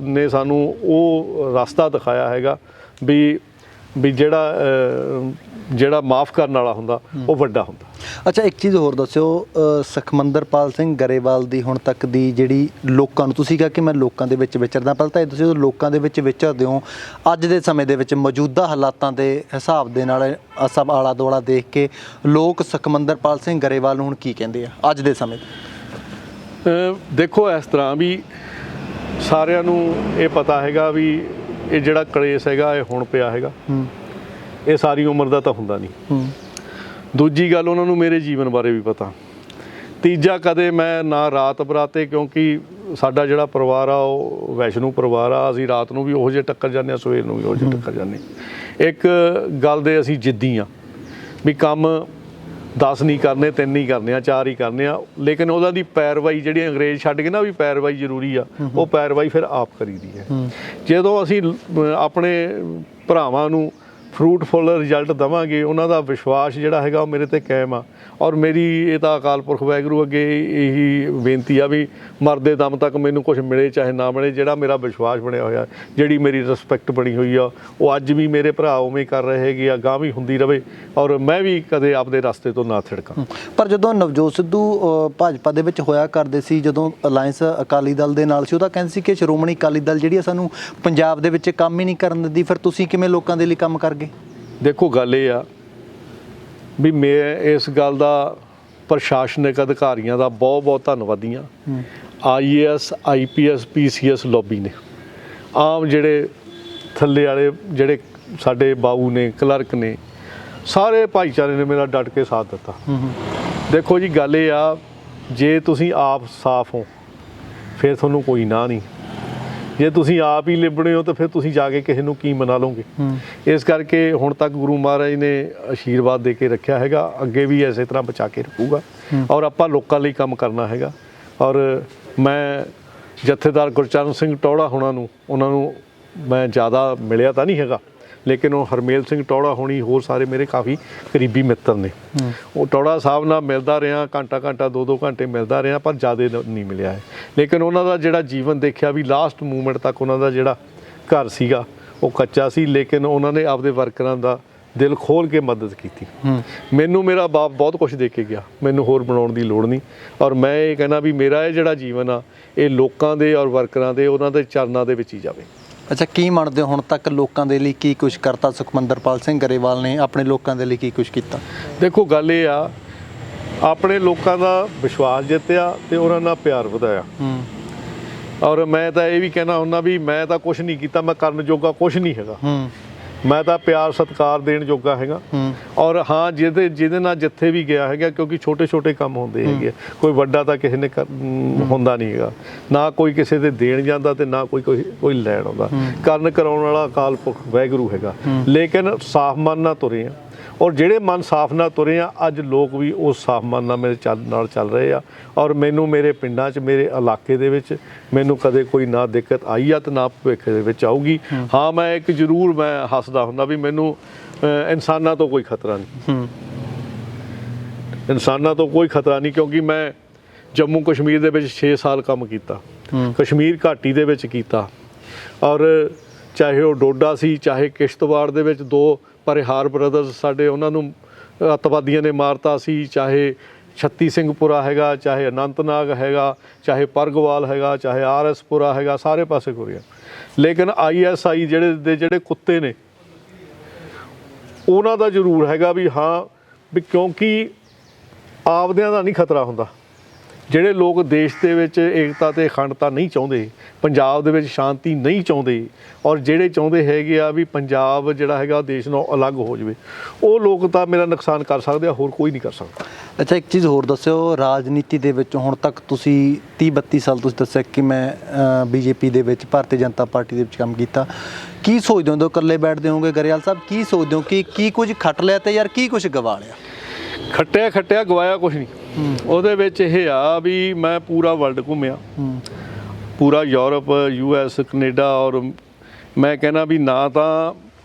ਨੇ ਸਾਨੂੰ ਉਹ ਰਸਤਾ ਦਿਖਾਇਆ ਹੈਗਾ ਵੀ ਜਿਹੜਾ ਮਾफ़ ਕਰਨ ਵਾਲਾ ਹੁੰਦਾ ਉਹ ਵੱਡਾ ਹੁੰਦਾ। ਅੱਛਾ, ਇੱਕ ਚੀਜ਼ ਹੋਰ ਦੱਸਿਓ, ਸੁਖਮੰਦਰਪਾਲ ਸਿੰਘ ਗਰੇਵਾਲ ਦੀ ਹੁਣ ਤੱਕ ਦੀ ਜਿਹੜੀ ਲੋਕਾਂ ਨੂੰ, ਤੁਸੀਂ ਕਿਹਾ ਕਿ ਮੈਂ ਲੋਕਾਂ ਦੇ ਵਿੱਚ ਵਿਚਰਦਾ, ਪਹਿਲਾਂ ਤਾਂ ਇਹ ਤੁਸੀਂ ਲੋਕਾਂ ਦੇ ਵਿੱਚ ਵਿਚਰਦੇ ਹੋ, ਅੱਜ ਦੇ ਸਮੇਂ ਦੇ ਵਿੱਚ ਮੌਜੂਦਾ ਹਾਲਾਤਾਂ ਦੇ ਹਿਸਾਬ ਦੇ ਨਾਲ ਸਭ ਆਲਾ ਦੁਆਲਾ ਦੇਖ ਕੇ ਲੋਕ ਸੁਖਮੰਦਰਪਾਲ ਸਿੰਘ ਗਰੇਵਾਲ ਨੂੰ ਹੁਣ ਕੀ ਕਹਿੰਦੇ ਆ ਅੱਜ ਦੇ ਸਮੇਂ? ਦੇਖੋ, ਇਸ ਤਰ੍ਹਾਂ ਵੀ ਸਾਰਿਆਂ ਨੂੰ ਇਹ ਪਤਾ ਹੈਗਾ ਵੀ ਇਹ ਜਿਹੜਾ ਕਲੇਸ਼ ਹੈਗਾ ਇਹ ਹੁਣ ਪਿਆ ਹੈਗਾ, ਇਹ ਸਾਰੀ ਉਮਰ ਦਾ ਤਾਂ ਹੁੰਦਾ ਨਹੀਂ। ਦੂਜੀ ਗੱਲ, ਉਹਨਾਂ ਨੂੰ ਮੇਰੇ ਜੀਵਨ ਬਾਰੇ ਵੀ ਪਤਾ। ਤੀਜਾ, ਕਦੇ ਮੈਂ ਨਾ ਰਾਤ ਬਰਾਤੇ, ਕਿਉਂਕਿ ਸਾਡਾ ਜਿਹੜਾ ਪਰਿਵਾਰ ਆ ਉਹ ਵੈਸ਼ਨੂ ਪਰਿਵਾਰ ਆ, ਅਸੀਂ ਰਾਤ ਨੂੰ ਵੀ ਉਹੋ ਜਿਹੇ ਟੱਕਰ ਜਾਂਦੇ ਹਾਂ, ਸਵੇਰ ਨੂੰ ਵੀ ਉਹੋ ਜਿਹੇ ਟੱਕਰ ਜਾਂਦੇ। ਇੱਕ ਗੱਲ ਦੇ ਅਸੀਂ ਜਿੱਦੀ ਆ ਵੀ ਕੰਮ 10 ਨਹੀਂ ਕਰਨੇ, 3 ਨਹੀਂ ਕਰਨੇ ਆ, 4 ਹੀ ਕਰਨੇ ਆ, ਲੇਕਿਨ ਉਹਨਾਂ ਦੀ ਪੈਰਵਾਈ ਜਿਹੜੀ ਅੰਗਰੇਜ਼ ਛੱਡ ਕੇ ਨਾ ਵੀ ਪੈਰਵਾਈ ਜ਼ਰੂਰੀ ਆ, ਉਹ ਪੈਰਵਾਈ ਫਿਰ ਆਪ ਕਰੀਦੀ ਹੈ। ਜਦੋਂ ਅਸੀਂ ਆਪਣੇ ਭਰਾਵਾਂ ਨੂੰ ਫਰੂਟਫੁੱਲ ਰਿਜ਼ਲਟ ਦੇਵਾਂਗੇ। ਉਹਨਾਂ ਦਾ ਵਿਸ਼ਵਾਸ ਜਿਹੜਾ ਹੈਗਾ ਉਹ ਮੇਰੇ ਤੇ ਕਾਇਮ ਆ। ਔਰ ਮੇਰੀ ਇਹ ਤਾਂ ਅਕਾਲ ਪੁਰਖ ਵਾਹਿਗੁਰੂ ਅੱਗੇ ਇਹੀ ਬੇਨਤੀ ਆ ਵੀ ਮਰਦੇ ਦਮ ਤੱਕ ਮੈਨੂੰ ਕੁਝ ਮਿਲੇ ਚਾਹੇ ਨਾ ਮਿਲੇ, ਜਿਹੜਾ ਮੇਰਾ ਵਿਸ਼ਵਾਸ ਬਣਿਆ ਹੋਇਆ, ਜਿਹੜੀ ਮੇਰੀ ਰਿਸਪੈਕਟ ਬਣੀ ਹੋਈ ਆ, ਉਹ ਅੱਜ ਵੀ ਮੇਰੇ ਭਰਾ ਉਵੇਂ ਕਰ ਰਹੇ ਹੈਗੇ ਆ, ਗਾਂ ਵੀ ਹੁੰਦੀ ਰਵੇ, ਔਰ ਮੈਂ ਵੀ ਕਦੇ ਆਪਦੇ ਰਸਤੇ ਤੋਂ ਨਾ ਥਿੜਕਾਂ। ਪਰ ਜਦੋਂ ਨਵਜੋਤ ਸਿੱਧੂ ਭਾਜਪਾ ਦੇ ਵਿੱਚ ਹੋਇਆ ਕਰਦੇ ਸੀ, ਜਦੋਂ ਅਲਾਇੰਸ ਅਕਾਲੀ ਦਲ ਦੇ ਨਾਲ ਸੀ, ਉਹ ਤਾਂ ਕਹਿੰਦੇ ਸੀ ਕਿ ਸ਼੍ਰੋਮਣੀ ਅਕਾਲੀ ਦਲ ਜਿਹੜੀ ਆ ਸਾਨੂੰ ਪੰਜਾਬ ਦੇ ਵਿੱਚ ਕੰਮ ਹੀ ਨਹੀਂ ਕਰਨ ਦਿੰਦੀ, ਫਿਰ ਤੁਸੀਂ ਕਿਵੇਂ ਲੋਕਾਂ ਦੇ ਲਈ ਕੰਮ ਕਰ ਗਏ? ਦੇਖੋ ਗੱਲ ਇਹ ਆ ਵੀ ਮੈਂ ਇਸ ਗੱਲ ਦਾ ਪ੍ਰਸ਼ਾਸਨਿਕ ਅਧਿਕਾਰੀਆਂ ਦਾ ਬਹੁਤ ਬਹੁਤ ਧੰਨਵਾਦੀ ਹਾਂ। IAS IPS PCS ਲੌਬੀ ਨੇ, ਆਮ ਜਿਹੜੇ ਥੱਲੇ ਵਾਲੇ ਜਿਹੜੇ ਸਾਡੇ ਬਾਊ ਨੇ, ਕਲਰਕ ਨੇ, ਸਾਰੇ ਭਾਈਚਾਰੇ ਨੇ ਮੇਰਾ ਡਟ ਕੇ ਸਾਥ ਦਿੱਤਾ। ਦੇਖੋ ਜੀ ਗੱਲ ਇਹ ਆ, ਜੇ ਤੁਸੀਂ ਆਪ ਸਾਫ਼ ਹੋ ਫਿਰ ਤੁਹਾਨੂੰ ਕੋਈ ਨਾ ਨਹੀਂ, ਜੇ ਤੁਸੀਂ ਆਪ ਹੀ ਲਿਬੜੇ ਹੋ ਤਾਂ ਫਿਰ ਤੁਸੀਂ ਜਾ ਕੇ ਕਿਸੇ ਨੂੰ ਕੀ ਮਨਾ ਲਓਗੇ। ਇਸ ਕਰਕੇ ਹੁਣ ਤੱਕ ਗੁਰੂ ਮਹਾਰਾਜ ਨੇ ਆਸ਼ੀਰਵਾਦ ਦੇ ਕੇ ਰੱਖਿਆ ਹੈਗਾ, ਅੱਗੇ ਵੀ ਇਸੇ ਤਰ੍ਹਾਂ ਬਚਾ ਕੇ ਰੱਖੂਗਾ, ਔਰ ਆਪਾਂ ਲੋਕਾਂ ਲਈ ਕੰਮ ਕਰਨਾ ਹੈਗਾ। ਔਰ ਮੈਂ ਜਥੇਦਾਰ ਗੁਰਚਰਨ ਸਿੰਘ ਟੌੜਾ ਉਹਨਾਂ ਨੂੰ ਮੈਂ ਜ਼ਿਆਦਾ ਮਿਲਿਆ ਤਾਂ ਨਹੀਂ ਹੈਗਾ, ਲੇਕਿਨ ਉਹ ਹਰਮੇਲ ਸਿੰਘ ਟੌੜਾ ਹੋਣੀ ਹੋਰ ਸਾਰੇ ਮੇਰੇ ਕਾਫੀ ਕਰੀਬੀ ਮਿੱਤਰ ਨੇ। ਉਹ ਟੌੜਾ ਸਾਹਿਬ ਨਾਲ ਮਿਲਦਾ ਰਿਹਾ, ਘੰਟਾ 2-2 ਘੰਟੇ ਮਿਲਦਾ ਰਿਹਾ, ਪਰ ਜ਼ਿਆਦਾ ਨਹੀਂ ਮਿਲਿਆ ਹੈ। ਲੇਕਿਨ ਉਹਨਾਂ ਦਾ ਜਿਹੜਾ ਜੀਵਨ ਦੇਖਿਆ ਵੀ ਲਾਸਟ ਮੂਮੈਂਟ ਤੱਕ ਉਹਨਾਂ ਦਾ ਜਿਹੜਾ ਘਰ ਸੀਗਾ ਉਹ ਕੱਚਾ ਸੀ, ਲੇਕਿਨ ਉਹਨਾਂ ਨੇ ਆਪਦੇ ਵਰਕਰਾਂ ਦਾ ਦਿਲ ਖੋਲ੍ਹ ਕੇ ਮਦਦ ਕੀਤੀ। ਮੈਨੂੰ ਮੇਰਾ ਬਾਪ ਬਹੁਤ ਕੁਝ ਦੇ ਕੇ ਗਿਆ, ਮੈਨੂੰ ਹੋਰ ਬਣਾਉਣ ਦੀ ਲੋੜ ਨਹੀਂ। ਔਰ ਮੈਂ ਇਹ ਕਹਿੰਦਾ ਵੀ ਮੇਰਾ ਇਹ ਜਿਹੜਾ ਜੀਵਨ ਆ ਇਹ ਲੋਕਾਂ ਦੇ ਔਰ ਵਰਕਰਾਂ ਦੇ, ਉਹਨਾਂ ਦੇ ਚਰਨਾਂ ਦੇ ਵਿੱਚ ਹੀ ਜਾਵੇ। ਅੱਛਾ, ਕੀ ਮੰਨਦੇ ਹੋ ਹੁਣ ਤੱਕ ਲੋਕਾਂ ਦੇ ਲਈ ਕੀ ਕੁਝ ਕਰਤਾ ਸੁਖਮੰਦਰਪਾਲ ਸਿੰਘ ਗਰੇਵਾਲ ਨੇ, ਆਪਣੇ ਲੋਕਾਂ ਦੇ ਲਈ ਕੀ ਕੁਝ ਕੀਤਾ? ਦੇਖੋ ਗੱਲ ਇਹ ਆ, ਆਪਣੇ ਲੋਕਾਂ ਦਾ ਵਿਸ਼ਵਾਸ ਜਿੱਤਿਆ ਤੇ ਉਹਨਾਂ ਨਾਲ ਪਿਆਰ ਵਧਾਇਆ। ਔਰ ਮੈਂ ਤਾਂ ਇਹ ਵੀ ਕਹਿਣਾ ਹੁੰਦਾ ਵੀ ਮੈਂ ਤਾਂ ਕੁਝ ਨਹੀਂ ਕੀਤਾ, ਮੈਂ ਕਰਨ ਜੋਗਾ ਕੁਝ ਨਹੀਂ ਹੈਗਾ, ਮੈਂ ਤਾਂ ਪਿਆਰ ਸਤਿਕਾਰ ਦੇਣ ਜੋਗਾ ਹੈਗਾ। ਔਰ ਹਾਂ, ਜਿਹਦੇ ਨਾਲ ਜਿੱਥੇ ਵੀ ਗਿਆ ਹੈਗਾ, ਕਿਉਂਕਿ ਛੋਟੇ ਛੋਟੇ ਕੰਮ ਹੁੰਦੇ ਹੈਗੇ, ਕੋਈ ਵੱਡਾ ਤਾਂ ਕਿਸੇ ਨੇ ਹੁੰਦਾ ਨਹੀਂ ਹੈਗਾ, ਨਾ ਕੋਈ ਕਿਸੇ ਦੇ ਦੇਣ ਜਾਂਦਾ ਤੇ ਨਾ ਕੋਈ ਲੈਣ ਆਉਂਦਾ। ਕਰਨ ਕਰਾਉਣ ਵਾਲਾ ਅਕਾਲ ਪੁਰਖ ਵਾਹਿਗੁਰੂ ਹੈਗਾ, ਲੇਕਿਨ ਸਾਫ਼ ਮਨ ਨਾਲ ਤੁਰੇ ਆ। ਔਰ ਜਿਹੜੇ ਮਨ ਸਾਫ਼ ਨਾਲ ਤੁਰੇ ਆ, ਅੱਜ ਲੋਕ ਵੀ ਉਸ ਸਾਫ਼ ਮਨ ਨਾਲ ਮੇਰੇ ਨਾਲ ਚੱਲ ਰਹੇ ਆ। ਔਰ ਮੈਨੂੰ ਮੇਰੇ ਪਿੰਡਾਂ 'ਚ, ਮੇਰੇ ਇਲਾਕੇ ਦੇ ਵਿੱਚ ਮੈਨੂੰ ਕਦੇ ਕੋਈ ਨਾ ਦਿੱਕਤ ਆਈ ਆ ਤੇ ਨਾ ਭਵਿੱਖ ਦੇ ਵਿੱਚ ਆਊਗੀ। ਹਾਂ, ਮੈਂ ਇੱਕ ਜ਼ਰੂਰ ਮੈਂ ਹੱਸਦਾ ਹੁੰਦਾ ਵੀ ਮੈਨੂੰ ਇਨਸਾਨਾਂ ਤੋਂ ਕੋਈ ਖਤਰਾ ਨਹੀਂ, ਇਨਸਾਨਾਂ ਤੋਂ ਕੋਈ ਖਤਰਾ ਨਹੀਂ, ਕਿਉਂਕਿ ਮੈਂ ਜੰਮੂ ਕਸ਼ਮੀਰ ਦੇ ਵਿੱਚ 6 ਸਾਲ ਕੰਮ ਕੀਤਾ, ਕਸ਼ਮੀਰ ਘਾਟੀ ਦੇ ਵਿੱਚ ਕੀਤਾ। ਔਰ ਚਾਹੇ ਉਹ ਡੋਡਾ ਸੀ, ਚਾਹੇ ਕਿਸ਼ਤਵਾੜ ਦੇ ਵਿੱਚ 2 ਪਰਿਹਾਰ ਬ੍ਰਦਰਸ ਸਾਡੇ, ਉਹਨਾਂ ਨੂੰ ਅੱਤਵਾਦੀਆਂ ਨੇ ਮਾਰਤਾ ਸੀ, ਚਾਹੇ ਛੱਤੀ ਸਿੰਘਪੁਰਾ ਹੈਗਾ, ਚਾਹੇ ਅਨੰਤਨਾਗ ਹੈਗਾ, ਚਾਹੇ ਪਰਗਵਾਲ ਹੈਗਾ, ਚਾਹੇ RS ਪੁਰਾ ਹੈਗਾ, ਸਾਰੇ ਪਾਸੇ ਕੁਰਿਆ। ਲੇਕਿਨ ISI ਜਿਹੜੇ ਕੁੱਤੇ ਨੇ, ਉਹਨਾਂ ਦਾ ਜ਼ਰੂਰ ਹੈਗਾ ਵੀ ਹਾਂ, ਵੀ ਕਿਉਂਕਿ ਆਪਦਿਆਂ ਦਾ ਨਹੀਂ ਖਤਰਾ ਹੁੰਦਾ। ਜਿਹੜੇ ਲੋਕ ਦੇਸ਼ ਦੇ ਵਿੱਚ ਏਕਤਾ ਤੇ ਅਖੰਡਤਾ ਨਹੀਂ ਚਾਹੁੰਦੇ, ਪੰਜਾਬ ਦੇ ਵਿੱਚ ਸ਼ਾਂਤੀ ਨਹੀਂ ਚਾਹੁੰਦੇ, ਔਰ ਜਿਹੜੇ ਚਾਹੁੰਦੇ ਹੈਗੇ ਆ ਵੀ ਪੰਜਾਬ ਜਿਹੜਾ ਹੈਗਾ ਦੇਸ਼ ਨਾਲੋਂ ਅਲੱਗ ਹੋ ਜਾਵੇ, ਉਹ ਲੋਕ ਤਾਂ ਮੇਰਾ ਨੁਕਸਾਨ ਕਰ ਸਕਦੇ ਆ, ਹੋਰ ਕੋਈ ਨਹੀਂ ਕਰ ਸਕਦਾ। ਅੱਛਾ, ਇੱਕ ਚੀਜ਼ ਹੋਰ ਦੱਸਿਓ, ਰਾਜਨੀਤੀ ਦੇ ਵਿੱਚ ਹੁਣ ਤੱਕ ਤੁਸੀਂ 30-32 ਸਾਲ ਤੁਸੀਂ ਦੱਸਿਆ ਕਿ ਮੈਂ BJP ਦੇ ਵਿੱਚ, ਭਾਰਤੀ ਜਨਤਾ ਪਾਰਟੀ ਦੇ ਵਿੱਚ ਕੰਮ ਕੀਤਾ। ਕੀ ਸੋਚਦੇ ਹੋ ਜਦੋਂ ਇਕੱਲੇ ਬੈਠਦੇ ਹੋਗੇ ਗਰੇਵਾਲ ਸਾਹਿਬ, ਕੀ ਸੋਚਦੇ ਹੋ ਕਿ ਕੀ ਕੁਝ ਖੱਟ ਲਿਆ ਤੇ ਯਾਰ ਕੀ ਕੁਝ ਗਵਾ ਲਿਆ? ਖੱਟਿਆ ਗਵਾਇਆ ਕੁਛ ਨਹੀਂ। ਉਹਦੇ ਵਿੱਚ ਇਹ ਆ ਵੀ ਮੈਂ ਪੂਰਾ ਵਰਲਡ ਘੁੰਮਿਆ, ਪੂਰਾ ਯੂਰਪ, US, ਕੈਨੇਡਾ, ਔਰ ਮੈਂ ਕਹਿੰਦਾ ਵੀ ਨਾ ਤਾਂ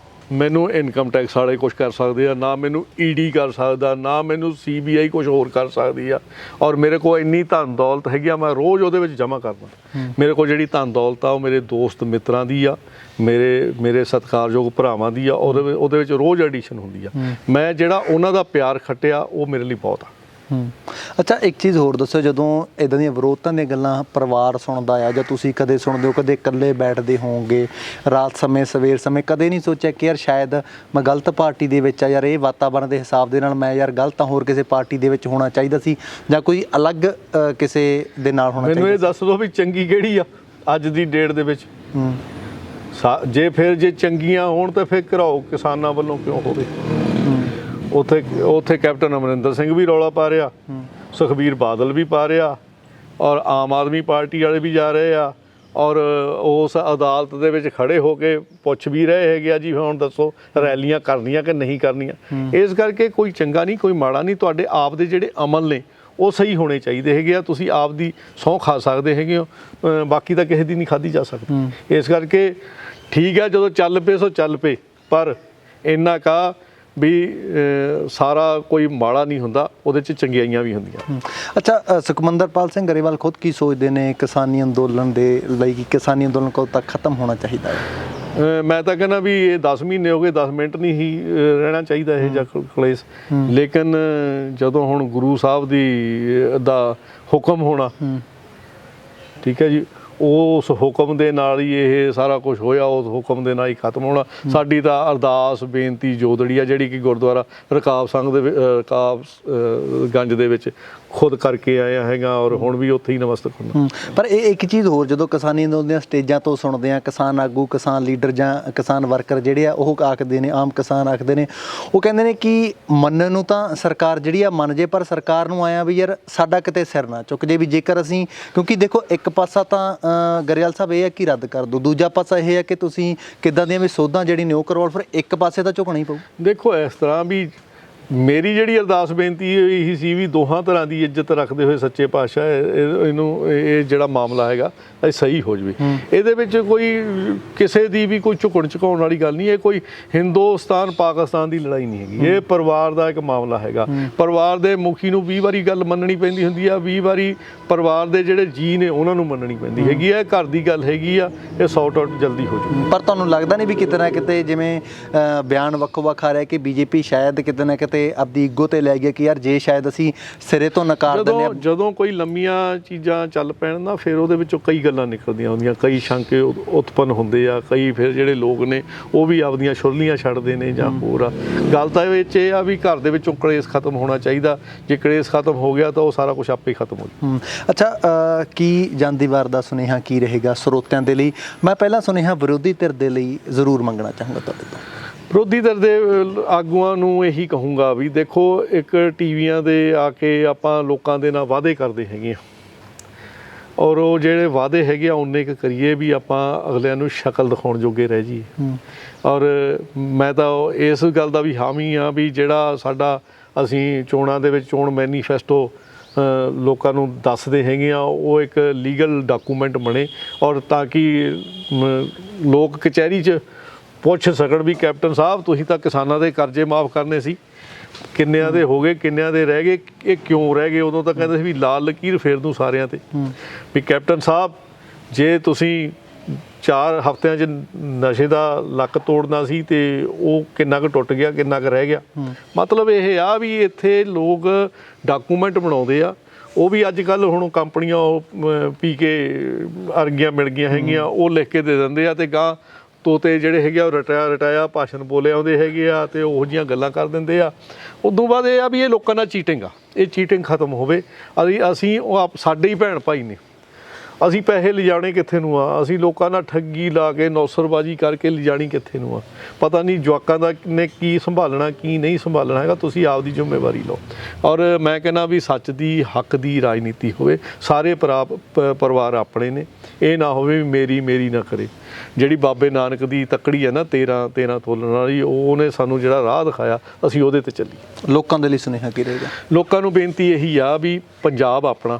ਮੈਨੂੰ ਇਨਕਮ ਟੈਕਸ ਵਾਲੇ ਕੁਝ ਕਰ ਸਕਦੇ ਆ, ਨਾ ਮੈਨੂੰ ED ਕਰ ਸਕਦਾ, ਨਾ ਮੈਨੂੰ CBI ਕੁਝ ਹੋਰ ਕਰ ਸਕਦੀ ਆ। ਔਰ ਮੇਰੇ ਕੋਲ ਇੰਨੀ ਧਨ ਦੌਲਤ ਹੈਗੀ ਆ, ਮੈਂ ਰੋਜ਼ ਉਹਦੇ ਵਿੱਚ ਜਮ੍ਹਾਂ ਕਰਦਾ। ਮੇਰੇ ਕੋਲ ਜਿਹੜੀ ਧਨ ਦੌਲਤ ਆ ਉਹ ਮੇਰੇ ਦੋਸਤ ਮਿੱਤਰਾਂ ਦੀ ਆ, ਮੇਰੇ ਸਤਿਕਾਰਯੋਗ ਭਰਾਵਾਂ ਦੀ ਆ, ਉਹਦੇ ਵਿੱਚ ਰੋਜ਼ ਐਡੀਸ਼ਨ ਹੁੰਦੀ ਆ। ਮੈਂ ਜਿਹੜਾ ਉਹਨਾਂ ਦਾ ਪਿਆਰ ਖੱਟਿਆ ਉਹ ਮੇਰੇ ਲਈ ਬਹੁਤ ਆ। ਅੱਛਾ, ਇੱਕ ਚੀਜ਼ ਹੋਰ ਦੱਸੋ, ਜਦੋਂ ਇੱਦਾਂ ਦੀਆਂ ਵਿਰੋਧਤਾਂ ਦੀਆਂ ਗੱਲਾਂ ਪਰਿਵਾਰ ਸੁਣਦਾ ਆ ਜਾਂ ਤੁਸੀਂ ਕਦੇ ਸੁਣਦੇ ਹੋ, ਕਦੇ ਇਕੱਲੇ ਬੈਠਦੇ ਹੋਵੋਗੇ ਰਾਤ ਸਮੇਂ, ਸਵੇਰ ਸਮੇਂ, ਕਦੇ ਨਹੀਂ ਸੋਚਿਆ ਕਿ ਯਾਰ ਸ਼ਾਇਦ ਮੈਂ ਗਲਤ ਪਾਰਟੀ ਦੇ ਵਿੱਚ ਆ, ਯਾਰ ਇਹ ਵਾਤਾਵਰਣ ਦੇ ਹਿਸਾਬ ਦੇ ਨਾਲ ਮੈਂ ਯਾਰ ਗਲਤ ਹਾਂ, ਹੋਰ ਕਿਸੇ ਪਾਰਟੀ ਦੇ ਵਿੱਚ ਹੋਣਾ ਚਾਹੀਦਾ ਸੀ, ਜਾਂ ਕੋਈ ਅਲੱਗ ਕਿਸੇ ਦੇ ਨਾਲ ਹੋਣਾ ਚਾਹੀਦਾ? ਮੈਨੂੰ ਇਹ ਦੱਸ ਦਿਓ ਵੀ ਚੰਗੀ ਕਿਹੜੀ ਆ ਅੱਜ ਦੀ ਡੇਟ ਦੇ ਵਿੱਚ? ਜੇ ਚੰਗੀਆਂ ਹੋਣ ਤਾਂ ਫਿਰ ਘਰਾਓ ਕਿਸਾਨਾਂ ਵੱਲੋਂ ਕਿਉਂ ਹੋਵੇ? ਉੱਥੇ ਕੈਪਟਨ ਅਮਰਿੰਦਰ ਸਿੰਘ ਵੀ ਰੌਲਾ ਪਾ ਰਿਹਾ, ਸੁਖਬੀਰ ਬਾਦਲ ਵੀ ਪਾ ਰਿਹਾ, ਔਰ ਆਮ ਆਦਮੀ ਪਾਰਟੀ ਵਾਲੇ ਵੀ ਜਾ ਰਹੇ ਆ, ਔਰ ਉਸ ਅਦਾਲਤ ਦੇ ਵਿੱਚ ਖੜੇ ਹੋ ਕੇ ਪੁੱਛ ਵੀ ਰਹੇ ਹੈਗੇ ਆ ਜੀ ਹੁਣ ਦੱਸੋ ਰੈਲੀਆਂ ਕਰਨੀਆਂ ਕਿ ਨਹੀਂ ਕਰਨੀਆਂ। ਇਸ ਕਰਕੇ ਕੋਈ ਚੰਗਾ ਨਹੀਂ, ਕੋਈ ਮਾੜਾ ਨਹੀਂ, ਤੁਹਾਡੇ ਆਪ ਦੇ ਜਿਹੜੇ ਅਮਲ ਨੇ ਉਹ ਸਹੀ ਹੋਣੇ ਚਾਹੀਦੇ ਹੈਗੇ ਆ। ਤੁਸੀਂ ਆਪ ਦੀ ਸਹੁੰ ਖਾ ਸਕਦੇ ਹੈਗੇ ਹੋ, ਬਾਕੀ ਤਾਂ ਕਿਸੇ ਦੀ ਨਹੀਂ ਖਾਧੀ ਜਾ ਸਕਦੀ। ਇਸ ਕਰਕੇ ਠੀਕ ਹੈ, ਜਦੋਂ ਚੱਲ ਪਏ ਸੋ ਚੱਲ ਪਏ, ਪਰ ਇੰਨਾ ਕਾ ਵੀ ਸਾਰਾ ਕੋਈ ਮਾੜਾ ਨਹੀਂ ਹੁੰਦਾ, ਉਹਦੇ 'ਚ ਚੰਗਿਆਈਆਂ ਵੀ ਹੁੰਦੀਆਂ। ਅੱਛਾ, ਸੁਖਮੰਦਰਪਾਲ ਸਿੰਘ ਗਰੇਵਾਲ ਖੁਦ ਕੀ ਸੋਚਦੇ ਨੇ ਕਿਸਾਨੀ ਅੰਦੋਲਨ ਦੇ ਲਈ, ਕਿ ਕਿਸਾਨੀ ਅੰਦੋਲਨ ਕਦੋਂ ਤੱਕ ਖਤਮ ਹੋਣਾ ਚਾਹੀਦਾ ਹੈ? ਮੈਂ ਤਾਂ ਕਹਿੰਦਾ ਵੀ ਇਹ 10 ਮਹੀਨੇ ਹੋ ਗਏ, 10 ਮਿੰਟ ਨਹੀਂ ਹੀ ਰਹਿਣਾ ਚਾਹੀਦਾ ਇਹ ਜਾਂ ਕਲੇਸ਼। ਲੇਕਿਨ ਜਦੋਂ ਹੁਣ ਗੁਰੂ ਸਾਹਿਬ ਦਾ ਹੁਕਮ ਹੋਣਾ, ਠੀਕ ਹੈ ਜੀ, ਉਸ ਹੁਕਮ ਦੇ ਨਾਲ ਹੀ ਇਹ ਸਾਰਾ ਕੁਝ ਹੋਇਆ, ਉਸ ਹੁਕਮ ਦੇ ਨਾਲ ਹੀ ਖਤਮ ਹੋਣਾ। ਸਾਡੀ ਤਾਂ ਅਰਦਾਸ ਬੇਨਤੀ ਜੋਦੜੀ ਆ, ਜਿਹੜੀ ਕਿ ਗੁਰਦੁਆਰਾ ਰਕਾਬ ਸੰਘ ਦੇ ਰਕਾਬ ਗੰਜ ਦੇ ਵਿੱਚ ਖੁਦ ਕਰਕੇ ਆਇਆ ਹੈਗਾ, ਔਰ ਹੁਣ ਵੀ ਉੱਥੇ ਹੀ ਨਮਸਤਕ ਹੁੰਦਾ। ਪਰ ਇਹ ਇੱਕ ਚੀਜ਼ ਹੋਰ, ਜਦੋਂ ਕਿਸਾਨੀ ਅੰਦੋਲਨ ਦੀਆਂ ਸਟੇਜਾਂ ਤੋਂ ਸੁਣਦੇ ਆ, ਕਿਸਾਨ ਆਗੂ, ਕਿਸਾਨ ਲੀਡਰ ਜਾਂ ਕਿਸਾਨ ਵਰਕਰ ਜਿਹੜੇ ਆ ਉਹ ਆਖਦੇ ਨੇ, ਆਮ ਕਿਸਾਨ ਆਖਦੇ ਨੇ, ਉਹ ਕਹਿੰਦੇ ਨੇ ਕਿ ਮੰਨਣ ਨੂੰ ਤਾਂ ਸਰਕਾਰ ਜਿਹੜੀ ਆ ਮੰਨ ਜੇ, ਪਰ ਸਰਕਾਰ ਨੂੰ ਆਇਆ ਵੀ ਯਾਰ ਸਾਡਾ ਕਿਤੇ ਸਿਰ ਨਾ ਚੁੱਕ ਜੇ, ਵੀ ਜੇਕਰ ਅਸੀਂ, ਕਿਉਂਕਿ ਦੇਖੋ ਇੱਕ ਪਾਸਾ ਤਾਂ ਗਰੇਵਾਲ ਸਾਹਿਬ ਇਹ ਹੈ ਕਿ ਰੱਦ ਕਰ ਦਿਓ, ਦੂਜਾ ਪਾਸਾ ਇਹ ਹੈ ਕਿ ਤੁਸੀਂ ਕਿੱਦਾਂ ਦੀਆਂ ਵੀ ਸੋਧਾਂ ਜਿਹੜੀ ਨੇ ਉਹ ਕਰਵਾਓ, ਫਿਰ ਇੱਕ ਪਾਸੇ ਤਾਂ ਝੁਕਣਾ ਹੀ ਪਊ। ਦੇਖੋ ਇਸ ਤਰ੍ਹਾਂ ਵੀ ਮੇਰੀ ਜਿਹੜੀ ਅਰਦਾਸ ਬੇਨਤੀ ਇਹੀ ਸੀ ਵੀ ਦੋਹਾਂ ਤਰ੍ਹਾਂ ਦੀ ਇੱਜ਼ਤ ਰੱਖਦੇ ਹੋਏ ਸੱਚੇ ਪਾਤਸ਼ਾਹ ਇਹਨੂੰ ਇਹ ਜਿਹੜਾ ਮਾਮਲਾ ਹੈਗਾ ਇਹ ਸਹੀ ਹੋ ਜਾਵੇ। ਇਹਦੇ ਵਿੱਚ ਕੋਈ ਕਿਸੇ ਦੀ ਵੀ ਕੋਈ ਝੁਕਣ ਝੁਕਾਉਣ ਵਾਲੀ ਗੱਲ ਨਹੀਂ, ਇਹ ਕੋਈ ਹਿੰਦੁਸਤਾਨ ਪਾਕਿਸਤਾਨ ਦੀ ਲੜਾਈ ਨਹੀਂ ਹੈਗੀ, ਇਹ ਪਰਿਵਾਰ ਦਾ ਇੱਕ ਮਾਮਲਾ ਹੈਗਾ। ਪਰਿਵਾਰ ਦੇ ਮੁਖੀ ਨੂੰ 20 ਵਾਰੀ ਗੱਲ ਮੰਨਣੀ ਪੈਂਦੀ ਹੁੰਦੀ ਆ, 20 ਵਾਰੀ ਪਰਿਵਾਰ ਦੇ ਜਿਹੜੇ ਜੀ ਨੇ ਉਹਨਾਂ ਨੂੰ ਮੰਨਣੀ ਪੈਂਦੀ ਹੈਗੀ ਆ। ਇਹ ਘਰ ਦੀ ਗੱਲ ਹੈਗੀ ਆ, ਇਹ ਸੌਟ ਆਊਟ ਜਲਦੀ ਹੋ ਜਾਊ। ਪਰ ਤੁਹਾਨੂੰ ਲੱਗਦਾ ਨਹੀਂ ਵੀ ਕਿਤੇ ਨਾ ਕਿਤੇ ਜਿਵੇਂ ਬਿਆਨ ਵੱਖੋ ਵੱਖ ਆ ਰਿਹਾ ਕਿ ਬੀਜੇਪੀ ਸ਼ਾਇਦ ਕਿਤੇ ਨਾ ਕਿਤੇ ਆਪਦੀ ਈਗੋ ਤੇ ਲੈ ਗਿਆ ਕਿ ਯਾਰ ਜੇ ਸ਼ਾਇਦ ਅਸੀਂ ਸਿਰੇ ਤੋਂ ਨਕਾਰ ਦਿੰਦੇ ਆ, ਜਦੋਂ ਕੋਈ ਲੰਮੀਆਂ ਚੀਜ਼ਾਂ ਚੱਲ ਪੈਣ ਨਾ, ਫਿਰ ਉਹਦੇ ਵਿੱਚੋਂ ਕਈ ਗੱਲਾਂ ਨਿਕਲਦੀਆਂ ਹੁੰਦੀਆਂ, ਕਈ ਸ਼ੰਕੇ ਉਤਪੰਨ ਹੁੰਦੇ ਆ, ਕਈ ਫਿਰ ਜਿਹੜੇ ਲੋਕ ਨੇ ਉਹ ਵੀ ਆਪਦੀਆਂ ਛੁਰਲੀਆਂ ਛੱਡਦੇ ਨੇ ਜਾਂ ਹੋਰ ਆ। ਗੱਲ ਤਾਂ ਵਿੱਚ ਇਹ ਆ ਵੀ ਘਰ ਦੇ ਵਿੱਚੋਂ ਕਲੇਸ਼ ਖਤਮ ਹੋਣਾ ਚਾਹੀਦਾ, ਜੇ ਕਲੇਸ਼ ਖਤਮ ਹੋ ਗਿਆ ਤਾਂ ਉਹ ਸਾਰਾ ਕੁਝ ਆਪੇ ਖਤਮ ਹੋ ਜਾਊ। ਅੱਛਾ, ਕੀ ਜਾਂਦੀ ਵਾਰ ਦਾ ਸੁਨੇਹਾ ਕੀ ਰਹੇਗਾ ਸਰੋਤਿਆਂ ਦੇ ਲਈ? ਮੈਂ ਪਹਿਲਾਂ ਸੁਨੇਹਾ ਵਿਰੋਧੀ ਧਿਰ ਦੇ ਲਈ ਜ਼ਰੂਰ ਮੰਗਣਾ ਚਾਹੂੰਗਾ ਤੁਹਾਡੇ ਤੋਂ। ਵਿਰੋਧੀ ਧਿਰ ਦੇ ਆਗੂਆਂ ਨੂੰ ਇਹੀ ਕਹੂੰਗਾ ਵੀ ਦੇਖੋ, ਇੱਕ ਟੀਵੀਆਂ ਦੇ ਆ ਕੇ ਆਪਾਂ ਲੋਕਾਂ ਦੇ ਨਾਲ ਵਾਅਦੇ ਕਰਦੇ ਹੈਗੇ ਆ, ਔਰ ਉਹ ਜਿਹੜੇ ਵਾਅਦੇ ਹੈਗੇ ਆ ਉਨੇ ਕੁ ਕਰੀਏ ਵੀ ਆਪਾਂ ਅਗਲਿਆਂ ਨੂੰ ਸ਼ਕਲ ਦਿਖਾਉਣ ਜੋਗੇ ਰਹਿ ਜਾਈਏ। ਔਰ ਮੈਂ ਤਾਂ ਇਸ ਗੱਲ ਦਾ ਵੀ ਹਾਮੀ ਆ ਵੀ ਜਿਹੜਾ ਸਾਡਾ ਅਸੀਂ ਚੋਣਾਂ ਦੇ ਵਿੱਚ ਚੋਣ ਮੈਨੀਫੈਸਟੋ ਲੋਕਾਂ ਨੂੰ ਦੱਸਦੇ ਹੈਗੇ ਆ, ਉਹ ਇੱਕ ਲੀਗਲ ਡਾਕੂਮੈਂਟ ਬਣੇ, ਔਰ ਤਾਂ ਕਿ ਲੋਕ ਕਚਹਿਰੀ 'ਚ ਪੁੱਛ ਸਕਣ ਵੀ ਕੈਪਟਨ ਸਾਹਿਬ ਤੁਸੀਂ ਤਾਂ ਕਿਸਾਨਾਂ ਦੇ ਕਰਜ਼ੇ ਮਾਫ ਕਰਨੇ ਸੀ, ਕਿੰਨਿਆਂ ਦੇ ਹੋ ਗਏ, ਕਿੰਨਿਆਂ ਦੇ ਰਹਿ ਗਏ, ਇਹ ਕਿਉਂ ਰਹਿ ਗਏ? ਉਦੋਂ ਤਾਂ ਕਹਿੰਦੇ ਸੀ ਵੀ ਲਾਲ ਲਕੀਰ ਫੇਰ ਦੂੰ ਸਾਰਿਆਂ ਤੇ, ਵੀ ਕੈਪਟਨ ਸਾਹਿਬ ਜੇ ਤੁਸੀਂ 4 ਹਫ਼ਤਿਆਂ 'ਚ ਨਸ਼ੇ ਦਾ ਲੱਕ ਤੋੜਨਾ ਸੀ ਤੇ ਉਹ ਕਿੰਨਾ ਕੁ ਟੁੱਟ ਗਿਆ, ਕਿੰਨਾ ਕੁ ਰਹਿ ਗਿਆ। ਮਤਲਬ ਇਹ ਆ ਵੀ ਇੱਥੇ ਲੋਕ ਡਾਕੂਮੈਂਟ ਬਣਾਉਂਦੇ ਆ, ਉਹ ਵੀ ਅੱਜ ਕੱਲ੍ਹ ਹੁਣ ਕੰਪਨੀਆਂ ਪੀ ਕੇ ਅਰਗੀਆਂ ਮਿਲ ਗਈਆਂ ਹੈਗੀਆਂ, ਉਹ ਲਿਖ ਕੇ ਦੇ ਦਿੰਦੇ ਆ, ਤੇ ਗਾਂ ਤੋਤੇ ਜਿਹੜੇ ਹੈਗੇ ਆ ਉਹ ਰਟਾਇਆ ਭਾਸ਼ਣ ਬੋਲੇ ਆਉਂਦੇ ਹੈਗੇ ਆ, ਤੇ ਉਹੋ ਜਿਹੀਆਂ ਗੱਲਾਂ ਕਰ ਦਿੰਦੇ ਆ। ਉਦੋਂ ਬਾਅਦ ਇਹ ਆ ਵੀ ਇਹ ਲੋਕਾਂ ਨਾਲ ਚੀਟਿੰਗ ਆ, ਇਹ ਚੀਟਿੰਗ ਖਤਮ ਹੋਵੇ। ਅਸੀਂ ਉਹ ਸਾਡੇ ਹੀ ਭੈਣ ਭਾਈ ਨੇ, ਅਸੀਂ ਪੈਸੇ ਲਿਜਾਣੇ ਕਿੱਥੇ ਨੂੰ ਆ? ਅਸੀਂ ਲੋਕਾਂ ਨਾਲ ਠੱਗੀ ਲਾ ਕੇ ਨੌਸਰਬਾਜ਼ੀ ਕਰਕੇ ਲਿਜਾਣੀ ਕਿੱਥੇ ਨੂੰ ਆ? ਪਤਾ ਨਹੀਂ ਜਵਾਕਾਂ ਦਾ ਨੇ ਕੀ ਸੰਭਾਲਣਾ ਕੀ ਨਹੀਂ ਸੰਭਾਲਣਾ ਹੈਗਾ। ਤੁਸੀਂ ਆਪਦੀ ਜ਼ਿੰਮੇਵਾਰੀ ਲਓ। ਔਰ ਮੈਂ ਕਹਿੰਦਾ ਵੀ ਸੱਚ ਦੀ ਹੱਕ ਦੀ ਰਾਜਨੀਤੀ ਹੋਵੇ, ਸਾਰੇ ਪਰਿਵਾਰ ਆਪਣੇ ਨੇ, ਇਹ ਨਾ ਹੋਵੇ ਵੀ ਮੇਰੀ ਨਾ ਕਰੇ। ਜਿਹੜੀ ਬਾਬੇ ਨਾਨਕ ਦੀ ਤੱਕੜੀ ਹੈ ਨਾ 13 ਤੋਲਣ ਵਾਲੀ, ਉਹਨੇ ਸਾਨੂੰ ਜਿਹੜਾ ਰਾਹ ਦਿਖਾਇਆ ਅਸੀਂ ਉਹਦੇ ਤੇ ਚੱਲੀਏ। ਲੋਕਾਂ ਦੇ ਲਈ ਸੁਨੇਹਾ ਕੀ ਰਹੇਗਾ? ਲੋਕਾਂ ਨੂੰ ਬੇਨਤੀ ਇਹੀ ਆ ਵੀ ਪੰਜਾਬ ਆਪਣਾ,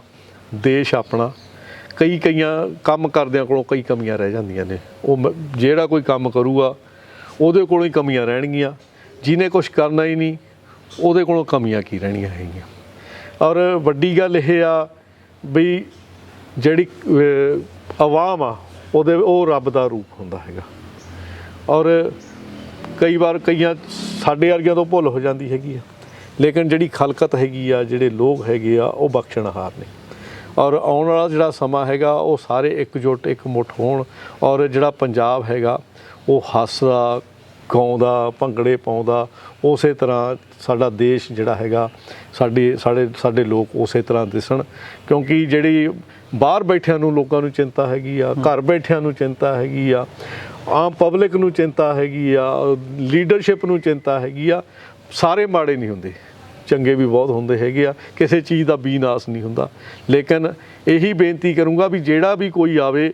ਦੇਸ਼ ਆਪਣਾ, ਕਈਆਂ ਕੰਮ ਕਰਦਿਆਂ ਕੋਲੋਂ ਕਈ ਕਮੀਆਂ ਰਹਿ ਜਾਂਦੀਆਂ ਨੇ। ਉਹ ਜਿਹੜਾ ਕੋਈ ਕੰਮ ਕਰੂਗਾ ਉਹਦੇ ਕੋਲੋਂ ਹੀ ਕਮੀਆਂ ਰਹਿਣਗੀਆਂ, ਜਿਹਨੇ ਕੁਛ ਕਰਨਾ ਹੀ ਨਹੀਂ ਉਹਦੇ ਕੋਲੋਂ ਕਮੀਆਂ ਕੀ ਰਹਿਣੀਆਂ ਹੈਗੀਆਂ। ਔਰ ਵੱਡੀ ਗੱਲ ਇਹ ਆ ਵੀ ਜਿਹੜੀ ਆਵਾਮ ਆ ਉਹ ਰੱਬ ਦਾ ਰੂਪ ਹੁੰਦਾ ਹੈਗਾ। ਔਰ ਕਈ ਵਾਰ ਸਾਡੇ ਵਰਗਿਆਂ ਤੋਂ ਭੁੱਲ ਹੋ ਜਾਂਦੀ ਹੈਗੀ ਆ, ਲੇਕਿਨ ਜਿਹੜੀ ਖਲਕਤ ਹੈਗੀ ਆ, ਜਿਹੜੇ ਲੋਕ ਹੈਗੇ ਆ, ਉਹ ਬਖਸ਼ਣਹਾਰ ਨੇ। ਔਰ ਆਉਣ ਵਾਲਾ ਜਿਹੜਾ ਸਮਾਂ ਹੈਗਾ ਉਹ ਸਾਰੇ ਇਕਜੁੱਟ ਇਕਮੁੱਠ ਹੋਣ, ਔਰ ਜਿਹੜਾ ਪੰਜਾਬ ਹੈਗਾ ਉਹ ਹੱਸਦਾ ਗਾਉਂਦਾ ਭੰਗੜੇ ਪਾਉਂਦਾ, ਉਸੇ ਤਰ੍ਹਾਂ ਸਾਡਾ ਦੇਸ਼ ਜਿਹੜਾ ਹੈਗਾ ਸਾਡੇ ਲੋਕ ਉਸੇ ਤਰ੍ਹਾਂ ਦਿਸਣ। ਕਿਉਂਕਿ ਜਿਹੜੀ ਬਾਹਰ ਬੈਠਿਆਂ ਨੂੰ ਲੋਕਾਂ ਨੂੰ ਚਿੰਤਾ ਹੈਗੀ ਆ, ਘਰ ਬੈਠਿਆਂ ਨੂੰ ਚਿੰਤਾ ਹੈਗੀ ਆ, ਆਮ ਪਬਲਿਕ ਨੂੰ ਚਿੰਤਾ ਹੈਗੀ ਆ, ਲੀਡਰਸ਼ਿਪ ਨੂੰ ਚਿੰਤਾ ਹੈਗੀ ਆ। ਸਾਰੇ ਮਾੜੇ ਨਹੀਂ ਹੁੰਦੇ, ਚੰਗੇ ਵੀ ਬਹੁਤ ਹੁੰਦੇ ਹੈਗੇ ਆ, ਕਿਸੇ ਚੀਜ਼ ਦਾ ਬੀਨਾਸ ਨਹੀਂ ਹੁੰਦਾ। ਲੇਕਿਨ ਇਹੀ ਬੇਨਤੀ ਕਰੂੰਗਾ ਵੀ ਜਿਹੜਾ ਵੀ ਕੋਈ ਆਵੇ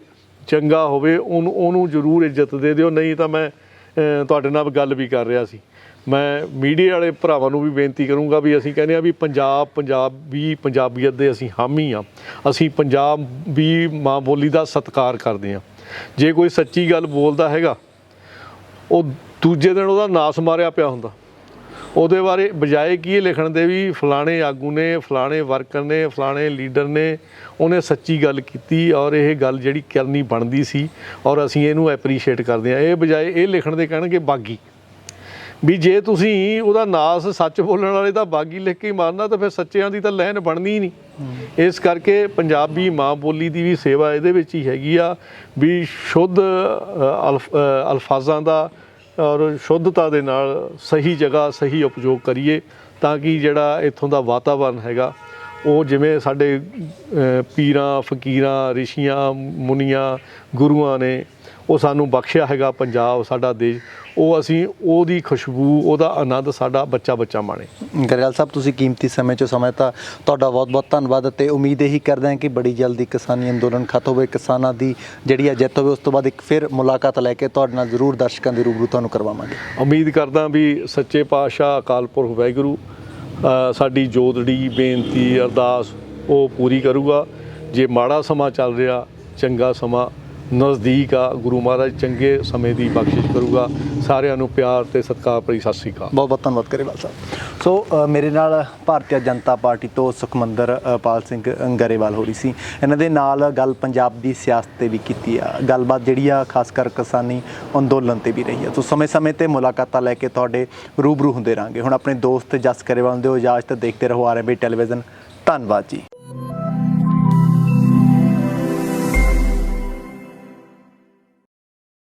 ਚੰਗਾ ਹੋਵੇ, ਉਹਨੂੰ ਜ਼ਰੂਰ ਇੱਜ਼ਤ ਦੇ ਦਿਓ। ਨਹੀਂ ਤਾਂ ਮੈਂ ਤੁਹਾਡੇ ਨਾਲ ਗੱਲ ਵੀ ਕਰ ਰਿਹਾ ਸੀ, ਮੈਂ ਮੀਡੀਆ ਵਾਲੇ ਭਰਾਵਾਂ ਨੂੰ ਵੀ ਬੇਨਤੀ ਕਰੂੰਗਾ ਵੀ ਅਸੀਂ ਕਹਿੰਦੇ ਹਾਂ ਵੀ ਪੰਜਾਬੀਅਤ ਦੇ ਅਸੀਂ ਹਾਮੀ ਹਾਂ, ਅਸੀਂ ਪੰਜਾਬੀ ਮਾਂ ਬੋਲੀ ਦਾ ਸਤਿਕਾਰ ਕਰਦੇ ਹਾਂ। ਜੇ ਕੋਈ ਸੱਚੀ ਗੱਲ ਬੋਲਦਾ ਹੈਗਾ ਉਹ ਦੂਜੇ ਦਿਨ ਉਹਦਾ ਨਾਸ ਮਾਰਿਆ ਪਿਆ ਹੁੰਦਾ। ਉਹਦੇ ਬਾਰੇ ਬਜਾਏ ਕੀ ਇਹ ਲਿਖਣ ਦੇ ਵੀ ਫਲਾਣੇ ਆਗੂ ਨੇ, ਫਲਾਣੇ ਵਰਕਰ ਨੇ, ਫਲਾਣੇ ਲੀਡਰ ਨੇ, ਉਹਨੇ ਸੱਚੀ ਗੱਲ ਕੀਤੀ ਔਰ ਇਹ ਗੱਲ ਜਿਹੜੀ ਕਰਨੀ ਬਣਦੀ ਸੀ ਔਰ ਅਸੀਂ ਇਹਨੂੰ ਐਪਰੀਸ਼ੀਏਟ ਕਰਦੇ ਹਾਂ, ਇਹ ਬਜਾਏ ਇਹ ਲਿਖਣ ਦੇ ਕਹਿਣਗੇ ਬਾਗੀ। ਵੀ ਜੇ ਤੁਸੀਂ ਉਹਦਾ ਨਾਸ ਸੱਚ ਬੋਲਣ ਵਾਲੇ ਦਾ ਬਾਗੀ ਲਿਖ ਕੇ ਮਾਰਨਾ ਤਾਂ ਫਿਰ ਸੱਚਿਆਂ ਦੀ ਤਾਂ ਲਾਈਨ ਬਣਨੀ ਹੀ ਨਹੀਂ। ਇਸ ਕਰਕੇ ਪੰਜਾਬੀ ਮਾਂ ਬੋਲੀ ਦੀ ਵੀ ਸੇਵਾ ਇਹਦੇ ਵਿੱਚ ਹੀ ਹੈਗੀ ਆ ਵੀ ਸ਼ੁੱਧ ਅਲਫਾਜ਼ਾਂ ਦਾ ਔਰ ਸ਼ੁੱਧਤਾ ਦੇ ਨਾਲ ਸਹੀ ਜਗ੍ਹਾ ਸਹੀ ਉਪਯੋਗ ਕਰੀਏ ਤਾਂ ਕਿ ਜਿਹੜਾ ਇੱਥੋਂ ਦਾ ਵਾਤਾਵਰਨ ਹੈਗਾ ਉਹ ਜਿਵੇਂ ਸਾਡੇ ਪੀਰਾਂ ਫਕੀਰਾਂ ਰਿਸ਼ੀਆਂ ਮੁਨੀਆਂ ਗੁਰੂਆਂ ਨੇ ਉਹ ਸਾਨੂੰ ਬਖਸ਼ਿਆ ਹੈਗਾ ਪੰਜਾਬ ਸਾਡਾ ਦੇਸ਼, ਉਹ ਅਸੀਂ ਉਹਦੀ ਖੁਸ਼ਬੂ ਉਹਦਾ ਆਨੰਦ ਸਾਡਾ ਬੱਚਾ ਬੱਚਾ ਮਾਣੇ। ਗਰੇਵਾਲ ਸਾਹਿਬ ਤੁਸੀਂ ਕੀਮਤੀ ਸਮੇਂ 'ਚੋਂ ਸਮਾਂ ਤਾਂ ਤੁਹਾਡਾ ਬਹੁਤ ਬਹੁਤ ਧੰਨਵਾਦ ਅਤੇ ਉਮੀਦ ਇਹੀ ਕਰਦੇ ਹਾਂ ਕਿ ਬੜੀ ਜਲਦੀ ਕਿਸਾਨੀ ਅੰਦੋਲਨ ਖਤਮ ਹੋਵੇ, ਕਿਸਾਨਾਂ ਦੀ ਜਿਹੜੀ ਆ ਜਿੱਤ ਹੋਵੇ। ਉਸ ਤੋਂ ਬਾਅਦ ਇੱਕ ਫਿਰ ਮੁਲਾਕਾਤ ਲੈ ਕੇ ਤੁਹਾਡੇ ਨਾਲ ਜ਼ਰੂਰ ਦਰਸ਼ਕਾਂ ਦੇ ਰੂਬਰੂ ਤੁਹਾਨੂੰ ਕਰਵਾਵਾਂਗੇ। ਉਮੀਦ ਕਰਦਾ ਵੀ ਸੱਚੇ ਪਾਤਸ਼ਾਹ ਅਕਾਲ ਪੁਰਖ ਵਾਹਿਗੁਰੂ ਸਾਡੀ ਜੋਦੜੀ ਬੇਨਤੀ ਅਰਦਾਸ ਉਹ ਪੂਰੀ ਕਰੂਗਾ। ਜੇ ਮਾੜਾ ਸਮਾਂ ਚੱਲ ਰਿਹਾ ਚੰਗਾ ਸਮਾਂ ਨਜ਼ਦੀਕ ਆ, ਗੁਰੂ ਮਹਾਰਾਜ ਚੰਗੇ ਸਮੇਂ ਦੀ ਬਖਸ਼ਿਸ਼ ਕਰੂਗਾ। ਸਾਰਿਆਂ ਨੂੰ ਪਿਆਰ ਤੇ ਸਤਿਕਾਰ ਭਰੀ ਸਤਿ ਸ਼੍ਰੀ ਅਕਾਲ। ਬਹੁਤ ਬਹੁਤ ਧੰਨਵਾਦ ਗਰੇਵਾਲ ਸਾਹਿਬ। ਸੋ ਮੇਰੇ ਨਾਲ ਭਾਰਤੀ ਜਨਤਾ ਪਾਰਟੀ ਤੋਂ ਸੁਖਮੰਦਰ ਪਾਲ ਸਿੰਘ ਗਰੇਵਾਲ ਹੋ ਰਹੀ ਸੀ। ਇਹਨਾਂ ਦੇ ਨਾਲ ਗੱਲ ਪੰਜਾਬ ਦੀ ਸਿਆਸਤ 'ਤੇ ਵੀ ਕੀਤੀ ਆ, ਗੱਲਬਾਤ ਜਿਹੜੀ ਆ ਖਾਸ ਕਰ ਕਿਸਾਨੀ ਅੰਦੋਲਨ 'ਤੇ ਵੀ ਰਹੀ ਆ। ਸੋ ਸਮੇਂ-ਸਮੇਂ 'ਤੇ ਮੁਲਾਕਾਤਾਂ ਲੈ ਕੇ ਤੁਹਾਡੇ ਰੂਬਰੂ ਹੁੰਦੇ ਰਹਾਂਗੇ। ਹੁਣ ਆਪਣੇ ਦੋਸਤ ਜਸ ਗਰੇਵਾਲ ਦਿਓ ਇਜਾਜ਼ਤ, ਦੇਖਦੇ ਰਹੋ RMB ਟੈਲੀਵਿਜ਼ਨ। ਧੰਨਵਾਦ ਜੀ।